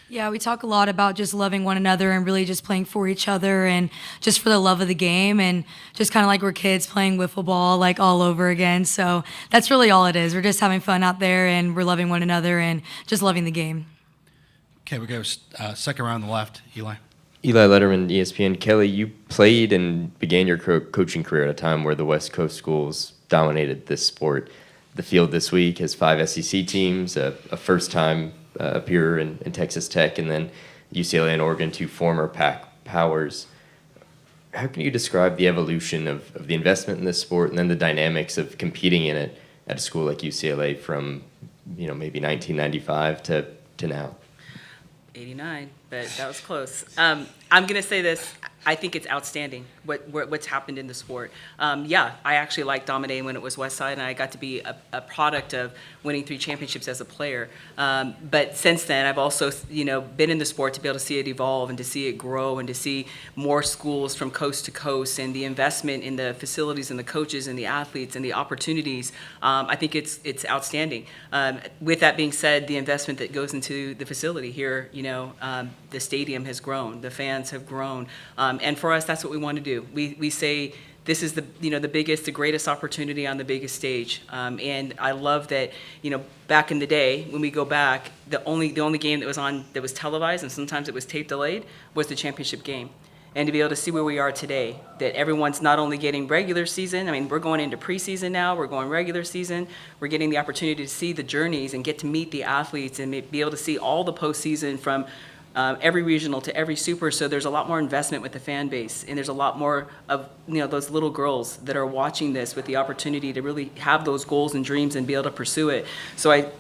Yeah, we talk a lot about just loving one another and really just playing for each other and just for the love of the game, and just kind of like we're kids playing wiffle ball all over again. So that's really all it is. We're just having fun out there, and we're loving one another and just loving the game. Okay, we go second row on the left, Eli. Eli Letterman, ESPN. Kelly, you played and began your coaching career at a time where the West Coast schools dominated this sport. The field this week has 5 SEC teams, a first-time appear in Texas Tech, and then UCLA and Oregon, 2 former Pac powers. How can you describe the evolution of the investment in this sport, and then the dynamics of competing in it at a school like UCLA from maybe 1995 to now? 89, but that was close. I'm going to say this. I think it's outstanding what's happened in the sport. Yeah, I actually liked dominating when it was Westside, and I got to be a product of winning 3 championships as a player. But since then, I've also been in the sport to be able to see it evolve and to see it grow and to see more schools from coast to coast, and the investment in the facilities and the coaches and the athletes and the opportunities. I think it's outstanding. With that being said, the investment that goes into the facility here, the stadium has grown, the fans have grown. And for us, that's what we want to do. We say this is the biggest, the greatest opportunity on the biggest stage. And I love that, back in the day, when we go back, the only game that was televised, and sometimes it was tape delayed, was the championship game. And to be able to see where we are today, that everyone's not only getting regular season, we're going into preseason now, we're going regular season, we're getting the opportunity to see the journeys and get to meet the athletes and be able to see all the postseason from every regional to every super. So there's a lot more investment with the fan base, and there's a lot more of those little girls that are watching this with the opportunity to really have those goals and dreams and be able to pursue it. So I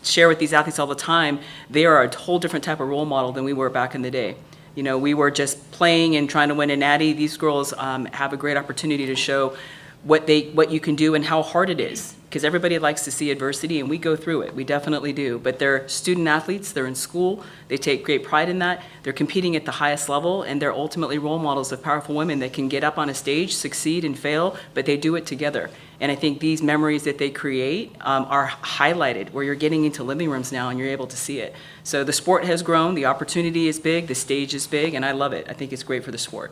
share with these athletes all the time, they are a whole different type of role model than we were back in the day. You know, we were just playing and trying to win a natty. These girls have a great opportunity to show what you can do and how hard it is. Because everybody likes to see adversity, and we go through it. We definitely do. But they're student athletes. They're in school. They take great pride in that. They're competing at the highest level, and they're ultimately role models of powerful women that can get up on a stage, succeed, and fail, but they do it together. And I think these memories that they create are highlighted, where you're getting into living rooms now and you're able to see it. So the sport has grown. The opportunity is big. The stage is big, and I love it. I think it's great for the sport.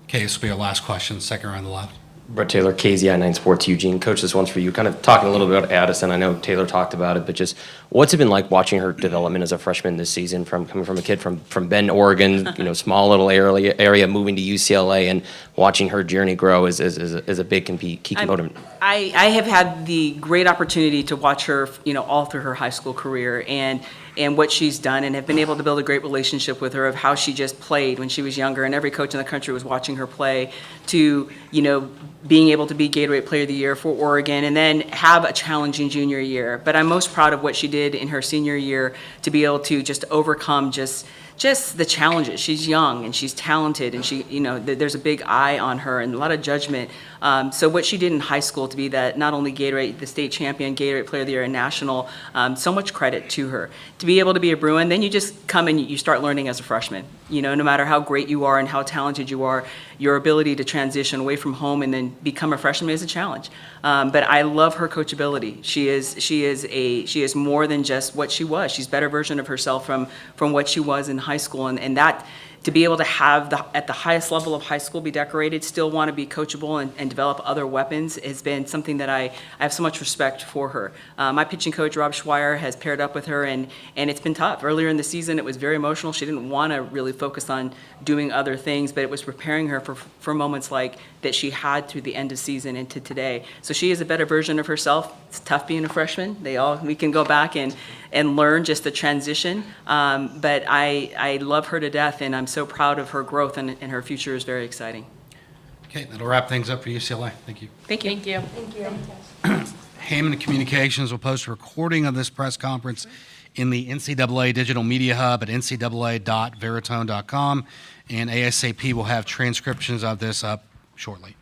Okay, this will be our last question, second row on the left. Brett Taylor, KZI9 Sports Eugene. Coach, this one's for you. Kind of talking a little bit about Addison. I know Taylor talked about it, but just what's it been like watching her development as a freshman this season, coming from a kid from Bend, Oregon, small little area, moving to UCLA, and watching her journey grow is a big key component. I have had the great opportunity to watch her, all through her high school career and what she's done, and have been able to build a great relationship with her of how she just played when she was younger, and every coach in the country was watching her play, to being able to be Gatorade Player of the Year for Oregon, and then have a challenging junior year. But I'm most proud of what she did in her senior year to be able to just overcome just the challenges. She's young and she's talented, and she, there's a big eye on her and a lot of judgment. So what she did in high school to be that not only Gatorade, the state champion, Gatorade Player of the Year, and national, so much credit to her. To be able to be a Bruin, then you just come and you start learning as a freshman. No matter how great you are and how talented you are, your ability to transition away from home and then become a freshman is a challenge. But I love her coachability. She is more than just what she was. She's a better version of herself from what she was in high school, and that to be able to have at the highest level of high school be decorated, still want to be coachable and develop other weapons has been something that I have so much respect for her. My pitching coach, Rob Schweier, has paired up with her, and it's been tough. Earlier in the season, it was very emotional. She didn't want to really focus on doing other things, but it was preparing her for moments like that she had through the end of season into today. So she is a better version of herself. It's tough being a freshman. We can go back and learn just the transition. But I love her to death, and I'm so proud of her growth, and her future is very exciting. Okay, that'll wrap things up for UCLA. Thank you. Thank you. Thank you. Thank you. Hammond Communications will post a recording of this press conference in the NCAA Digital Media Hub at ncaa.veritone.com, and ASAP will have transcriptions of this up shortly.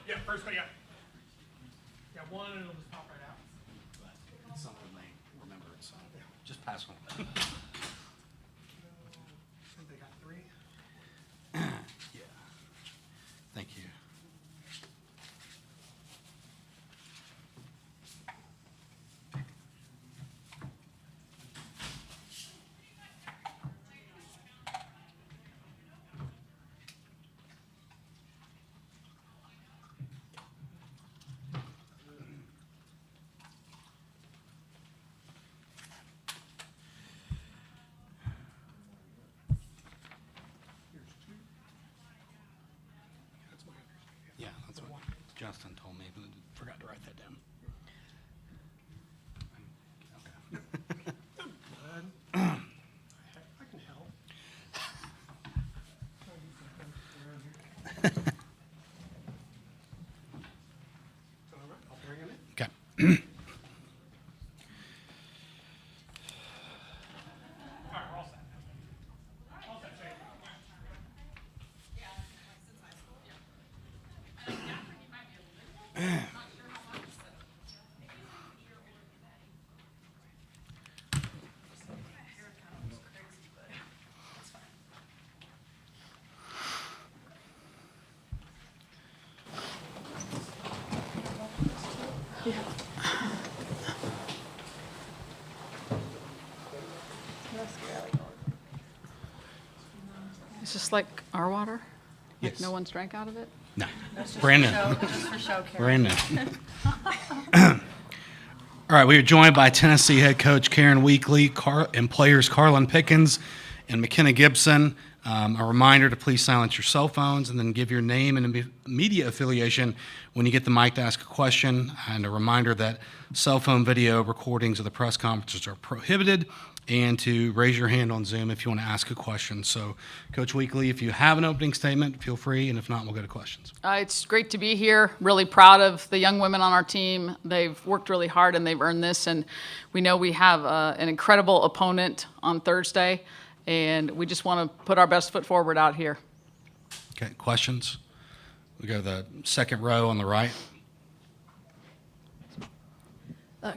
Yeah, first one, yeah. Yeah, one, and it'll just pop right out. It's something they remembered, so just pass one. I think they got three. Yeah. Thank you. Yeah, that's what Justin told me, but I forgot to write that down. I can help. All right, I'll bring it in. Okay. All right, we're all set. All set, Shane. It's just like our water? Like Yes. no one's drank out of it? No. That's just Brand for new. show- just for show, Brand new. Karen. All right, we are joined by Tennessee head coach Karen Weekly and players Carlin Pickens And McKenna Gibson, a reminder to please silence your cell phones and then give your name and media affiliation when you get the mic to ask a question. And a reminder that cell phone video recordings of the press conferences are prohibited, and to raise your hand on Zoom if you want to ask a question. So, Coach Weekly, if you have an opening statement, feel free, and if not, we'll go to questions. It's great to be here. Really proud of the young women on our team. They've worked really hard and they've earned this. And we know we have an incredible opponent on Thursday, and we just want to put our best foot forward out here. Okay, questions? We go to the second row on the right.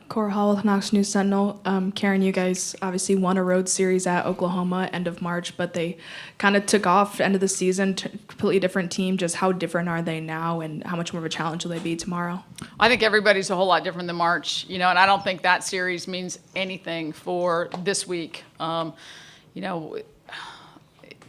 Cora Hall with Knox News Sentinel. Karen, you guys obviously won a road series at Oklahoma end of March, but they kind of took off end of the season, completely different team. Just how different are they now, and how much more of a challenge will they be tomorrow? I think everybody's a whole lot different than March, and I don't think that series means anything for this week.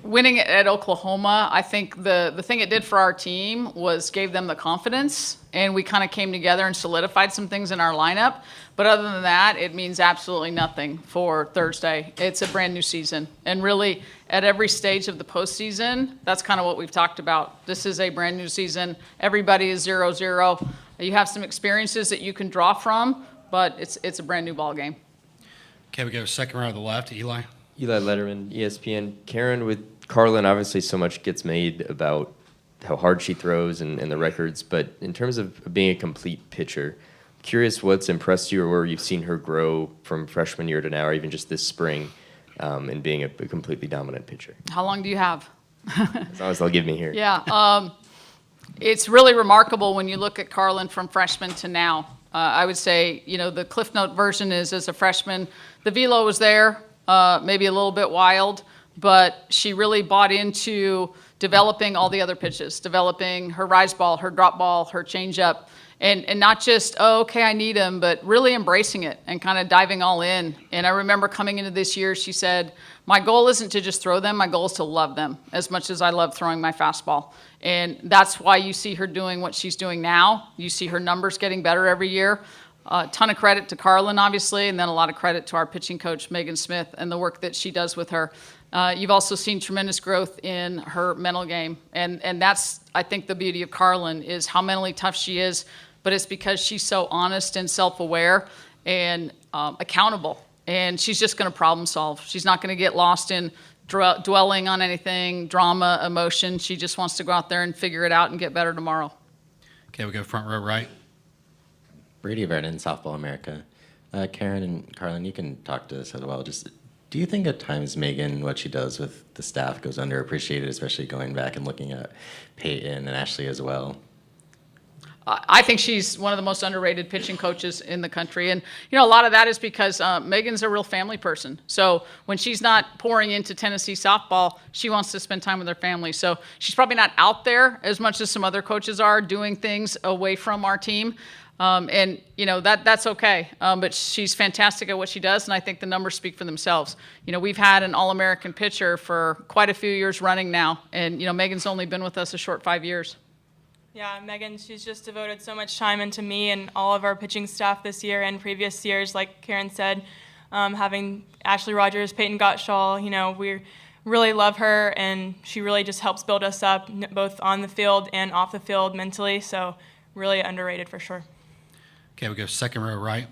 Winning at Oklahoma, I think the thing it did for our team was gave them the confidence, and we kind of came together and solidified some things in our lineup. But other than that, it means absolutely nothing for Thursday. It's a brand new season. And really, at every stage of the postseason, that's kind of what we've talked about. This is a brand new season. Everybody is 0-0. You have some experiences that you can draw from, but it's a brand new ball game. Okay, we go second row to the left, Eli. Eli Letterman, ESPN. Karen, with Carlin, obviously so much gets made about how hard she throws and the records, but in terms of being a complete pitcher, curious what's impressed you or where you've seen her grow from freshman year to now, or even just this spring, in being a completely dominant pitcher. How long do you have? As long as they'll give me here. Yeah, it's really remarkable when you look at Carlin from freshman to now. I would say, the Cliff Note version is as a freshman, the velo was there, maybe a little bit wild, but she really bought into developing all the other pitches, developing her rise ball, her drop ball, her changeup, and not just, okay, I need them, but really embracing it and kind of diving all in. And I remember coming into this year, she said, my goal isn't to just throw them, my goal is to love them as much as I love throwing my fastball. And that's why you see her doing what she's doing now. You see her numbers getting better every year. A ton of credit to Carlin, obviously, and then a lot of credit to our pitching coach, Megan Smith, and the work that she does with her. You've also seen tremendous growth in her mental game, and that's, I think, the beauty of Carlin is how mentally tough she is, but it's because she's so honest and self-aware and accountable, and she's just going to problem solve. She's not going to get lost in dwelling on anything, drama, emotion. She just wants to go out there and figure it out and get better tomorrow. Okay, we go front row right. Brady Vernon, Softball America. Karen and Carlin, you can talk to this as well. Just, do you think at times Megan, what she does with the staff goes underappreciated, especially going back and looking at Peyton and Ashley as well? I think she's one of the most underrated pitching coaches in the country. And, a lot of that is because Megan's a real family person. So when she's not pouring into Tennessee softball, she wants to spend time with her family. So she's probably not out there as much as some other coaches are doing things away from our team. That's okay. But she's fantastic at what she does, and I think the numbers speak for themselves. We've had an All-American pitcher for quite a few years running now, and, Megan's only been with us a short 5 years. Yeah, Megan, she's just devoted so much time into me and all of our pitching staff this year and previous years, like Karen said, having Ashley Rogers, Peyton Gottschall, we really love her, and she really just helps build us up, both on the field and off the field mentally, so really underrated for sure. Okay, we go second row right.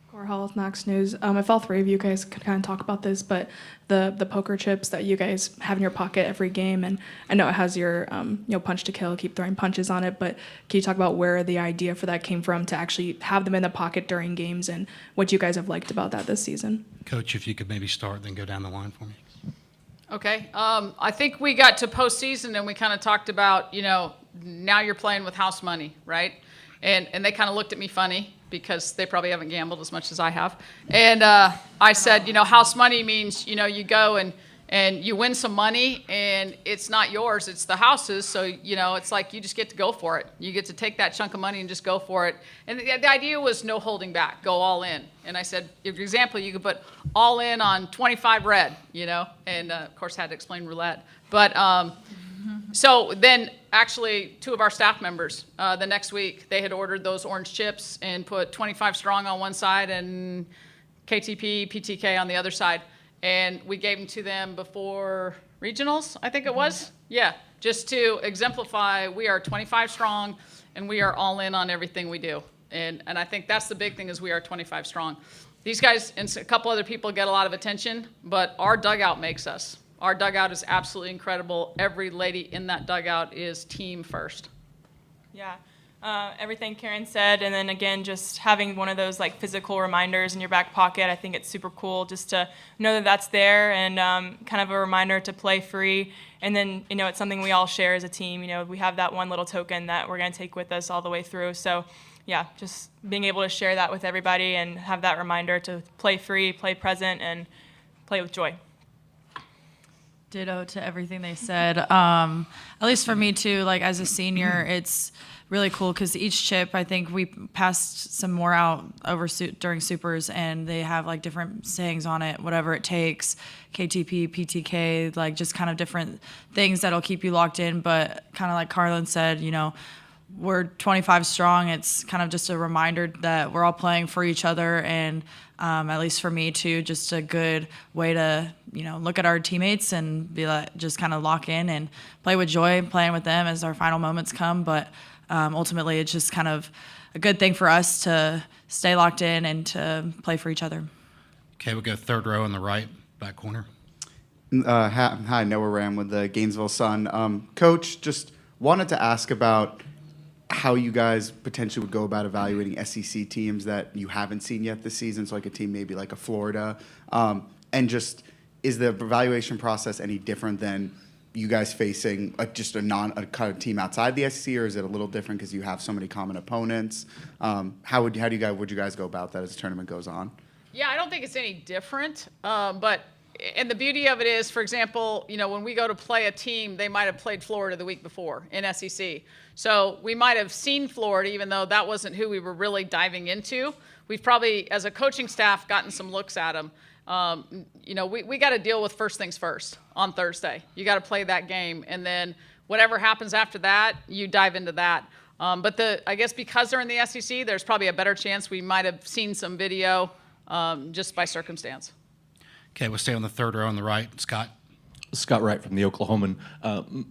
Cora Hall with Knox News. If all three of you guys could kind of talk about this, but the poker chips that you guys have in your pocket every game, and I know it has your punch to kill, keep throwing punches on it, but can you talk about where the idea for that came from to actually have them in the pocket during games and what you guys have liked about that this season? Coach, if you could maybe start, then go down the line for me. Okay. I think we got to postseason and we kind of talked about, now you're playing with house money, right? And they kind of looked at me funny because they probably haven't gambled as much as I have. And I said, house money means, you go and you win some money and it's not yours, it's the house's. So, it's like you just get to go for it. You get to take that chunk of money and just go for it. And the idea was no holding back, go all in. And I said, for example, you could put all in on 25 red, and of course had to explain roulette. But so then actually 2 of our staff members, the next week, they had ordered those orange chips and put 25 strong on one side and KTP, PTK on the other side. And we gave them to them before regionals, I think it was. Yeah, just to exemplify we are 25 strong and we are all in on everything we do. And I think that's the big thing is we are 25 strong. These guys and a couple other people get a lot of attention, but our dugout makes us. Our dugout is absolutely incredible. Every lady in that dugout is team first. Yeah. Everything Karen said, and then again, just having one of those like physical reminders in your back pocket, I think it's super cool just to know that that's there and kind of a reminder to play free. And then, you know, it's something we all share as a team. You know, we have that one little token that we're going to take with us all the way through. So, yeah, just being able to share that with everybody and have that reminder to play free, play present, and play with joy. Ditto to everything they said. At least for me too, like as a senior, it's really cool because each chip, I think we passed some more out over during supers, and they have like different sayings on it, whatever it takes, KTP, PTK, like just kind of different things that'll keep you locked in. But kind of like Carlin said, you know, we're 25 strong. It's kind of just a reminder that we're all playing for each other, and at least for me too, just a good way to, you know, look at our teammates and be like, just kind of lock in and play with joy, playing with them as our final moments come. But ultimately, it's just kind of a good thing for us to stay locked in and to play for each other. Okay, we'll go third row in the right, back corner. Hi, Noah Ram with the Gainesville Sun. Coach, just wanted to ask about how you guys potentially would go about evaluating SEC teams that you haven't seen yet this season, so like a team maybe like a Florida, and just is the evaluation process any different than you guys facing just a kind of team outside the SEC, or is it a little different because you have so many common opponents? How would you guys go about that as the tournament goes on? Yeah, I don't think it's any different, but and the beauty of it is, for example, you know, when we go to play a team, they might have played Florida the week before in SEC. So we might have seen Florida, even though that wasn't who we were really diving into. We've probably, as a coaching staff, gotten some looks at them. You know, we got to deal with first things first on Thursday. You got to play that game, and then whatever happens after that, you dive into that. But I guess because they're in the SEC, there's probably a better chance we might have seen some video just by circumstance. Okay, we'll stay on the third row on the right. Scott. Scott Wright from the Oklahoman.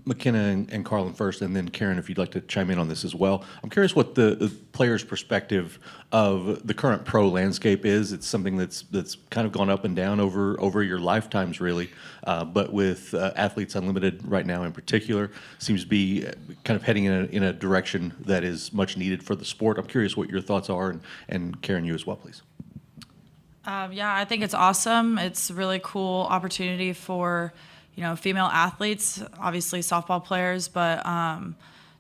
McKenna and Carlin first, and then Karen, if you'd like to chime in on this as well. I'm curious what the player's perspective of the current pro landscape is. It's something that's kind of gone up and down over your lifetimes, really. But with Athletes Unlimited right now in particular, seems to be kind of heading in a direction that is much needed for the sport. I'm curious what your thoughts are, and Karen, you as well, please. Yeah, I think it's awesome. It's a really cool opportunity for, you know, female athletes, obviously softball players, but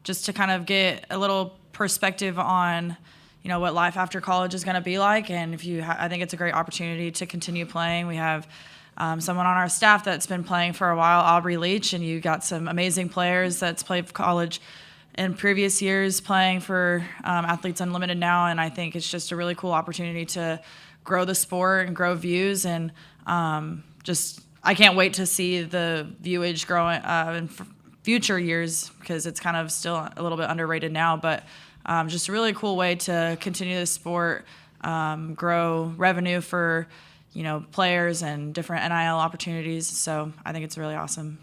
just to kind of get a little perspective on, you know, what life after college is going to be like. And if you, I think it's a great opportunity to continue playing. We have someone on our staff that's been playing for a while, Aubrey Leach, and you got some amazing players that's played college in previous years playing for Athletes Unlimited now. And I think it's just a really cool opportunity to grow the sport and grow views, and just I can't wait to see the viewage grow in future years because it's kind of still a little bit underrated now, but just a really cool way to continue the sport, grow revenue for, you know, players and different NIL opportunities. So I think it's really awesome.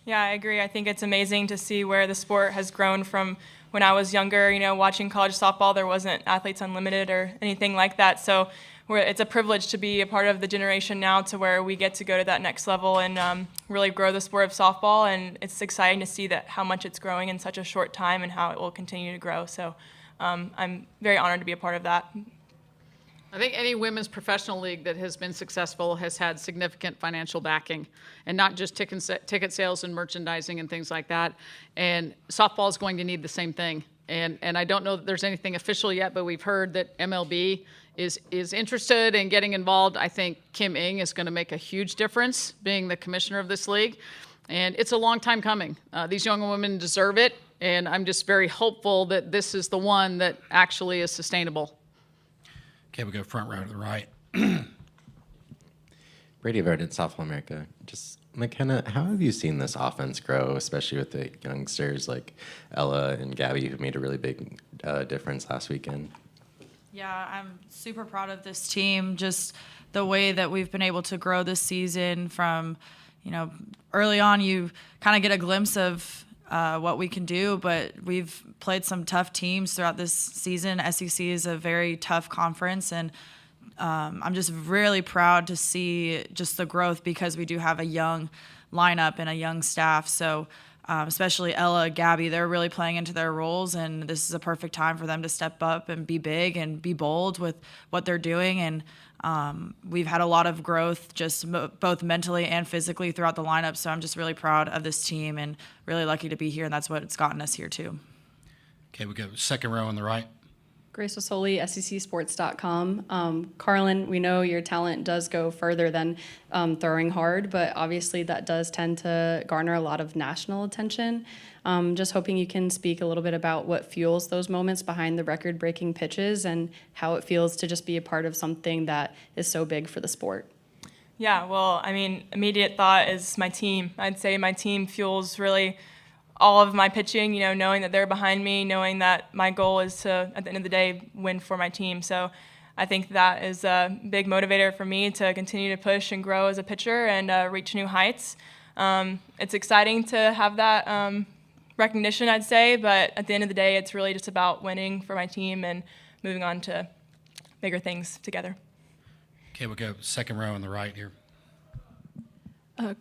Yeah, I agree. I think it's amazing to see where the sport has grown from when I was younger. You know, watching college softball, there wasn't Athletes Unlimited or anything like that. So it's a privilege to be a part of the generation now to where we get to go to that next level and really grow the sport of softball. And it's exciting to see that how much it's growing in such a short time and how it will continue to grow. So I'm very honored to be a part of that. I think any women's professional league that has been successful has had significant financial backing, and not just ticket sales and merchandising and things like that. And softball is going to need the same thing. And I don't know that there's anything official yet, but we've heard that MLB is interested in getting involved. I think Kim Ng is going to make a huge difference being the commissioner of this league. And it's a long time coming. These young women deserve it, and I'm just very hopeful that this is the one that actually is sustainable. Okay, we'll go front row to the right. Brady Vernon, Softball America. Just, McKenna, how have you seen this offense grow, especially with the youngsters like Ella and Gabby, who made a really big difference last weekend? Yeah, I'm super proud of this team. Just the way that we've been able to grow this season from, early on you kind of get a glimpse of what we can do, but we've played some tough teams throughout this season. SEC is a very tough conference, and I'm just really proud to see just the growth because we do have a young lineup and a young staff. So especially Ella, Gabby, they're really playing into their roles, and this is a perfect time for them to step up and be big and be bold with what they're doing. And we've had a lot of growth just both mentally and physically throughout the lineup. So I'm just really proud of this team and really lucky to be here, and that's what it's gotten us here too. Okay, we go second row on the right. Grace Osoli, SECsports.com. Carlin, we know your talent does go further than throwing hard, but obviously that does tend to garner a lot of national attention. Just hoping you can speak a little bit about what fuels those moments behind the record-breaking pitches and how it feels to just be a part of something that is so big for the sport. Yeah, well, I mean, immediate thought is my team. I'd say my team fuels really all of my pitching, knowing that they're behind me, knowing that my goal is to, at the end of the day, win for my team. So I think that is a big motivator for me to continue to push and grow as a pitcher and reach new heights. It's exciting to have that recognition, I'd say, but at the end of the day, it's really just about winning for my team and moving on to bigger things together. Okay, we'll go second row on the right here.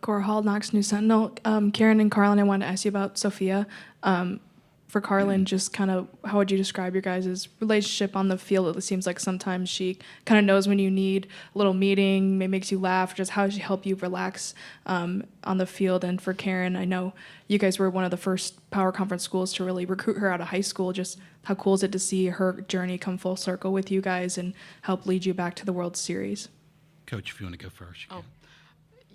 Cora Hall, Knox News Sentinel. Karen and Carlin, I wanted to ask you about Sophia. For Carlin, just kind of how would you describe your guys' relationship on the field? It seems like sometimes she kind of knows when you need a little meeting, maybe makes you laugh. Just how does she help you relax on the field? And for Karen, I know you guys were one of the first power conference schools to really recruit her out of high school. Just how cool is it to see her journey come full circle with you guys and help lead you back to the World Series? Coach, if you want to go first. You can.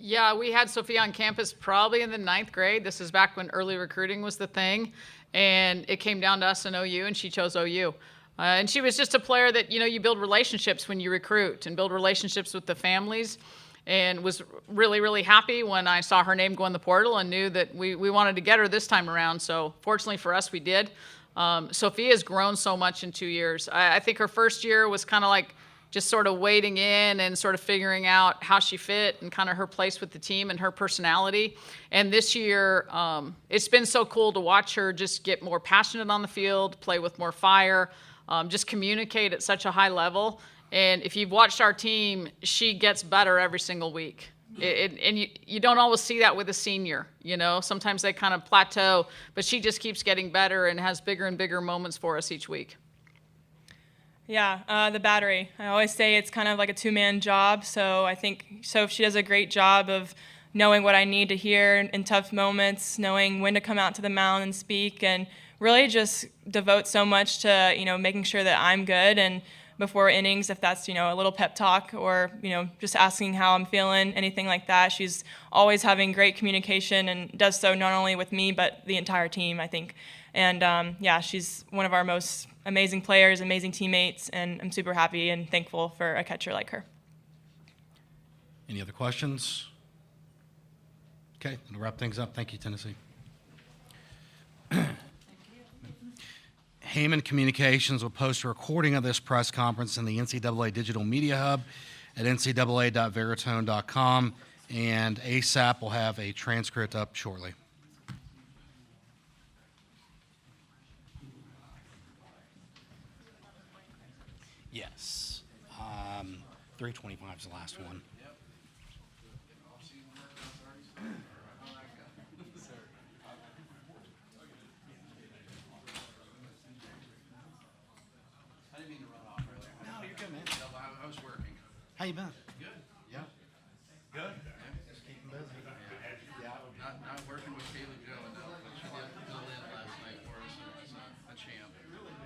Yeah, we had Sophia on campus probably in the 9th grade. This is back when early recruiting was the thing. And it came down to us in OU, and she chose OU. And she was just a player that, you build relationships when you recruit and build relationships with the families. And was really, really happy when I saw her name go in the portal and knew that we wanted to get her this time around. So fortunately for us, we did. Sophia has grown so much in 2 years. I think her first year was kind of like just sort of wading in and sort of figuring out how she fit and kind of her place with the team and her personality. And this year, it's been so cool to watch her just get more passionate on the field, play with more fire, just communicate at such a high level. And if you've watched our team, she gets better every single week. And you don't always see that with a senior, Sometimes they kind of plateau, but she just keeps getting better and has bigger and bigger moments for us each week. Yeah, the battery. I always say it's kind of like a two-man job, so I think she does a great job of knowing what I need to hear in tough moments, knowing when to come out to the mound and speak, and really just devote so much to, making sure that I'm good and before innings, if that's, a little pep talk or, just asking how I'm feeling, anything like that. She's always having great communication and does so not only with me, but the entire team, I think. And she's one of our most amazing players, amazing teammates, and I'm super happy and thankful for a catcher like her. Any other questions? Okay, we'll wrap things up. Thank you, Tennessee. Heyman Communications will post a recording of this press conference in the NCAA Digital Media Hub at ncaa.veritone.com, and ASAP will have a transcript up shortly. Yes. 325 is the last one. I didn't mean to run off earlier. No, you're good, man. I was working. How you been? Good. Yeah. Good. Yeah. Just keeping busy. Yeah. Not working with Kaylee Joe enough, but she did fill in last night for us. And was a champ.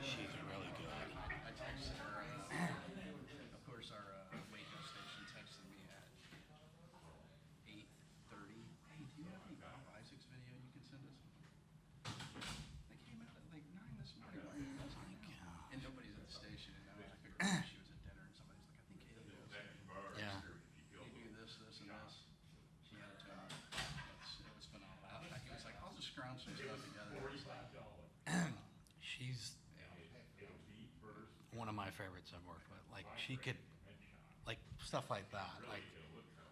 She's really good. I texted her. Of course, our Waco station texted me at 8:30. Hey, do you have any bicycles video you can send us? They came out at like 9 this morning. Why are you guys like, and nobody's at the station. And I figured she was at dinner, and somebody's like, I think Kaylee knows. Yeah. You do this, and this. kids I've worked with. Like she could, like stuff like that. Like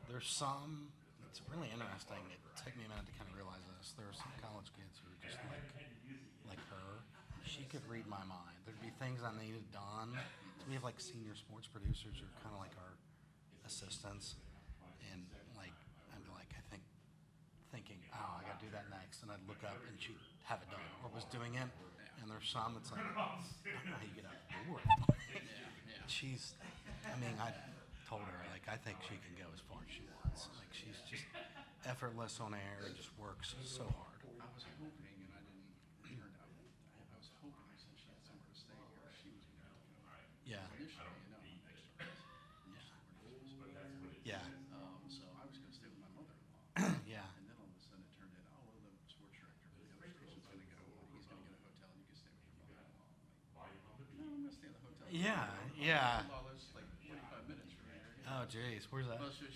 there's some. It's really interesting. It took me a minute to kind of realize this. There are some college kids who are just like her. She could read my mind. There'd be things I needed done. So we have like senior sports producers who are kind of like our assistants, and like I'd be like, thinking, oh, I got to do that next, and I'd look up and she'd have it done or was doing it. And there's some it's like, I don't know how you get out the door. She's, I mean, I told her like I think she can go as far as she wants. Like she's just effortless on air and just works so hard. I was hoping, and I didn't turn out. I was hoping since she had somewhere to stay here, she was going to go. Yeah. Initially, extra. Yeah. So I was going to stay with my mother-in-law. Yeah. And then all of a sudden it turned in, oh, well, the sports director for the other station's going to go, and he's going to get a hotel, and you can stay with your mother-in-law. I'm like, no, I'm going to stay in the hotel. Yeah, yeah. It's like 45 minutes from here. Oh, geez, where's that? Well, she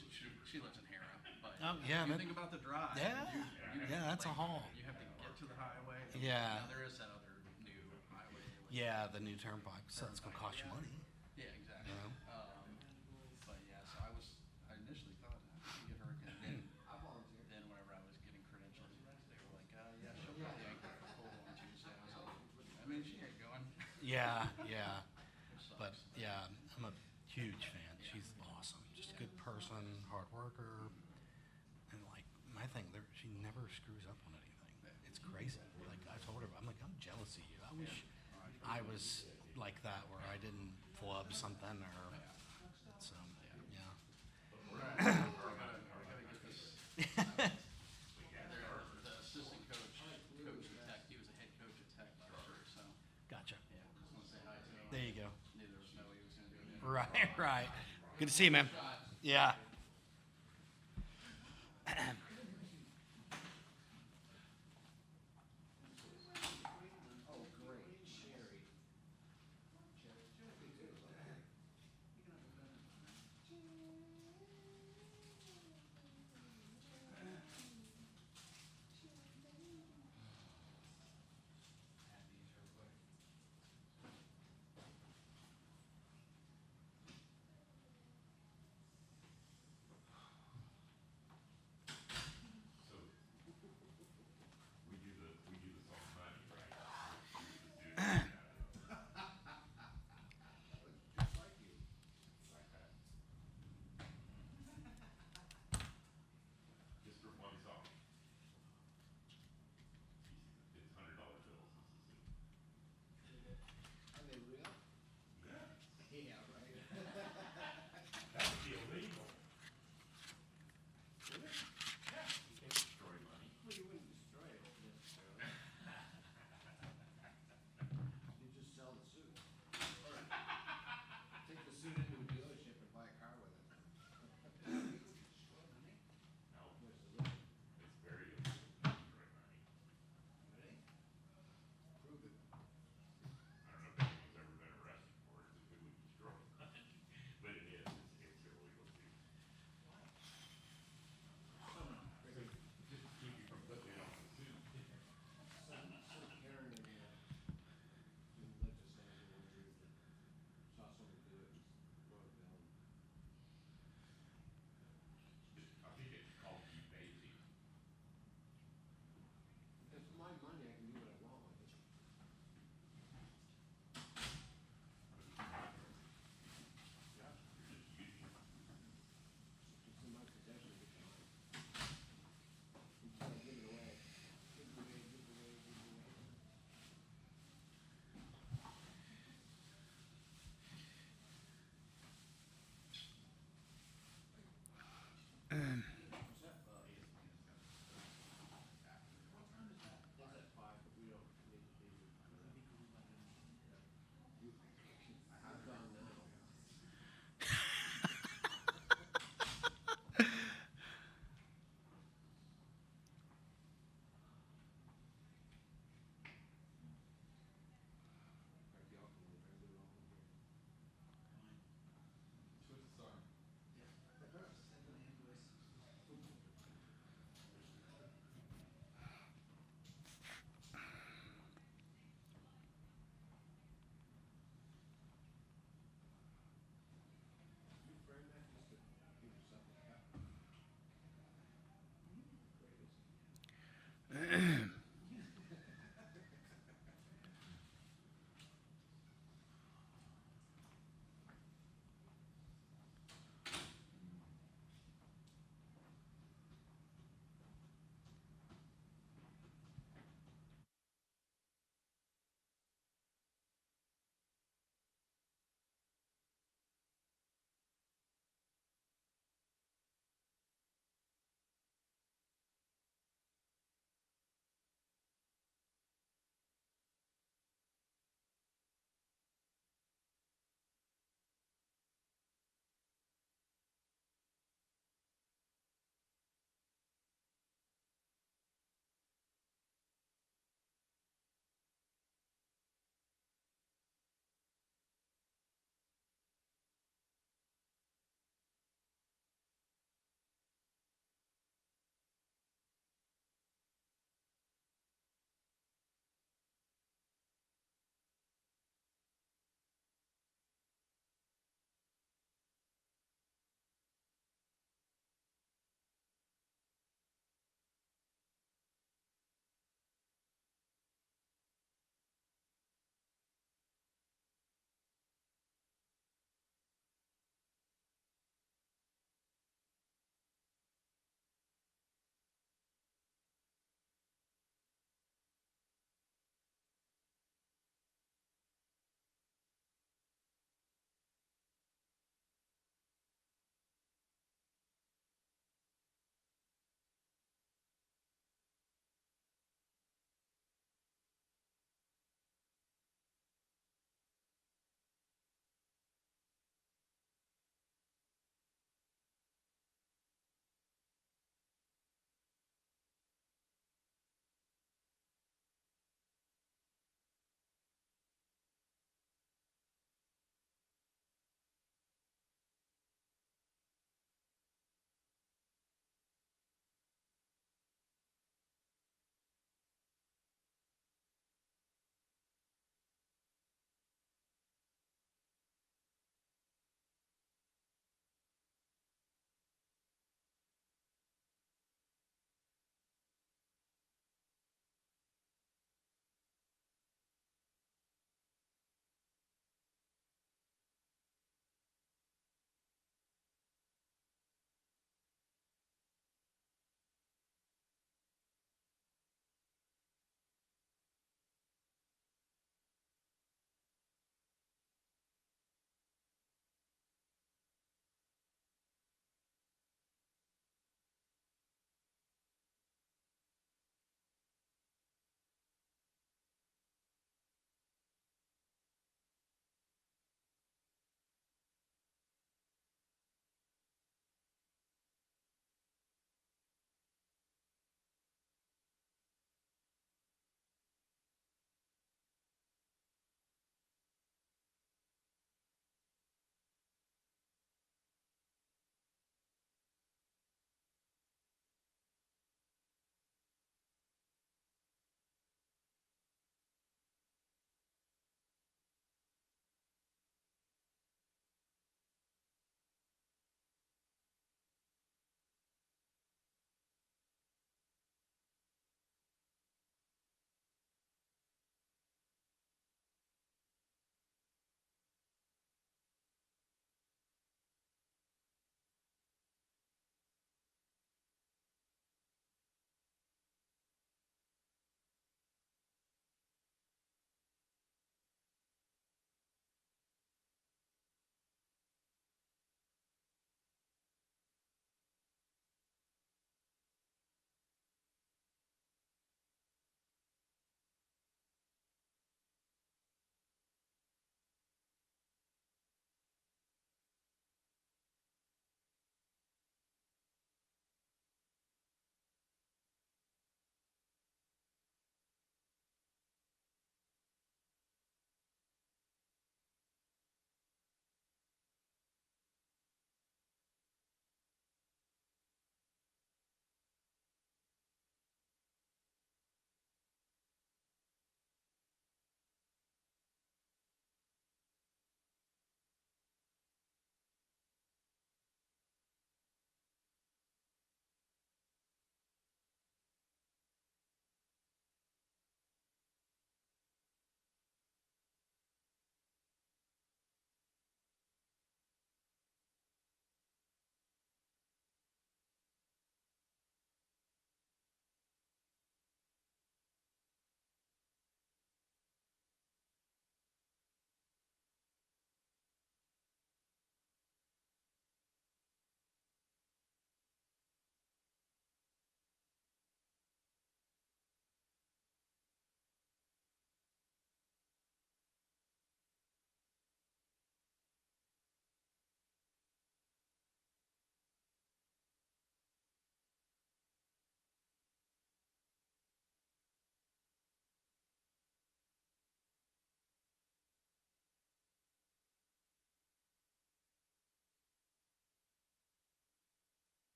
lives in Hera, but yeah, you that- think about the drive. Yeah, yeah, that's a haul. You have to get to the highway. Yeah. Now, there is that other new highway. Yeah, the new turnpike, so it's gonna cost you money. Yeah, exactly. You know? But yeah, so I initially thought I could get her again. Then whenever I was getting credentials, they were like, yeah, she'll probably anchor for Cole on Tuesday. I was like, I mean, she ain't going. Yeah, yeah. But yeah, I'm a huge fan. She's awesome. Just a good person, hard worker, and like my thing, she never screws up on anything. It's crazy. Like I told her, I'm like, I'm jealous of you. I wish I was like that, where I didn't flub something or. So yeah. We gotta get this. The assistant coach at Tech. He was a head coach at Tech last year, so. Gotcha. Yeah, just want to say hi to him. There you go. Neither of us know he was going to do it. Right. Good to see you, man. Yeah. Oh, great. Sherry.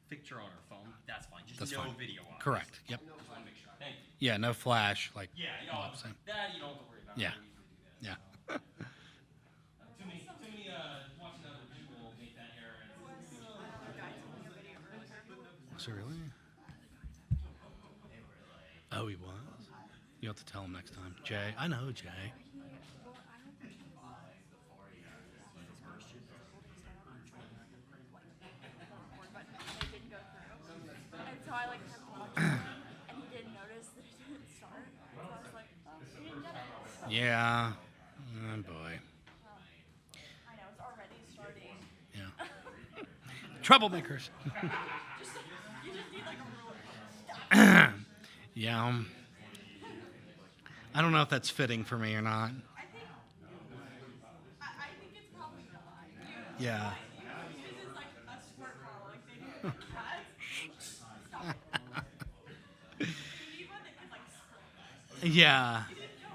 picture on our phone, that's fine. Just That's no fine. video on it. Correct. Yep. Just wanna make sure. Thank you. Yeah, no flash. Like. Yeah, all the same. that you don't have to worry about. Yeah. We usually do that. Yeah. Too many, watching other people make that error. Was it really? Oh, he was? You have to tell him next time. Jay. I know Jay. And so I like kept watching it, and he didn't notice that it didn't start. So I was like, oh, he didn't get it. Yeah. Oh, boy. I know, it's already starting. Yeah. Troublemakers. You just need like a rule. Yeah. I don't know if that's fitting for me or not. I think it's probably not. Yeah. This is like a sport ball, like they do cats. Stop it. You need one that can like split. Yeah. You didn't know.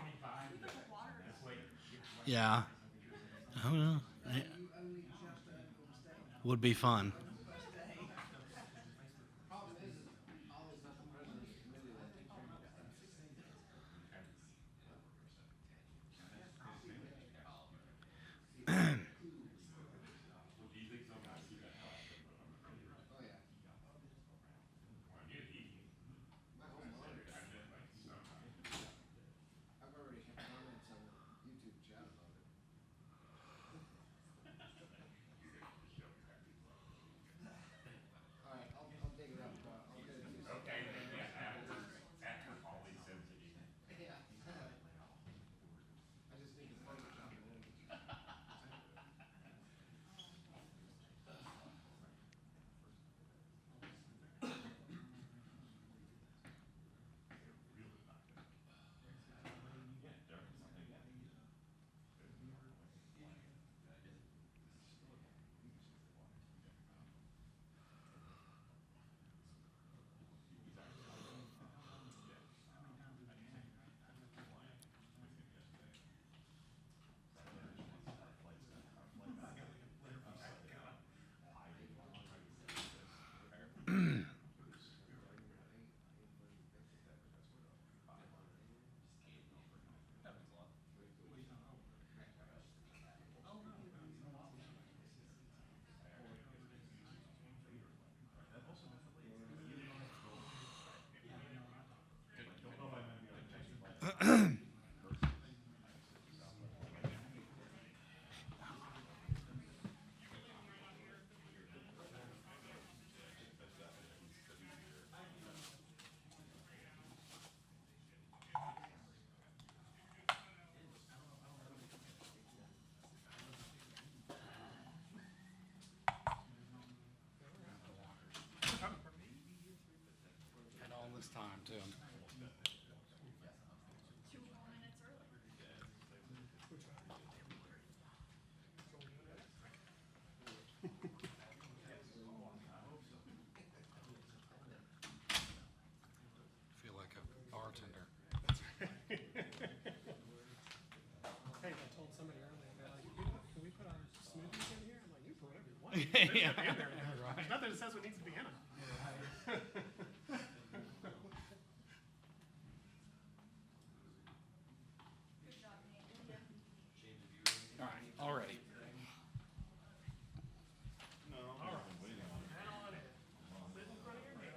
The water is Yeah. I don't know. Would be fun. And all this time, too. 2 minutes early. Feel like a bartender. Hey, I told somebody earlier, they're like, can we put our smoothies in here? I'm like, you can put whatever you want. There's Yeah. nothing in there. There's nothing that says what needs to be in it. All right, already. No, all right. Hang on. Sit in front of your mirror.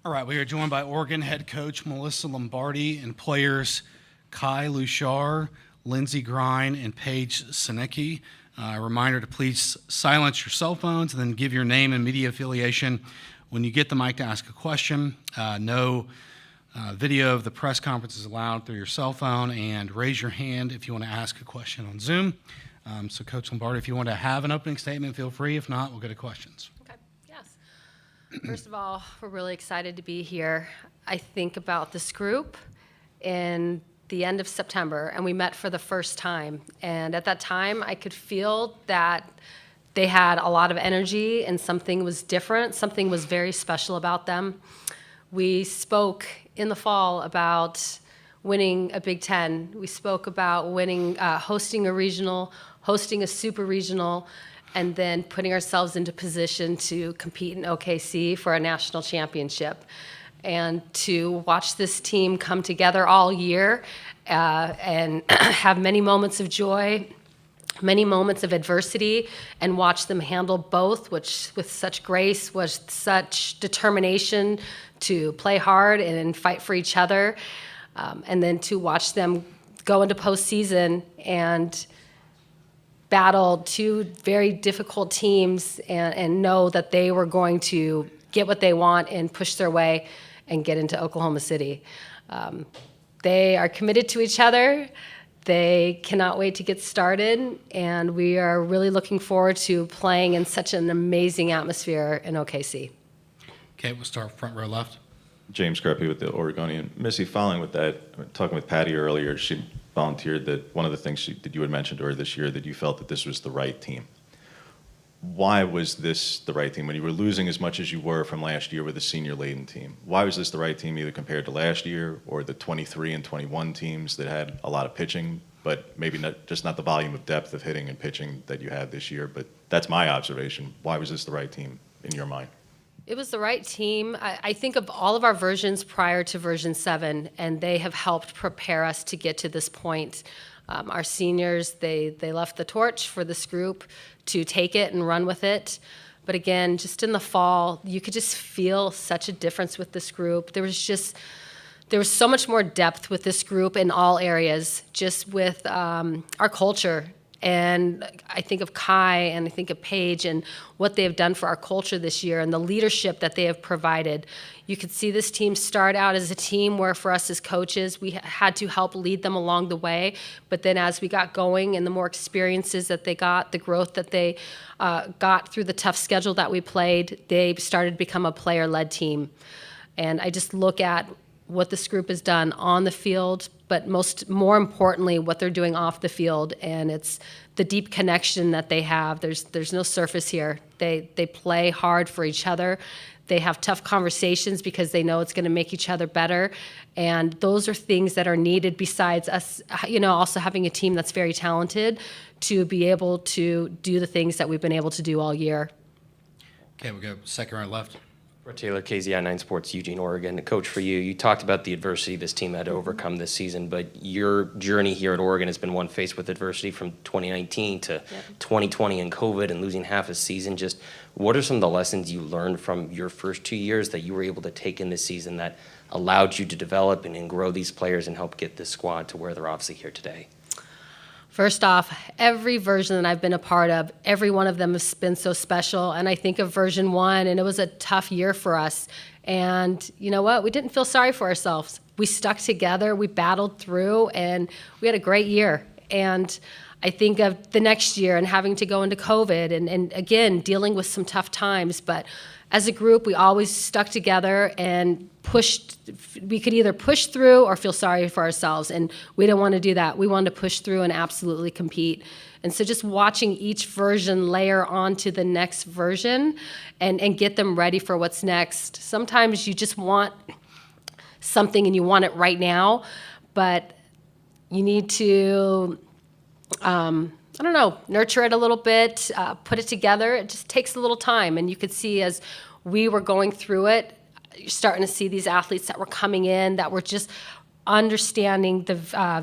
All right, we are joined by Oregon head coach Melissa Lombardi and players Kai Lushar, Lindsey Grine, and Paige Sinecki. A reminder to please silence your cell phones and then give your name and media affiliation when you get the mic to ask a question. No video of the press conference is allowed through your cell phone, and raise your hand if you want to ask a question on Zoom. So Coach Lombardi, if you want to have an opening statement, feel free. If not, we'll go to questions. Okay, yes. First of all, we're really excited to be here. I think about this group and the end of September, and we met for the first time. And at that time, I could feel that they had a lot of energy and something was different. Something was very special about them. We spoke in the fall about winning a Big Ten. We spoke about winning, hosting a regional, hosting a super regional, and then putting ourselves into position to compete in OKC for a national championship. And to watch this team come together all year and have many moments of joy, many moments of adversity, and watch them handle both, which with such grace, with such determination to play hard and fight for each other, and then to watch them go into postseason and battle two very difficult teams and know that they were going to get what they want and push their way and get into Oklahoma City. They are committed to each other. They cannot wait to get started, and we are really looking forward to playing in such an amazing atmosphere in OKC. Okay, we'll start front row left. James Creppy with the Oregonian. Missy, following with that, talking with Patty earlier, she volunteered that one of the things that you had mentioned to her this year, that you felt that this was the right team. Why was this the right team? When you were losing as much as you were from last year with a senior-laden team, why was this the right team, either compared to last year or the 23 and 21 teams that had a lot of pitching, but maybe not the volume of depth of hitting and pitching that you had this year? But that's my observation. Why was this the right team in your mind? It was the right team. I think of all of our versions prior to version 7, and they have helped prepare us to get to this point. Our seniors, they left the torch for this group to take it and run with it. But again, just in the fall, you could just feel such a difference with this group. There was so much more depth with this group in all areas, just with our culture. And I think of Kai and I think of Paige and what they have done for our culture this year and the leadership that they have provided. You could see this team start out as a team where for us as coaches, we had to help lead them along the way. But then as we got going and the more experiences that they got, the growth that they got through the tough schedule that we played, they started to become a player-led team. And I just look at what this group has done on the field, but more importantly, what they're doing off the field, and it's the deep connection that they have. There's no surface here. They play hard for each other. They have tough conversations because they know it's going to make each other better, and those are things that are needed besides us, also having a team that's very talented to be able to do the things that we've been able to do all year. Okay, we'll go second row left. Brett Taylor, KZI 9 Sports, Eugene, Oregon. Coach, for you, you talked about the adversity this team had to overcome this season, but your journey here at Oregon has been one faced with adversity from 2019 to 2020 and COVID and losing half a season. Just what are some of the lessons you learned from your first 2 years that you were able to take in this season that allowed you to develop and grow these players and help get this squad to where they're obviously here today? First off, every version that I've been a part of, every one of them has been so special. And I think of version 1, and it was a tough year for us. And you know what? We didn't feel sorry for ourselves. We stuck together, we battled through, and we had a great year. And I think of the next year and having to go into COVID and again, dealing with some tough times. But as a group, we always stuck together and pushed. We could either push through or feel sorry for ourselves, and we didn't want to do that. We wanted to push through and absolutely compete. And so just watching each version layer onto the next version and get them ready for what's next. Sometimes you just want something and you want it right now, but you need to, nurture it a little bit, put it together. It just takes a little time. And you could see as we were going through it, you're starting to see these athletes that were coming in that were just understanding the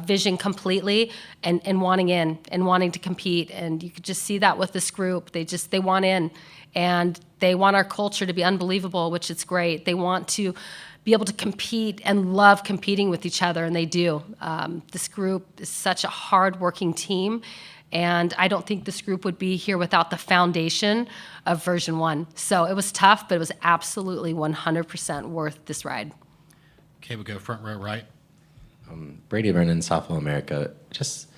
vision completely and wanting in and wanting to compete. And you could just see that with this group. They want in, and they want our culture to be unbelievable, which is great. They want to be able to compete and love competing with each other, and they do. This group is such a hard-working team, and I don't think this group would be here without the foundation of version 1. So it was tough, but it was absolutely 100% worth this ride. Okay, we'll go front row right. Brady Vernon, Softball America, just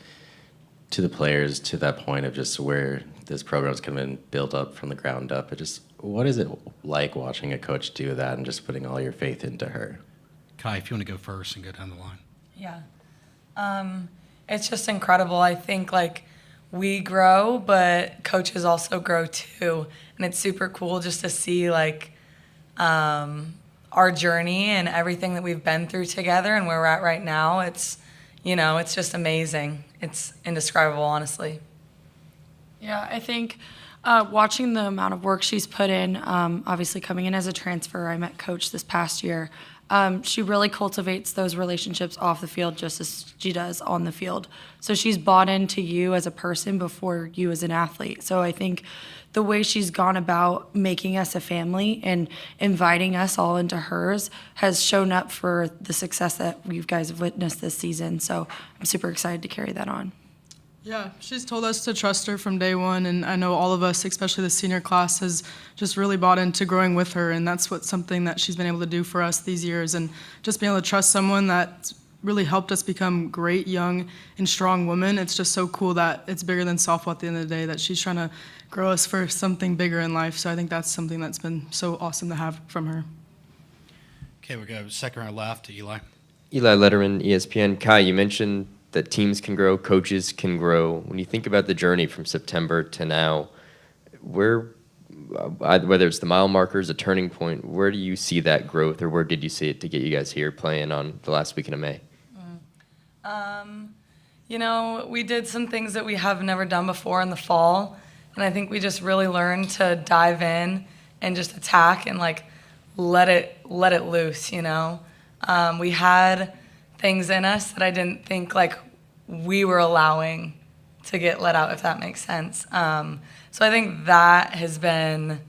to the players, to that point of just where this program's come in, built up from the ground up. What is it like watching a coach do that and just putting all your faith into her? Kai, if you want to go first and go down the line. Yeah. It's just incredible. I think like we grow, but coaches also grow too, and it's super cool just to see like our journey and everything that we've been through together and where we're at right now. It's it's just amazing. It's indescribable, honestly. Yeah, I think watching the amount of work she's put in, obviously coming in as a transfer, I met Coach this past year. She really cultivates those relationships off the field just as she does on the field. So she's bought into you as a person before you as an athlete. So I think the way she's gone about making us a family and inviting us all into hers has shown up for the success that you guys have witnessed this season. So I'm super excited to carry that on. Yeah, she's told us to trust her from day one, and I know all of us, especially the senior class, has just really bought into growing with her, and that's something that she's been able to do for us these years, and just being able to trust someone that's really helped us become great, young, and strong women. It's just so cool that it's bigger than softball at the end of the day, that she's trying to grow us for something bigger in life, so I think that's something that's been so awesome to have from her. Okay, we go second row left to Eli. Eli Letterman, ESPN. Kai, you mentioned that teams can grow, coaches can grow. When you think about the journey from September to now, whether it's the mile markers, a turning point, where do you see that growth, or where did you see it to get you guys here playing on the last weekend of May? We did some things that we have never done before in the fall, and I think we just really learned to dive in and just attack and like let it loose. We had things in us that I didn't think like we were allowing to get let out, if that makes sense. So I think that has been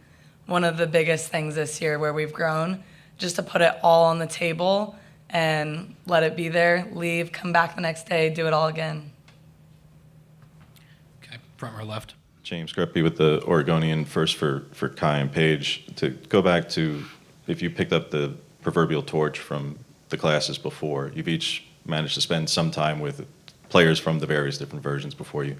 one of the biggest things this year where we've grown, just to put it all on the table and let it be there, leave, come back the next day, do it all again. Okay, front row left. James Greppy with the Oregonian. First for Kai and Paige. To go back to, if you picked up the proverbial torch from the classes before, you've each managed to spend some time with players from the various different versions before you.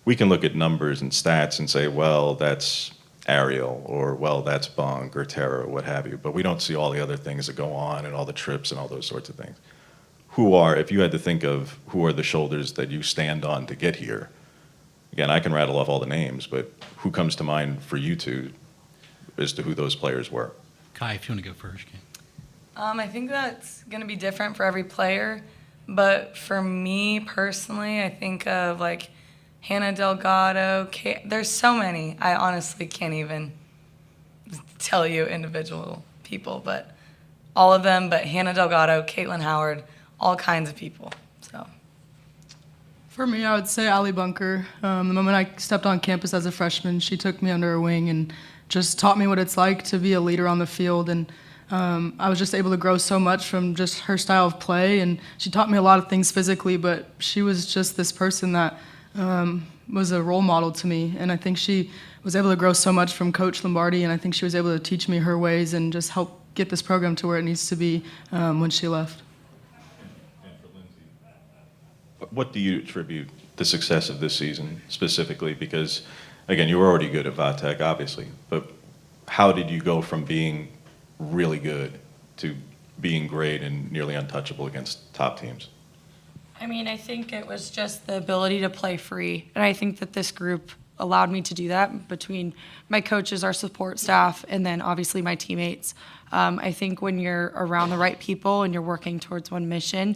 We can look at numbers and stats and say, well, that's Ariel, or well, that's Bunk or Tara, or what have you, but we don't see all the other things that go on and all the trips and all those sorts of things. If you had to think of who are the shoulders that you stand on to get here, again, I can rattle off all the names, but who comes to mind for you two as to who those players were? Kai, if you want to go first. Okay. I think that's going to be different for every player, but for me personally, I think of like Hannah Delgado. There's so many. I honestly can't even tell you individual people, but all of them. But Hannah Delgado, Caitlin Howard, all kinds of people. So. For me, I would say Allie Bunker. The moment I stepped on campus as a freshman, she took me under her wing and just taught me what it's like to be a leader on the field. And I was just able to grow so much from just her style of play. And she taught me a lot of things physically, but she was just this person that was a role model to me. And I think she was able to grow so much from Coach Lombardi, and I think she was able to teach me her ways and just help get this program to where it needs to be when she left. What do you attribute the success of this season specifically? Because, again, you were already good at VATEC, obviously, but how did you go from being really good to being great and nearly untouchable against top teams? I mean, I think it was just the ability to play free. And I think that this group allowed me to do that between my coaches, our support staff, and then obviously my teammates. I think when you're around the right people and you're working towards one mission,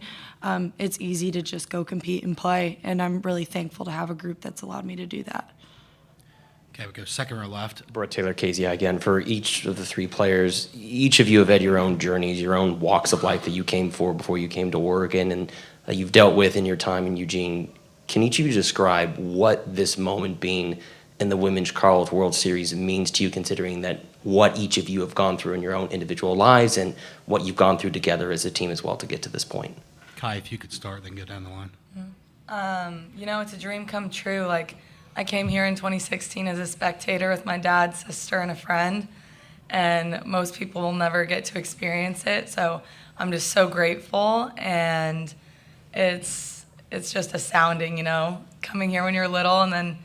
it's easy to just go compete and play. And I'm really thankful to have a group that's allowed me to do that. Okay, we go second row left. Brett Taylor, KZI again. For each of the three players, each of you have had your own journeys, your own walks of life that you came for before you came to Oregon, and you've dealt with in your time in Eugene. Can each of you describe what this moment being in the Women's College World Series means to you, considering that what each of you have gone through in your own individual lives and what you've gone through together as a team as well to get to this point? Kai, if you could start, then go down the line. It's a dream come true. Like, I came here in 2016 as a spectator with my dad, sister, and a friend, and most people will never get to experience it. So I'm just so grateful, and it's just astounding, coming here when you're little and then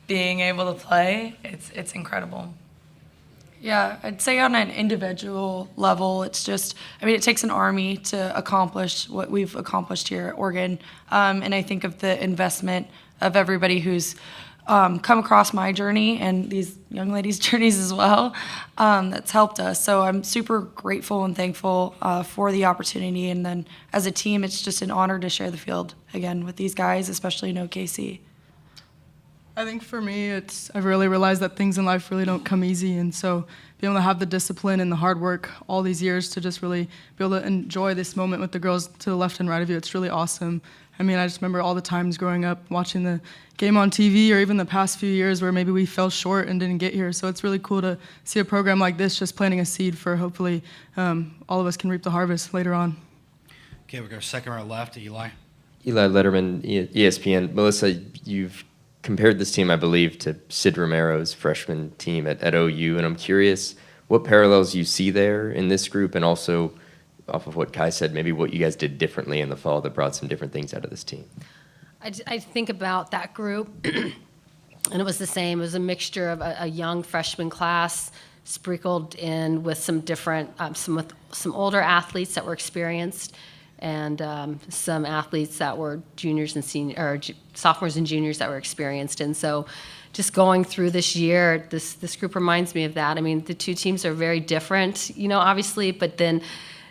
being able to play. It's incredible. Yeah, I'd say on an individual level, it's just, I mean, it takes an army to accomplish what we've accomplished here at Oregon. And I think of the investment of everybody who's come across my journey and these young ladies' journeys as well, that's helped us. So I'm super grateful and thankful for the opportunity. And then as a team, it's just an honor to share the field again with these guys, especially in OKC. I think for me, I've really realized that things in life really don't come easy, and so being able to have the discipline and the hard work all these years to just really be able to enjoy this moment with the girls to the left and right of you, it's really awesome. I mean, I just remember all the times growing up watching the game on TV, or even the past few years where maybe we fell short and didn't get here. So it's really cool to see a program like this just planting a seed for hopefully all of us can reap the harvest later on. Okay, we go second row left, Eli. Eli Letterman, ESPN. Melissa, you've compared this team, I believe, to Sid Romero's freshman team at OU, and I'm curious what parallels you see there in this group, and also off of what Kai said, maybe what you guys did differently in the fall that brought some different things out of this team. I think about that group, and it was the same. It was a mixture of a young freshman class sprinkled in with some different, some older athletes that were experienced, and some athletes that were juniors and sophomores and juniors that were experienced. And so just going through this year, this group reminds me of that. I mean, the two teams are very different, obviously, but then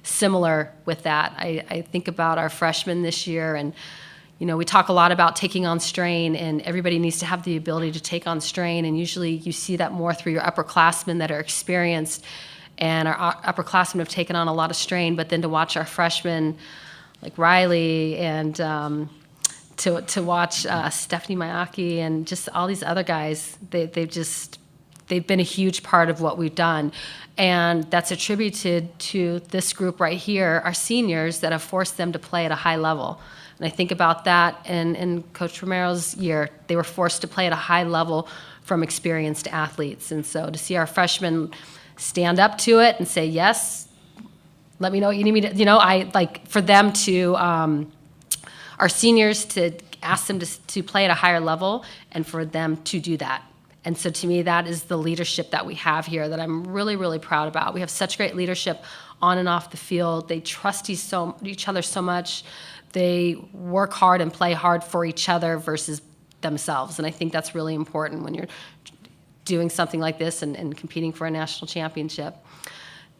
similar with that. I think about our freshmen this year, and we talk a lot about taking on strain, and everybody needs to have the ability to take on strain, and usually you see that more through your upperclassmen that are experienced. And our upperclassmen have taken on a lot of strain, but then to watch our freshmen like Riley and to watch Stephanie Mayaki and just all these other guys, they've been a huge part of what we've done. And that's attributed to this group right here, our seniors, that have forced them to play at a high level. And I think about that in Coach Romero's year. They were forced to play at a high level from experienced athletes. And so to see our freshmen stand up to it and say, yes, let me know what you need me to, for them to, our seniors to ask them to play at a higher level and for them to do that. And so to me, that is the leadership that we have here that I'm really, really proud about. We have such great leadership on and off the field. They trust each other so much. They work hard and play hard for each other versus themselves. And I think that's really important when you're doing something like this and competing for a national championship.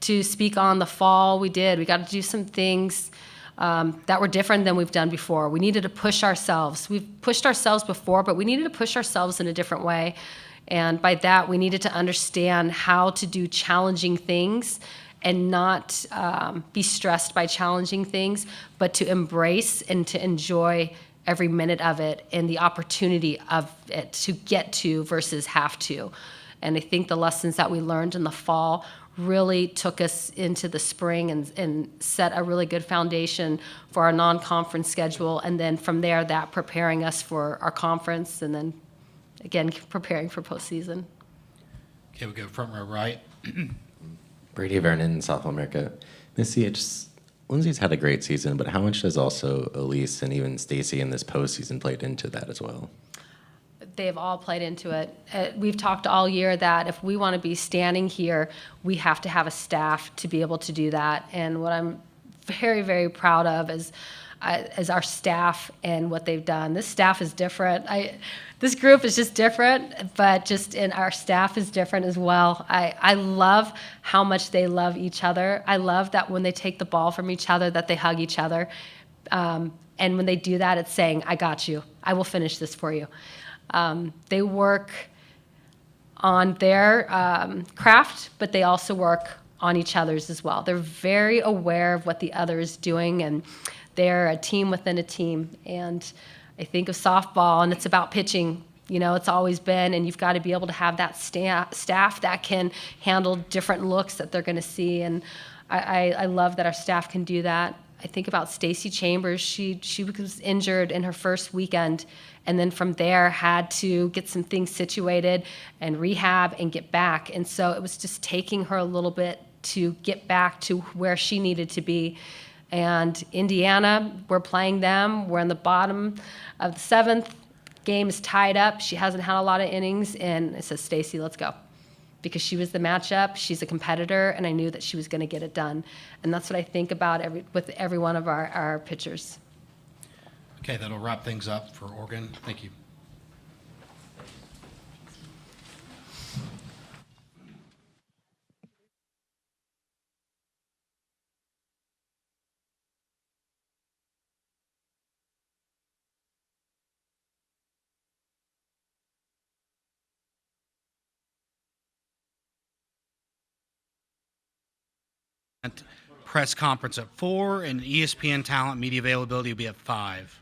To speak on the fall, we got to do some things that were different than we've done before. We needed to push ourselves. We've pushed ourselves before, but we needed to push ourselves in a different way. And by that, we needed to understand how to do challenging things and not be stressed by challenging things, but to embrace and to enjoy every minute of it and the opportunity of it to get to versus have to. And I think the lessons that we learned in the fall really took us into the spring and set a really good foundation for our non-conference schedule. And then from there, that preparing us for our conference, and then again, preparing for postseason. Okay, we go front row right. Brady Vernon, South America. Missy, Lindsay's had a great season, but how much does also Elise and even Stacy in this postseason played into that as well? They've all played into it. We've talked all year that if we want to be standing here, we have to have a staff to be able to do that. And what I'm very, very proud of is our staff and what they've done. This staff is different. This group is just different, but our staff is different as well. I love how much they love each other. I love that when they take the ball from each other, that they hug each other. And when they do that, it's saying, I got you. I will finish this for you. They work on their craft, but they also work on each other's as well. They're very aware of what the other is doing, and they're a team within a team. And I think of softball, and it's about pitching. It's always been, and you've got to be able to have that staff that can handle different looks that they're going to see. And I love that our staff can do that. I think about Stacy Chambers. She was injured in her first weekend, and then from there had to get some things situated and rehab and get back. And so it was just taking her a little bit to get back to where she needed to be. And Indiana, we're playing them. We're in the bottom of the seventh. Game is tied up. She hasn't had a lot of innings, and it says, Stacy, let's go. because she was the matchup. She's a competitor, and I knew that she was going to get it done. And that's what I think about with every one of our pitchers. Okay, that'll wrap things up for Oregon. Thank you. Press conference at 4, and ESPN talent media availability will be at 5.